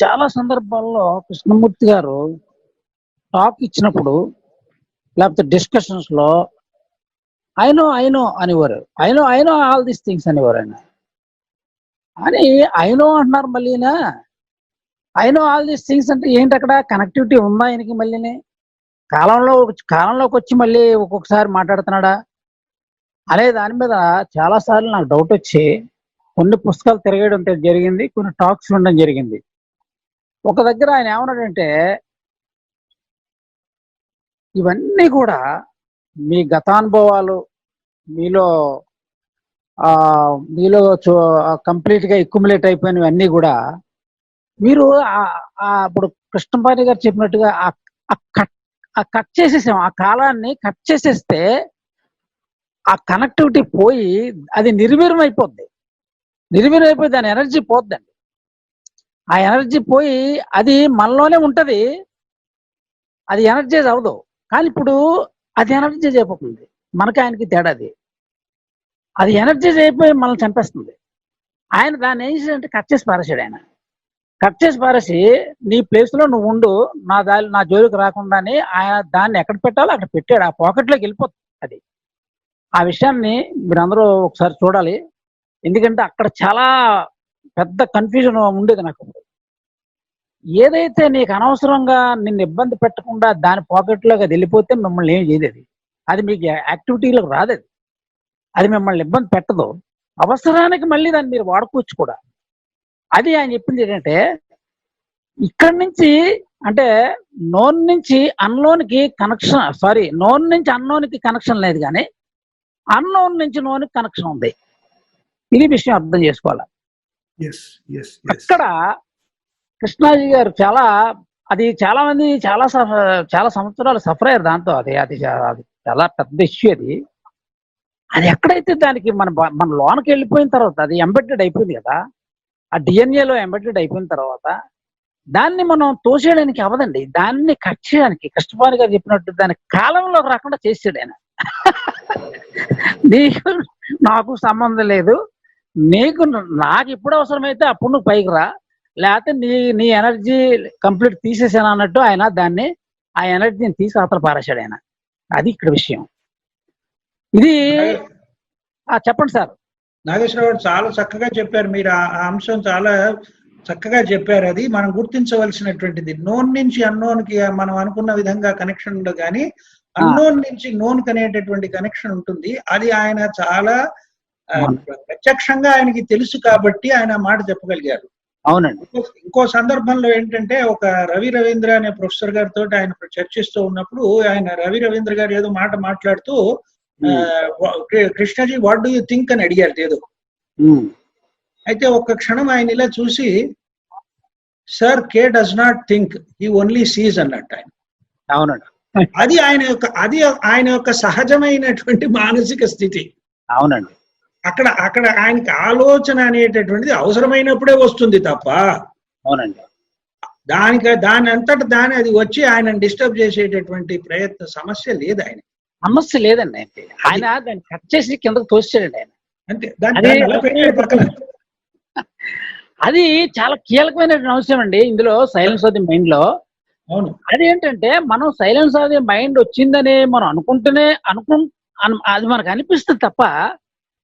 చాలా సందర్భాల్లో కృష్ణమూర్తి గారు టాక్ ఇచ్చినప్పుడు లేకపోతే డిస్కషన్స్ లో ఐ నో అనేవారు. I know all these things అనేవారు ఆయన. అని ఐ నో అంటున్నారు మళ్ళీనా. I know all these things అంటే ఏంటి, అక్కడ కనెక్టివిటీ ఉందా ఆయనకి? మళ్ళీని కాలంలోకి వచ్చి మళ్ళీ ఒక్కొక్కసారి మాట్లాడుతున్నాడా అనే దాని మీద చాలా సార్లు నాకు డౌట్ వచ్చి కొన్ని పుస్తకాలు తిరగడం జరిగింది, కొన్ని టాక్స్ ఉండడం జరిగింది. ఒక దగ్గర ఆయన ఏమన్నాడంటే, ఇవన్నీ కూడా మీ గతానుభవాలు, మీలో కంప్లీట్ గా ఎక్యుములేట్ అయిపోయినవన్నీ కూడా మీరు ఇప్పుడు కృష్ణపాణి గారు చెప్పినట్టుగా కట్ చేసేసాం. ఆ కాలాన్ని కట్ చేసేస్తే ఆ కనెక్టివిటీ పోయి అది నిర్వీర్యం అయిపోద్ది. దాని ఎనర్జీ పోద్దండి. ఆ ఎనర్జీ పోయి అది మనలోనే ఉంటది, అది ఎనర్జైజ్ అవ్వదు. కానీ ఇప్పుడు అది ఎనర్జైజ్ అయిపోతుంది. మనకి ఆయనకి తేడాది. అది ఎనర్జైజ్ అయిపోయి మనల్ని చంపేస్తుంది. ఆయన దాన్ని ఏం చేశాడంటే కట్ చేసి పారేసాడు. ఆయన కట్ చేసి పారేసి నీ ప్లేస్ లో నువ్వు ఉండు, నా జోలికి రాకుండా అని ఆయన దాన్ని ఎక్కడ పెట్టాలో అక్కడ పెట్టాడు. ఆ పాకెట్లోకి వెళ్ళిపోతుంది అది. ఆ విషయాన్ని మీరందరూ ఒకసారి చూడాలి. ఎందుకంటే అక్కడ చాలా పెద్ద కన్ఫ్యూజన్ ఉండేది నాకు. ఏదైతే నీకు అనవసరంగా నిన్ను ఇబ్బంది పెట్టకుండా దాని పాకెట్లోకి అది వెళ్ళిపోతే మిమ్మల్ని ఏం చేయలేదు. అది మీకు యాక్టివిటీలోకి రాదు. అది మిమ్మల్ని ఇబ్బంది పెట్టదు. అవసరానికి మళ్ళీ దాన్ని మీరు వాడుకోవచ్చు కూడా. అది ఆయన చెప్పింది ఏంటంటే, ఇక్కడి నుంచి అంటే నోన్ నుంచి అన్లోనికి కనెక్షన్, నోన్ నుంచి అన్నోనికి కనెక్షన్ లేదు, కానీ అన్నోన్ నుంచి నోనికి కనెక్షన్ ఉంది. ఇది విషయం అర్థం చేసుకోవాలి. అక్కడ కృష్ణాజీ గారు చాలా మంది చాలా సంవత్సరాలు సఫర్ అయ్యారు దాంతో. అది చాలా పెద్ద ఇష్యూ. అది ఎక్కడైతే దానికి మన లోనకి వెళ్ళిపోయిన తర్వాత అది ఎంబెడెడ్ అయిపోయింది కదా, ఆ డిఎన్ఏలో ఎంబెడెడ్ అయిపోయిన తర్వాత దాన్ని మనం తోసేయడానికి అవ్వదండి. దాన్ని కట్ చేయడానికి కృష్ణపాణి గారు చెప్పినట్టు దాని కాలంలోకి రాకుండా చేసాడు ఆయన. నీకు నాకు సంబంధం లేదు, నాకు ఎప్పుడు అవసరమైతే అప్పుడు నువ్వు పైకి రా, లేకపోతే నీ ఎనర్జీ కంప్లీట్ తీసేసాను అన్నట్టు ఆయన దాన్ని ఆ ఎనర్జీని తీసి అతను పారేశాడు ఆయన. అది ఇక్కడ విషయం. ఇది చెప్పండి సార్. నాగేశ్వరరావు చాలా చక్కగా చెప్పారు. మీరు ఆ అంశం చాలా చక్కగా చెప్పారు. అది మనం గుర్తించవలసినటువంటిది. నోన్ నుంచి అన్నోన్కి మనం అనుకున్న విధంగా కనెక్షన్ ఉండదు, కానీ అన్నోన్ నుంచి నోన్ అనేటటువంటి కనెక్షన్ ఉంటుంది. అది ఆయన చాలా ప్రత్యక్షంగా ఆయనకి తెలుసు కాబట్టి ఆయన మాట చెప్పగలిగారు. అవునండి. ఇంకో సందర్భంలో ఏంటంటే, ఒక రవి రవీంద్ర అనే ప్రొఫెసర్ గారితో ఆయన చర్చిస్తూ ఉన్నప్పుడు ఆయన రవి రవీంద్ర గారు ఏదో మాట్లాడుతూ Krishnaji what do you think అని అడిగారు ఏదో. అయితే ఒక్క క్షణం ఆయన ఇలా చూసి, sir K does not think, he only seize అన్నట్టు ఆయన. అవునండి. అది ఆయన యొక్క సహజమైనటువంటి మానసిక స్థితి. అవునండి. అక్కడ ఆయనకి ఆలోచన అనేటటువంటిది అవసరమైనప్పుడే వస్తుంది తప్ప, అవునండి, దాని అంతటా దాని అది వచ్చి ఆయన డిస్టర్బ్ చేసేటటువంటి సమస్య లేదు. ఆయన సమస్య లేదండి. ఆయన దాన్ని కట్ చేసి కిందకు తోసాడండి ఆయన. అంతే. పక్కన అది చాలా కీలకమైన అంశం అండి ఇందులో, సైలెన్స్ ఆఫ్ ది మైండ్ లో. అవును. అదేంటంటే మనం సైలెన్స్ ఆఫ్ ది మైండ్ వచ్చిందని మనం అనుకుంటూనే అది మనకు అనిపిస్తుంది తప్ప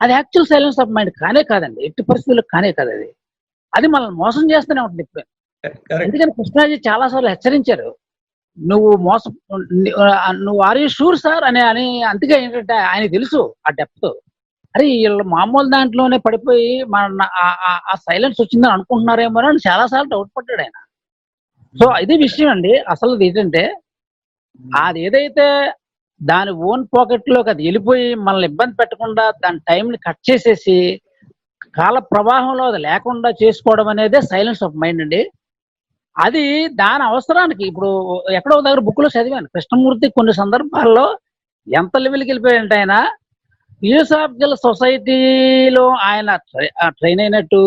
అది యాక్చువల్ సైలెన్స్ ఆఫ్ మైండ్ కానే కాదండి. ఎట్టి పరిస్థితుల్లో కానే కాదు. అది మనల్ని మోసం చేస్తూనే ఉంటుంది ఇప్పుడు. ఎందుకని కృష్ణాజీ చాలా సార్లు హెచ్చరించారు, నువ్వు ఆర్ యూ షూర్ సార్ అని. అందుకే ఏంటంటే ఆయన తెలుసు ఆ డెప్త్. అరే వీళ్ళు మామూలు దాంట్లోనే పడిపోయి ఆ సైలెన్స్ వచ్చిందని అనుకుంటున్నారేమో అని చాలా సార్లు డౌట్ పడ్డాడు ఆయన. సో ఇది విషయం అండి. అసలు ఏంటంటే, అది ఏదైతే దాని ఓన్ పాకెట్ లోకి అది వెళ్ళిపోయి మనల్ని ఇబ్బంది పెట్టకుండా దాని టైంని కట్ చేసేసి కాల ప్రవాహంలో అది లేకుండా చేసుకోవడం అనేదే సైలెన్స్ ఆఫ్ మైండ్ అండి. అది దాని అవసరానికి ఇప్పుడు ఎక్కడో దగ్గర బుక్ లో చదివాను, కృష్ణమూర్తి కొన్ని సందర్భాల్లో ఎంత లెవెల్కి వెళ్ళిపోయాయంటే ఆయన థియోసాఫికల్ సొసైటీలో ఆయన ట్రైన్ అయినట్టు,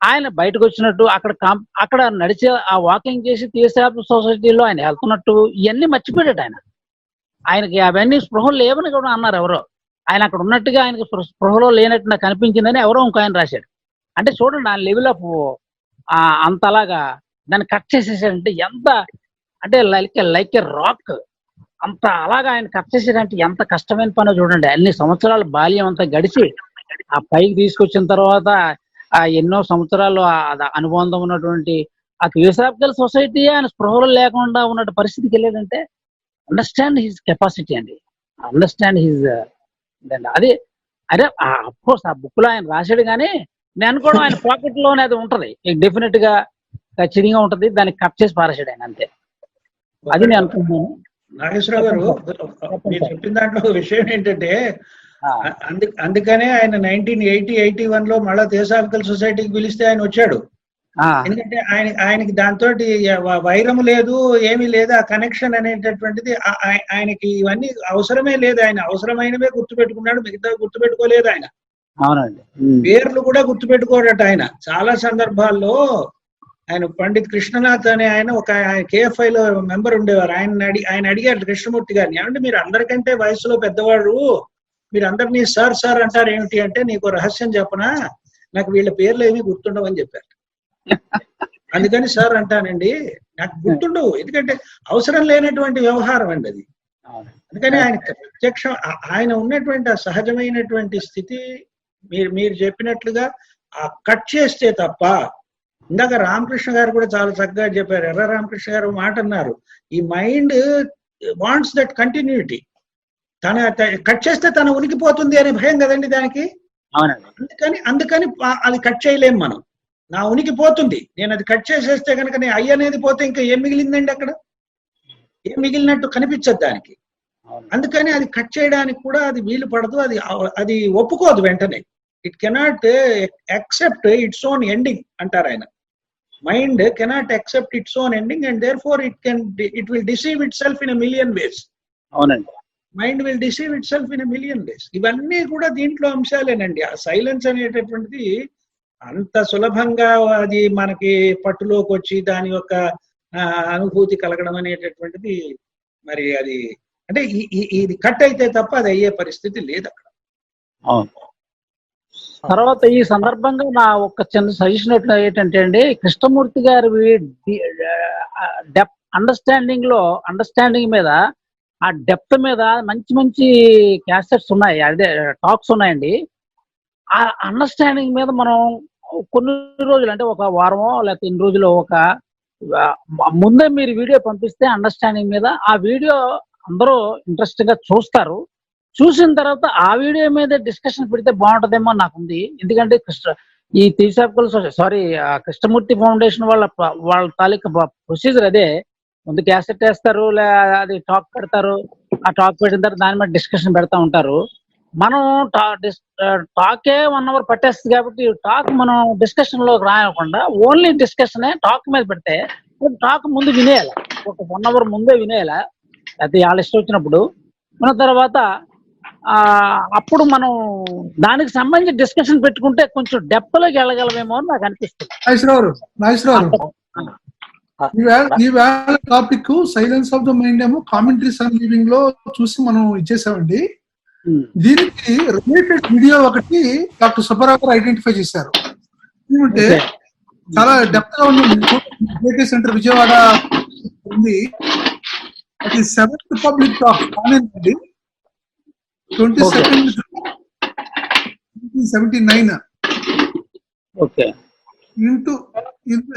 ఆయన బయటకు వచ్చినట్టు, అక్కడ నడిచే ఆ వాకింగ్ చేసి థియోసాఫికల్ సొసైటీలో ఆయన వెళ్తున్నట్టు ఇవన్నీ మర్చిపోయాడు ఆయన. ఆయనకి అవన్నీ స్పృహలు లేవని కూడా అన్నారు ఎవరో. ఆయన అక్కడ ఉన్నట్టుగా ఆయనకి స్పృహలో లేనట్టు నాకు అనిపించిందని ఎవరో ఇంకో ఆయన రాశాడు. అంటే చూడండి ఆ లెవెల్ ఆఫ్ అంతలాగా దాన్ని కట్ చేసేసాడంటే ఎంత, అంటే లైక్ ఏ రాక్ అంత అలాగా ఆయన కట్ చేసేదంటే ఎంత కష్టమైన పనో చూడండి. అన్ని సంవత్సరాల బాల్యం అంతా గడిచి ఆ పైకి తీసుకొచ్చిన తర్వాత ఆ ఎన్నో సంవత్సరాలు అనుబంధం ఉన్నటువంటి ఆ థియోసాఫికల్ సొసైటీ ఆయన స్పృహలో లేకుండా ఉన్న పరిస్థితికి వెళ్ళాడంటే అండర్స్టాండ్ హిజ్ కెపాసిటీ అండి, అండర్స్టాండ్ హిజ్ అదే. అదే అఫ్కోర్స్ ఆ బుక్ లో ఆయన రాశాడు, కానీ నేను అనుకోవడం ఆయన పాకెట్ లోనే అది ఉంటది, డెఫినెట్ గా ఖచ్చితంగా ఉంటది, దాన్ని కట్ చేసి పారేసాడు ఆయన అంతే. అది నేను అనుకుంటున్నాను. నాగేశ్వరరావు గారు, మీరు చెప్పిన దాంట్లో విషయం ఏంటంటే, అందుకనే ఆయన 1980-81 లో మళ్ళా థియోసాఫికల్ సొసైటీకి పిలిస్తే ఆయన వచ్చాడు. ఎందుకంటే ఆయనకి దాంతో వైరము లేదు, ఏమీ లేదు. ఆ కనెక్షన్ అనేటటువంటిది ఆయనకి ఇవన్నీ అవసరమే లేదు. ఆయన అవసరమైనవే గుర్తుపెట్టుకున్నాడు, మిగతా గుర్తుపెట్టుకోలేదు ఆయన. అవునండి, పేర్లు కూడా గుర్తుపెట్టుకోడట ఆయన. చాలా సందర్భాల్లో ఆయన పండిత్ కృష్ణనాథ్ అనే ఆయన ఒక KFI లో మెంబర్ ఉండేవారు. ఆయన అడిగారు కృష్ణమూర్తి గారిని, ఏమంటే మీరు అందరికంటే వయసులో పెద్దవాడు, మీరు అందరినీ సార్ సార్ అంటారు ఏమిటి అంటే, నీకు రహస్యం చెప్పనా, నాకు వీళ్ళ పేర్లు ఏమీ గుర్తుండవని చెప్పారు. అందుకని సార్ అంటానండి, నాకు గుర్తుండవు, ఎందుకంటే అవసరం లేనటువంటి వ్యవహారం అండి అది. అందుకని ఆయన ప్రత్యక్షం ఆయన ఉన్నటువంటి ఆ సహజమైనటువంటి స్థితి మీరు చెప్పినట్లుగా ఆ కట్ చేస్తే తప్ప. ఇందాక రామకృష్ణ గారు కూడా చాలా చక్కగా చెప్పారు. ఎర్ర రామకృష్ణ గారు మాట అన్నారు, ఈ మైండ్ వాంట్స్ దట్ కంటిన్యూటీ. తన కట్ చేస్తే తన ఉనికిపోతుంది అనే భయం కదండి దానికి. అందుకని అది కట్ చేయలేం మనం. నా ఉనికి పోతుంది, నేను అది కట్ చేసేస్తే కనుక నేను అనేది పోతే ఇంకా ఏం మిగిలిందండి అక్కడ? ఏం మిగిలినట్టు కనిపించదు దానికి. అందుకని అది కట్ చేయడానికి కూడా అది వీలు పడదు, అది ఒప్పుకోదు వెంటనే. It cannot accept its own ending అంటారు ఆయన. Mind cannot accept its own ending and therefore it will deceive itself in a million ways. అవునండి, mind will deceive itself in a million ways. ఇవన్నీ కూడా దీంట్లో అంశాలేనండి. ఆ silence అనేటటువంటిది అంత సులభంగా అది మనకి పట్టులోకి వచ్చి దాని యొక్క అనుభూతి కలగడం అనేటటువంటిది మరి అది అంటే ఇది కట్ అయితే తప్ప అది అయ్యే పరిస్థితి లేదు అక్కడ. తర్వాత ఈ సందర్భంగా నా ఒక చిన్న సజెషన్ ఏంటంటే అండి, కృష్ణమూర్తి గారి అండర్స్టాండింగ్ మీద, ఆ డెప్త్ మీద మంచి మంచి క్యాసెట్స్ ఉన్నాయి, అదే టాక్స్ ఉన్నాయండి. ఆ అండర్స్టాండింగ్ మీద మనం కొన్ని రోజులు అంటే ఒక వారమో లేకపోతే 2 రోజులు ముందే మీరు వీడియో పంపిస్తే అండర్స్టాండింగ్ మీద, ఆ వీడియో అందరూ ఇంట్రెస్ట్ గా చూస్తారు. చూసిన తర్వాత ఆ వీడియో మీద డిస్కషన్ పెడితే బాగుంటుందేమో నాకుంది. ఎందుకంటే ఈ థియోసాఫికల్ కృష్ణమూర్తి ఫౌండేషన్ వాళ్ళ తాలూకా ప్రొసీజర్ అదే. ముందు క్యాసెట్ వేస్తారు, అది టాక్ పెడతారు, ఆ టాక్ పెట్టిన తర్వాత దాని మీద డిస్కషన్ పెడతా ఉంటారు. మనం టాకే 1 hour పట్టేస్తుంది కాబట్టి టాక్ మనం డిస్కషన్ లో రాయకుండా ఓన్లీ డిస్కషన్ టాక్ మీద పెడితే టాక్ ముందు వినేయాలి, ఒక 1 hour ముందే వినేయాలి. అది వాళ్ళ ఇష్టం వచ్చినప్పుడు మన తర్వాత అప్పుడు మనం దానికి సంబంధించి డిస్కషన్ పెట్టుకుంటే కొంచెం డెప్త్ లోకి వెళ్ళగలమేమో అని నాకు అనిపిస్తుంది. ఈవేళ topic silence of the mind ఏమో కామెంటరీస్ ఆన్ లివింగ్ లో చూసి మనం ఇచ్చేసామండి. దీనికి రిలేటెడ్ వీడియో ఒకటి డాక్టర్ సుబ్బారావు గారు ఐడెంటిఫై చేశారు. ఏమంటే చాలా డెప్త్ గా ఉంది. సెంటర్ విజయవాడ ఉంది. అది 7th పబ్లిక్ టాక్ కానండి, 22nd 1979.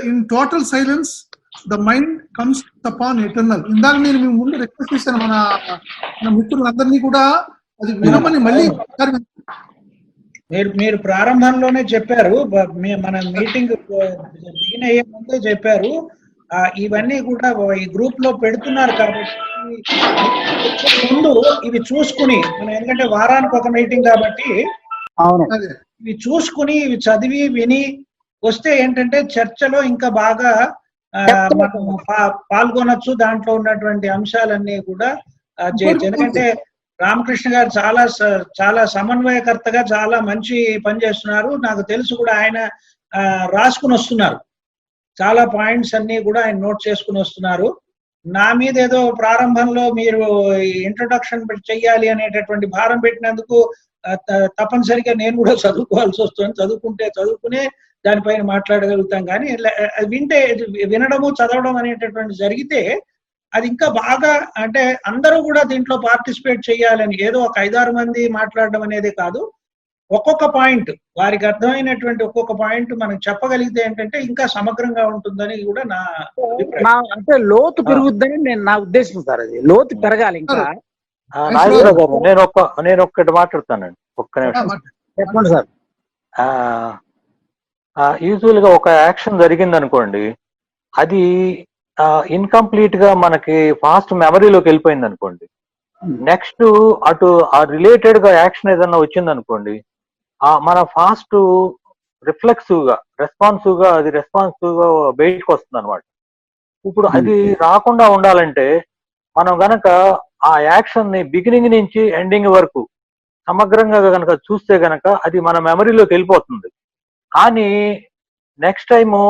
In total silence the mind comes upon eternal. ఇందాక నేను మీ ముందు రిక్వెస్ట్ చేశాను మన మిత్రులందరినీ కూడా అది వినమని. మళ్ళీ మీరు ప్రారంభంలోనే చెప్పారు, మన మీటింగ్ బిగిన్ అయ్యే ముందే చెప్పారు, ఇవన్నీ కూడా ఈ గ్రూప్ లో పెడుతున్నారు కాబట్టి ముందు ఇవి చూసుకుని మనం, ఎందుకంటే వారానికి ఒక మీటింగ్ కాబట్టి ఇవి చూసుకుని ఇవి చదివి విని వస్తే ఏంటంటే చర్చలో ఇంకా బాగా మనం పాల్గొనొచ్చు. దాంట్లో ఉన్నటువంటి అంశాలన్నీ కూడా చేయొచ్చు. ఎందుకంటే రామకృష్ణ గారు చాలా సమన్వయకర్తగా చాలా మంచి పని చేస్తున్నారు. నాకు తెలుసు కూడా ఆయన రాసుకుని వస్తున్నారు. చాలా పాయింట్స్ అన్ని కూడా ఆయన నోట్ చేసుకుని వస్తున్నారు. నా మీద ఏదో ప్రారంభంలో మీరు ఇంట్రొడక్షన్ చెయ్యాలి అనేటటువంటి భారం పెట్టినందుకు తప్పనిసరిగా నేను కూడా చదువుకోవాల్సి వస్తుంది. చదువుకునే దానిపైన మాట్లాడగలుగుతాం. కానీ వింటే వినడము చదవడం అనేటటువంటి జరిగితే అది ఇంకా బాగా, అంటే అందరూ కూడా దీంట్లో పార్టిసిపేట్ చేయాలని, ఏదో ఒక 5-6 మంది మాట్లాడడం అనేది కాదు. ఒక్కొక్క పాయింట్ వారికి అర్థమైనటువంటి ఒక్కొక్క పాయింట్ మనం చెప్పగలిగితే ఏంటంటే ఇంకా సమగ్రంగా ఉంటుందని కూడా నా అభిప్రాయం. అంటే లోతు పెరుగుద్దని నా ఉద్దేశం సార్. అది లోతు పెరగాలి ఇంకా. నేను ఒక్కటి మాట్లాడతానండి, ఒక్క నిమిషం. చెప్పండి సార్. యూజువల్ గా ఒక యాక్షన్ జరిగింది అనుకోండి, అది ఇన్కంప్లీట్ గా మనకి ఫాస్ట్ మెమరీలోకి వెళ్ళిపోయింది అనుకోండి. నెక్స్ట్ అటు ఆ రిలేటెడ్ గా యాక్షన్ ఏదన్నా వచ్చింది అనుకోండి, మన ఫాస్ట్ రిఫ్లెక్సివ్ గా రెస్పాన్సివ్ గా బయటకు వస్తుంది అనమాట. ఇప్పుడు అది రాకుండా ఉండాలంటే మనం గనక ఆ యాక్షన్ ని బిగినింగ్ నుంచి ఎండింగ్ వరకు సమగ్రంగా గనక చూస్తే గనక అది మన మెమరీలోకి వెళ్ళిపోతుంది. కానీ నెక్స్ట్ టైము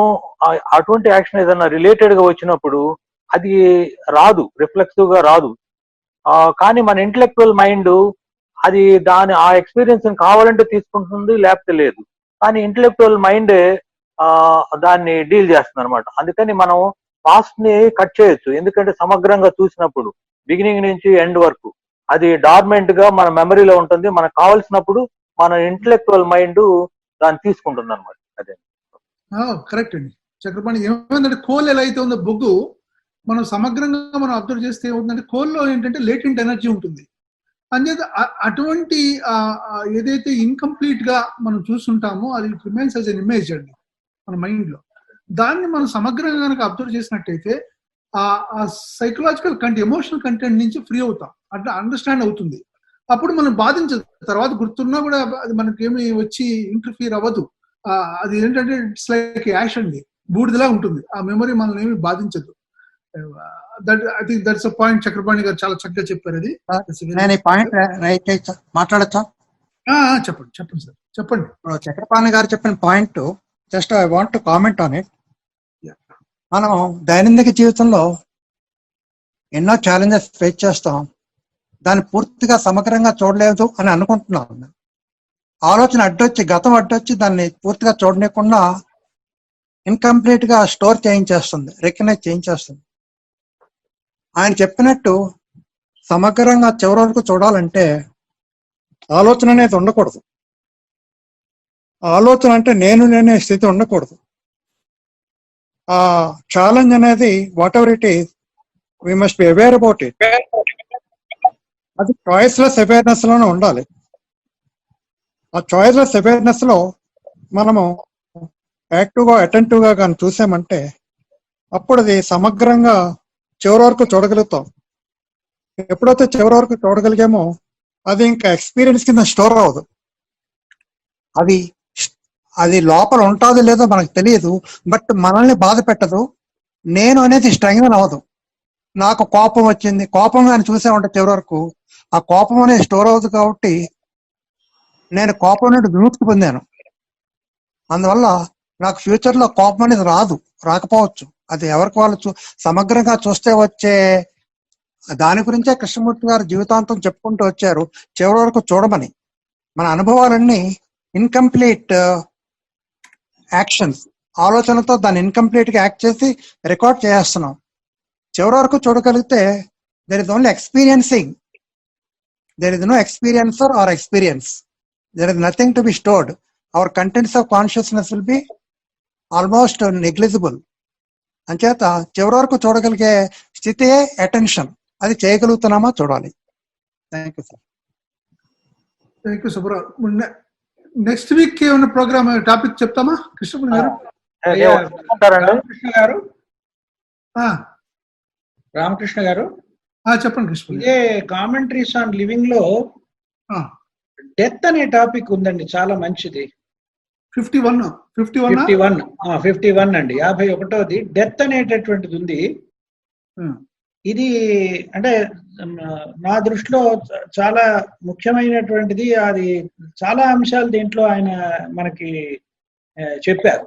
అటువంటి యాక్షన్ ఏదన్నా రిలేటెడ్ గా వచ్చినప్పుడు అది రాదు, రిఫ్లెక్సివ్ గా రాదు. కానీ మన ఇంటలెక్చువల్ మైండ్ అది ఆ ఎక్స్పీరియన్స్ కావాలంటే తీసుకుంటుంది, లేకపోతే లేదు. కానీ ఇంటలెక్చువల్ మైండ్ దాన్ని డీల్ చేస్తుంది అనమాట. అందుకని మనం పాస్ట్ ని కట్ చేయొచ్చు, ఎందుకంటే సమగ్రంగా చూసినప్పుడు బిగినింగ్ నుంచి ఎండ్ వరకు అది డార్మెంట్ గా మన మెమరీలో ఉంటుంది. మనకు కావాల్సినప్పుడు మన ఇంటలెక్చువల్ మైండ్ దాన్ని తీసుకుంటుంది అనమాట. అదే కరెక్ట్ అండి చక్రపాణి. ఏమైందంటే కోల్ ఎలా అయితే ఉందో బొగ్గు మనం సమగ్రంగా మనం అబ్జర్వ్ చేస్తే ఏమవుతుందంటే కోల్లో ఏంటంటే లేటెంట్ ఎనర్జీ ఉంటుంది. అంచేత అటువంటి ఏదైతే ఇన్కంప్లీట్ గా మనం చూస్తుంటామో అది రిమైన్స్ యాజ్ ఎన్ ఇమేజ్ అండి మన మైండ్ లో. దాన్ని మనం సమగ్రంగా కనుక అబ్జర్వ్ చేసినట్టయితే ఆ సైకలాజికల్ ఎమోషనల్ కంటెంట్ నుంచి ఫ్రీ అవుతాం, అట్లా అండర్స్టాండ్ అవుతుంది. అప్పుడు మనం బాధించదు, తర్వాత గుర్తున్నా కూడా అది మనకేమి వచ్చి ఇంటర్ఫియర్ అవ్వదు. అది ఏంటంటే ఇట్స్ లైక్ యాష్ అండి, బూడిదలా ఉంటుంది. ఆ మెమరీ మనల్ని ఏమి బాధించదు. I think that's a point. Chakrapani గారు చాలా చక్కగా చెప్పారు. అది నేను ఈ పాయింట్ మాట్లాడచ్చా? చెప్పండి సార్, చెప్పండి. చక్రపాణి గారు చెప్పిన point just I want to comment on it. మనం దైనందిక జీవితంలో ఎన్నో ఛాలెంజెస్ ఫేస్ చేస్తాం, దాన్ని పూర్తిగా సమగ్రంగా చూడలేదు అని అనుకుంటున్నాం. ఆలోచన అడ్డొచ్చి, గతం అడ్డొచ్చి దాన్ని పూర్తిగా చూడలేకుండా ఇన్కంప్లీట్ గా స్టోర్ చేయించేస్తుంది, రికగ్నైజ్ చేయించేస్తుంది. ఆయన చెప్పినట్టు సమగ్రంగా చివరి వరకు చూడాలంటే ఆలోచన అనేది ఉండకూడదు. ఆలోచన అంటే నేనే స్థితి ఉండకూడదు. ఆ ఛాలెంజ్ అనేది what ever it is, we must be aware about it. అది చాయిస్లెస్ అవేర్నెస్ లోనే ఉండాలి. ఆ చాయిస్లెస్ అవేర్నెస్ లో మనము యాక్టివ్ గా అటెంటివ్ గా కానీ చూసామంటే అప్పుడు అది సమగ్రంగా చివరి వరకు చూడగలుగుతాం. ఎప్పుడైతే చివరి వరకు చూడగలిగామో అది ఇంకా ఎక్స్పీరియన్స్ కింద స్టోర్ అవ్వదు. అది లోపల ఉంటుంది లేదో మనకు తెలియదు, బట్ మనల్ని బాధ పెట్టదు. నేను అనేది స్ట్రెంగ్తన్ అవ్వదు. నాకు కోపం వచ్చింది, కోపం అని చూసామంటే చివరి వరకు ఆ కోపం అనేది స్టోర్ అవ్వదు. కాబట్టి నేను కోపం నుండి విముక్తి పొందాను. అందువల్ల నాకు ఫ్యూచర్ లో కోపం అనేది రాకపోవచ్చు. అది ఎవరికి వాళ్ళు సమగ్రంగా చూస్తే వచ్చే దాని గురించే కృష్ణమూర్తి గారు జీవితాంతం చెప్పుకుంటూ వచ్చారు, చివరి వరకు చూడమని. మన అనుభవాలన్నీ ఇన్కంప్లీట్ యాక్షన్స్, ఆలోచనతో దాన్ని ఇన్కంప్లీట్ గా యాక్ట్ చేసి రికార్డ్ చేస్తున్నాం. చివరి వరకు చూడగలిగితే there is only experiencing, there is no experiencer or experience, there is nothing to be stored. Our contents of consciousness will be almost negligible. అంచేత చివరి వరకు చూడగలిగే స్థితియే అటెన్షన్. అది చేయగలుగుతున్నామా చూడాలి. Thank you sir. Thank you Subbarao. Next week ఏమైనా program topic చెప్తామా కృష్ణ గారు? రామకృష్ణ గారు చెప్పండి కృష్ణ. ఇదే కామెంటరీస్ ఆన్ లివింగ్ లో డెత్ అనే టాపిక్ ఉందండి, చాలా మంచిది. 51 అండి, 51ది డెత్ అనేటటువంటిది ఉంది. ఇది అంటే నా దృష్టిలో చాలా ముఖ్యమైనటువంటిది. అది చాలా అంశాలు దీంట్లో ఆయన మనకి చెప్పారు.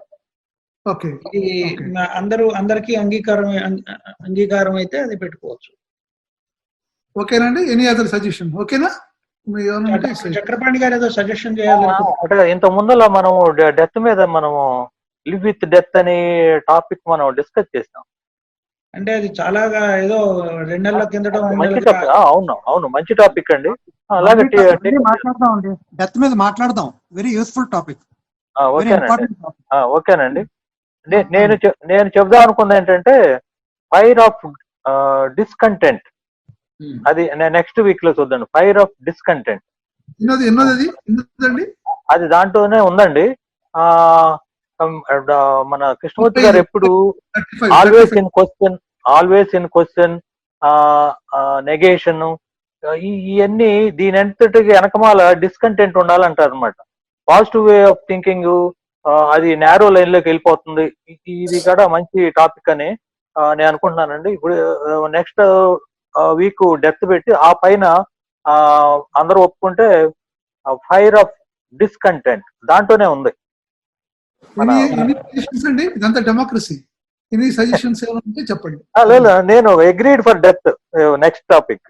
ఓకే, ఇది అందరికీ అంగీకారం అయితే అది పెట్టుకోవచ్చు. ఓకేనండి. Any other suggestion? ఓకేనా? చక్రపాణి గారు ఏదో సజెషన్ చేయాలి. ఇంత ముందర మనం డెత్ మీద మనము లివ్ విత్ డెత్ అనే టాపిక్ మనం డిస్కస్ చేస్తాం. అంటే అది చాలా ఏదో 2 నెలల కిందట మంచి టాపిక్. అవును మంచి టాపిక్ అండి. అలాగే మాట్లాడదాం అండి, డెత్ మీద మాట్లాడదాం. Very useful topic. ఓకేనండి. నేను చెప్దాం అనుకుంది ఏంటంటే ఫైర్ ఆఫ్ డిస్కంటెంట్. అది నెక్స్ట్ వీక్ లో చూద్దాం. ఫైర్ ఆఫ్ డిస్కంటెంట్ అది దాంట్లోనే ఉందండి. మన కృష్ణమూర్తి గారు ఎప్పుడు ఆల్వేస్ ఇన్ క్వశ్చన్ నెగేషన్ ఇవన్నీ దీని అంతటికి వెనకమాల డిస్కంటెంట్ ఉండాలంటారు అనమాట. పాజిటివ్ వే ఆఫ్ థింకింగ్ అది నేరో లైన్ లోకి వెళ్ళిపోతుంది. ఇది కూడా మంచి టాపిక్ అని నేను అనుకుంటున్నానండి. ఇప్పుడు నెక్స్ట్ వీక్ డెత్ పెట్టి ఆ పైన అందరూ ఒప్పుకుంటే ఫైర్ ఆఫ్ డిస్కంటెంట్ దాంట్లోనే ఉంది. ఇదంతా డెమోక్రసీ. ఎనీ సజెషన్స్ ఏమంటే చెప్పండి. లేదు, నేను agreed for death. Next topic.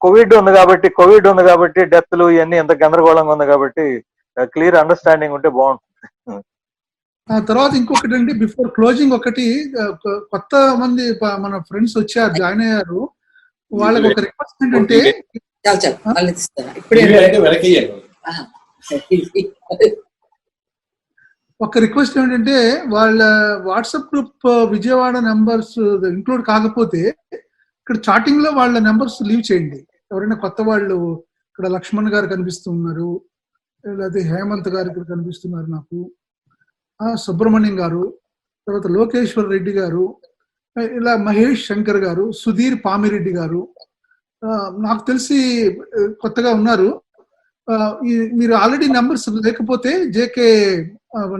Covid ఉంది కాబట్టి డెత్లు ఇవన్నీ ఎంత గందరగోళంగా ఉంది కాబట్టి క్లియర్ అండర్స్టాండింగ్ ఉంటే బాగుంటుంది. తర్వాత ఇంకొకటి అండి, బిఫోర్ క్లోజింగ్ ఒకటి, కొత్త మంది మన ఫ్రెండ్స్ వచ్చారు, జాయిన్ అయ్యారు. వాళ్ళకి ఒక రిక్వెస్ట్ ఏంటంటే, వాళ్ళ WhatsApp group Vijayawada numbers include కాకపోతే ఇక్కడ చాటింగ్ లో వాళ్ళ నెంబర్స్ లీవ్ చేయండి. ఎవరైనా కొత్త వాళ్ళు, ఇక్కడ లక్ష్మణ్ గారు కనిపిస్తున్నారు, లేకపోతే హేమంత్ గారు ఇక్కడ కనిపిస్తున్నారు నాకు, సుబ్రహ్మణ్యం గారు, తర్వాత లోకేశ్వర్ రెడ్డి గారు, ఇలా మహేష్ శంకర్ గారు, సుధీర్ పామిరెడ్డి గారు, నాకు తెలిసి కొత్తగా ఉన్నారు. మీరు ఆల్రెడీ నెంబర్స్ లేకపోతే జేకే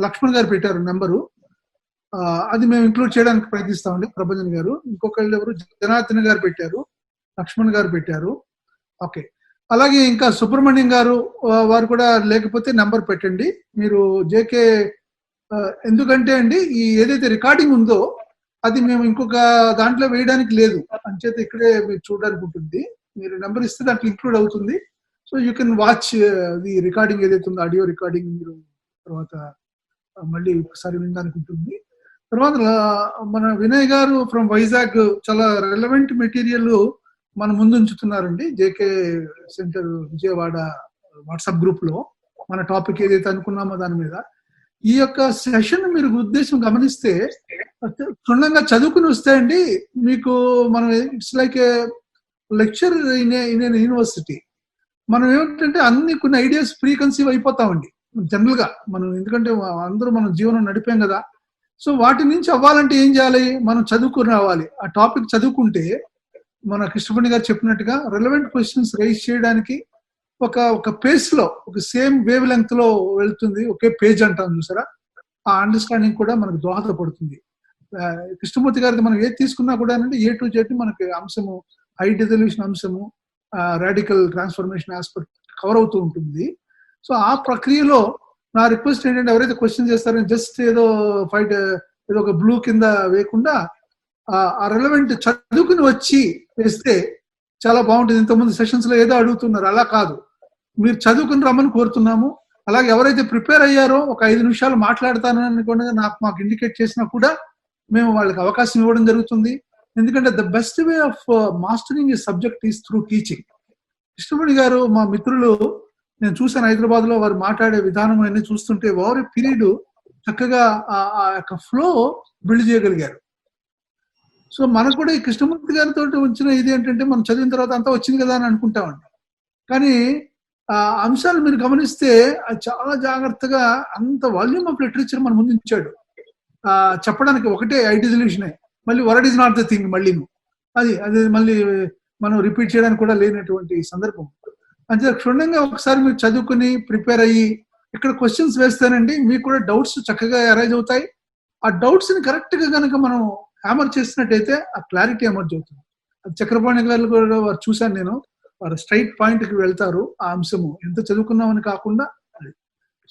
లక్ష్మణ్ గారు పెట్టారు నెంబరు, అది మేము ఇంక్లూడ్ చేయడానికి ప్రయత్నిస్తామండి. ప్రభంజన్ గారు, ఇంకొకళ్ళు ఎవరు, జనార్దన్ గారు పెట్టారు, లక్ష్మణ్ గారు పెట్టారు. ఓకే, అలాగే ఇంకా సుబ్రహ్మణ్యం గారు వారు కూడా లేకపోతే నెంబర్ పెట్టండి మీరు. జేకే ఎందుకంటే అండి, ఈ ఏదైతే రికార్డింగ్ ఉందో అది మేము ఇంకొక దాంట్లో వేయడానికి లేదు, అంచేత ఇక్కడే మీరు చూడడానికి ఉంటుంది. మీరు నెంబర్ ఇస్తే దాంట్లో ఇంక్లూడ్ అవుతుంది. So you can watch the recording ఏదైతే ఉందో, ఆడియో రికార్డింగ్ మీరు తర్వాత మళ్ళీ ఒకసారి వినడానికి ఉంటుంది. తర్వాత మన వినయ్ గారు ఫ్రమ్ వైజాగ్ చాలా రెలవెంట్ మెటీరియల్ మన ముందు ఉంచుతున్నారండి. JK centre Vijayawada WhatsApp group లో మన టాపిక్ ఏదైతే అనుకున్నామో దాని మీద. ఈ యొక్క సెషన్ మీరు ఉద్దేశం గమనిస్తే క్షుణ్ణంగా చదువుకుని వస్తాయండి మీకు. మనం it's like A lecture in university. మనం ఏమిటంటే అన్ని కొన్ని ఐడియాస్ ప్రీ కన్సీవ్ అయిపోతామండి జనరల్ గా మనం, ఎందుకంటే అందరూ మనం జీవనం నడిపాం కదా. సో వాటి నుంచి అవ్వాలంటే ఏం చేయాలి, మనం చదువుకుని రావాలి. ఆ టాపిక్ చదువుకుంటే మన కృష్ణపణి గారు చెప్పినట్టుగా రెలవెంట్ క్వశ్చన్స్ రైజ్ చేయడానికి ఒక పేస్ లో, ఒక సేమ్ వేవ్ లెంగ్త్ లో వెళ్తుంది. ఒకే పేజ్ అంటాం చూసారా, ఆ అండర్స్టాండింగ్ కూడా మనకు దోహదపడుతుంది. కృష్ణమూర్తి గారిది మనం ఏది తీసుకున్నా కూడా అంటే A to Z మనకి అంశము, హై రిజల్యూషన్ అంశము, రాడికల్ ట్రాన్స్ఫర్మేషన్ ఆస్పెక్ట్ కవర్ అవుతూ ఉంటుంది. సో ఆ ప్రక్రియలో నా రిక్వెస్ట్ ఏంటంటే, ఎవరైతే క్వశ్చన్ చేస్తారో జస్ట్ ఏదో ఏదో ఒక బ్లూ కింద వేయకుండా ఆ రెలవెంట్ చదువుకుని వచ్చి వేస్తే చాలా బాగుంటుంది. ఇంతకుముందు సెషన్స్ లో ఏదో అడుగుతున్నారు, అలా కాదు, మీరు చదువుకుని రమ్మని కోరుతున్నాము. అలాగే ఎవరైతే ప్రిపేర్ అయ్యారో ఒక 5 నిమిషాలు మాట్లాడతాను అనుకోండి మాకు ఇండికేట్ చేసినా కూడా మేము వాళ్ళకి అవకాశం ఇవ్వడం జరుగుతుంది. ఎందుకంటే the best way of mastering ఈ subject is through teaching. Krishnamani గారు మా మిత్రులు, నేను చూసాను హైదరాబాద్ లో, వారు మాట్లాడే విధానం అన్ని చూస్తుంటే వారి పీరియడ్ చక్కగా ఆ యొక్క ఫ్లో బిల్డ్ చేయగలిగారు. సో మనకు కూడా ఈ కృష్ణమూర్తి గారితో వచ్చిన ఇది ఏంటంటే, మనం చదివిన తర్వాత అంతా వచ్చింది కదా అని అనుకుంటామండి. కానీ ఆ అంశాలు మీరు గమనిస్తే అది చాలా జాగ్రత్తగా అంత వాల్యూమ్ ఆఫ్ లిటరేచర్ మన ముందు ఉంచాడు. చెప్పడానికి ఒకటే ఐడిజల్యూషనే, మళ్ళీ word is not the thing, మళ్ళీ అది మళ్ళీ మనం రిపీట్ చేయడానికి కూడా లేనటువంటి సందర్భం. అంతే క్షుణ్ణంగా ఒకసారి మీరు చదువుకుని ప్రిపేర్ అయ్యి ఇక్కడ క్వశ్చన్స్ వేస్తానండి, మీకు కూడా డౌట్స్ చక్కగా అరైజ్ అవుతాయి. ఆ డౌట్స్ ని కరెక్ట్ గా కనుక మనం హ్యామర్ చేసినట్టయితే ఆ క్లారిటీ ఎమర్జ్ అవుతుంది. అది చక్రపాణి గారు కూడా వారు చూశాను నేను, వారు స్ట్రైట్ పాయింట్ కి వెళ్తారు. ఆ అంశము ఎంత చదువుకున్నామని కాకుండా అది.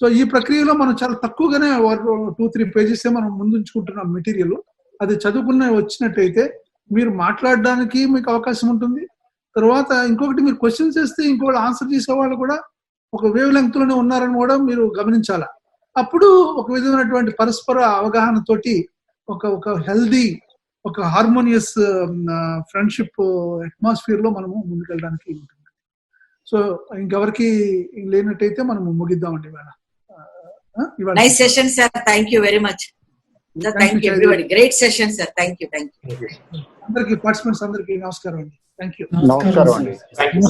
సో ఈ ప్రక్రియలో మనం చాలా తక్కువగానే 2-3 పేజెస్ మనం ముందుంచుకుంటున్నాం మెటీరియల్. అది చదువుకున్న వచ్చినట్టయితే మీరు మాట్లాడడానికి మీకు అవకాశం ఉంటుంది. తర్వాత ఇంకొకటి, మీరు క్వశ్చన్స్ చేస్తే ఇంకోటి ఆన్సర్ చేసేవాళ్ళు కూడా ఒక వేవ్ లెంగ్త్ లోనే ఉన్నారని కూడా మీరు గమనించాలా. అప్పుడు ఒక విధమైనటువంటి పరస్పర అవగాహనతోటి ఒక హెల్దీ, ఒక హార్మోనియస్ ఫ్రెండ్షిప్ అట్మాస్ఫియర్ లో మనము ముందుకెళ్ళడానికి ఉంటుంది. సో ఇంకెవరికి లేనట్టయితే మనము ముగిద్దామండి ఇవాళ. Nice session, sir. Thank you very much. Thank you everybody. Great session, sir. Thank you. అందరికి పార్టిసిపెంట్స్ అందరికి నమస్కారం అండి. Thank you. నమస్కారం అండి.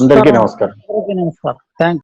అందరికీ నమస్కారం. థ్యాంక్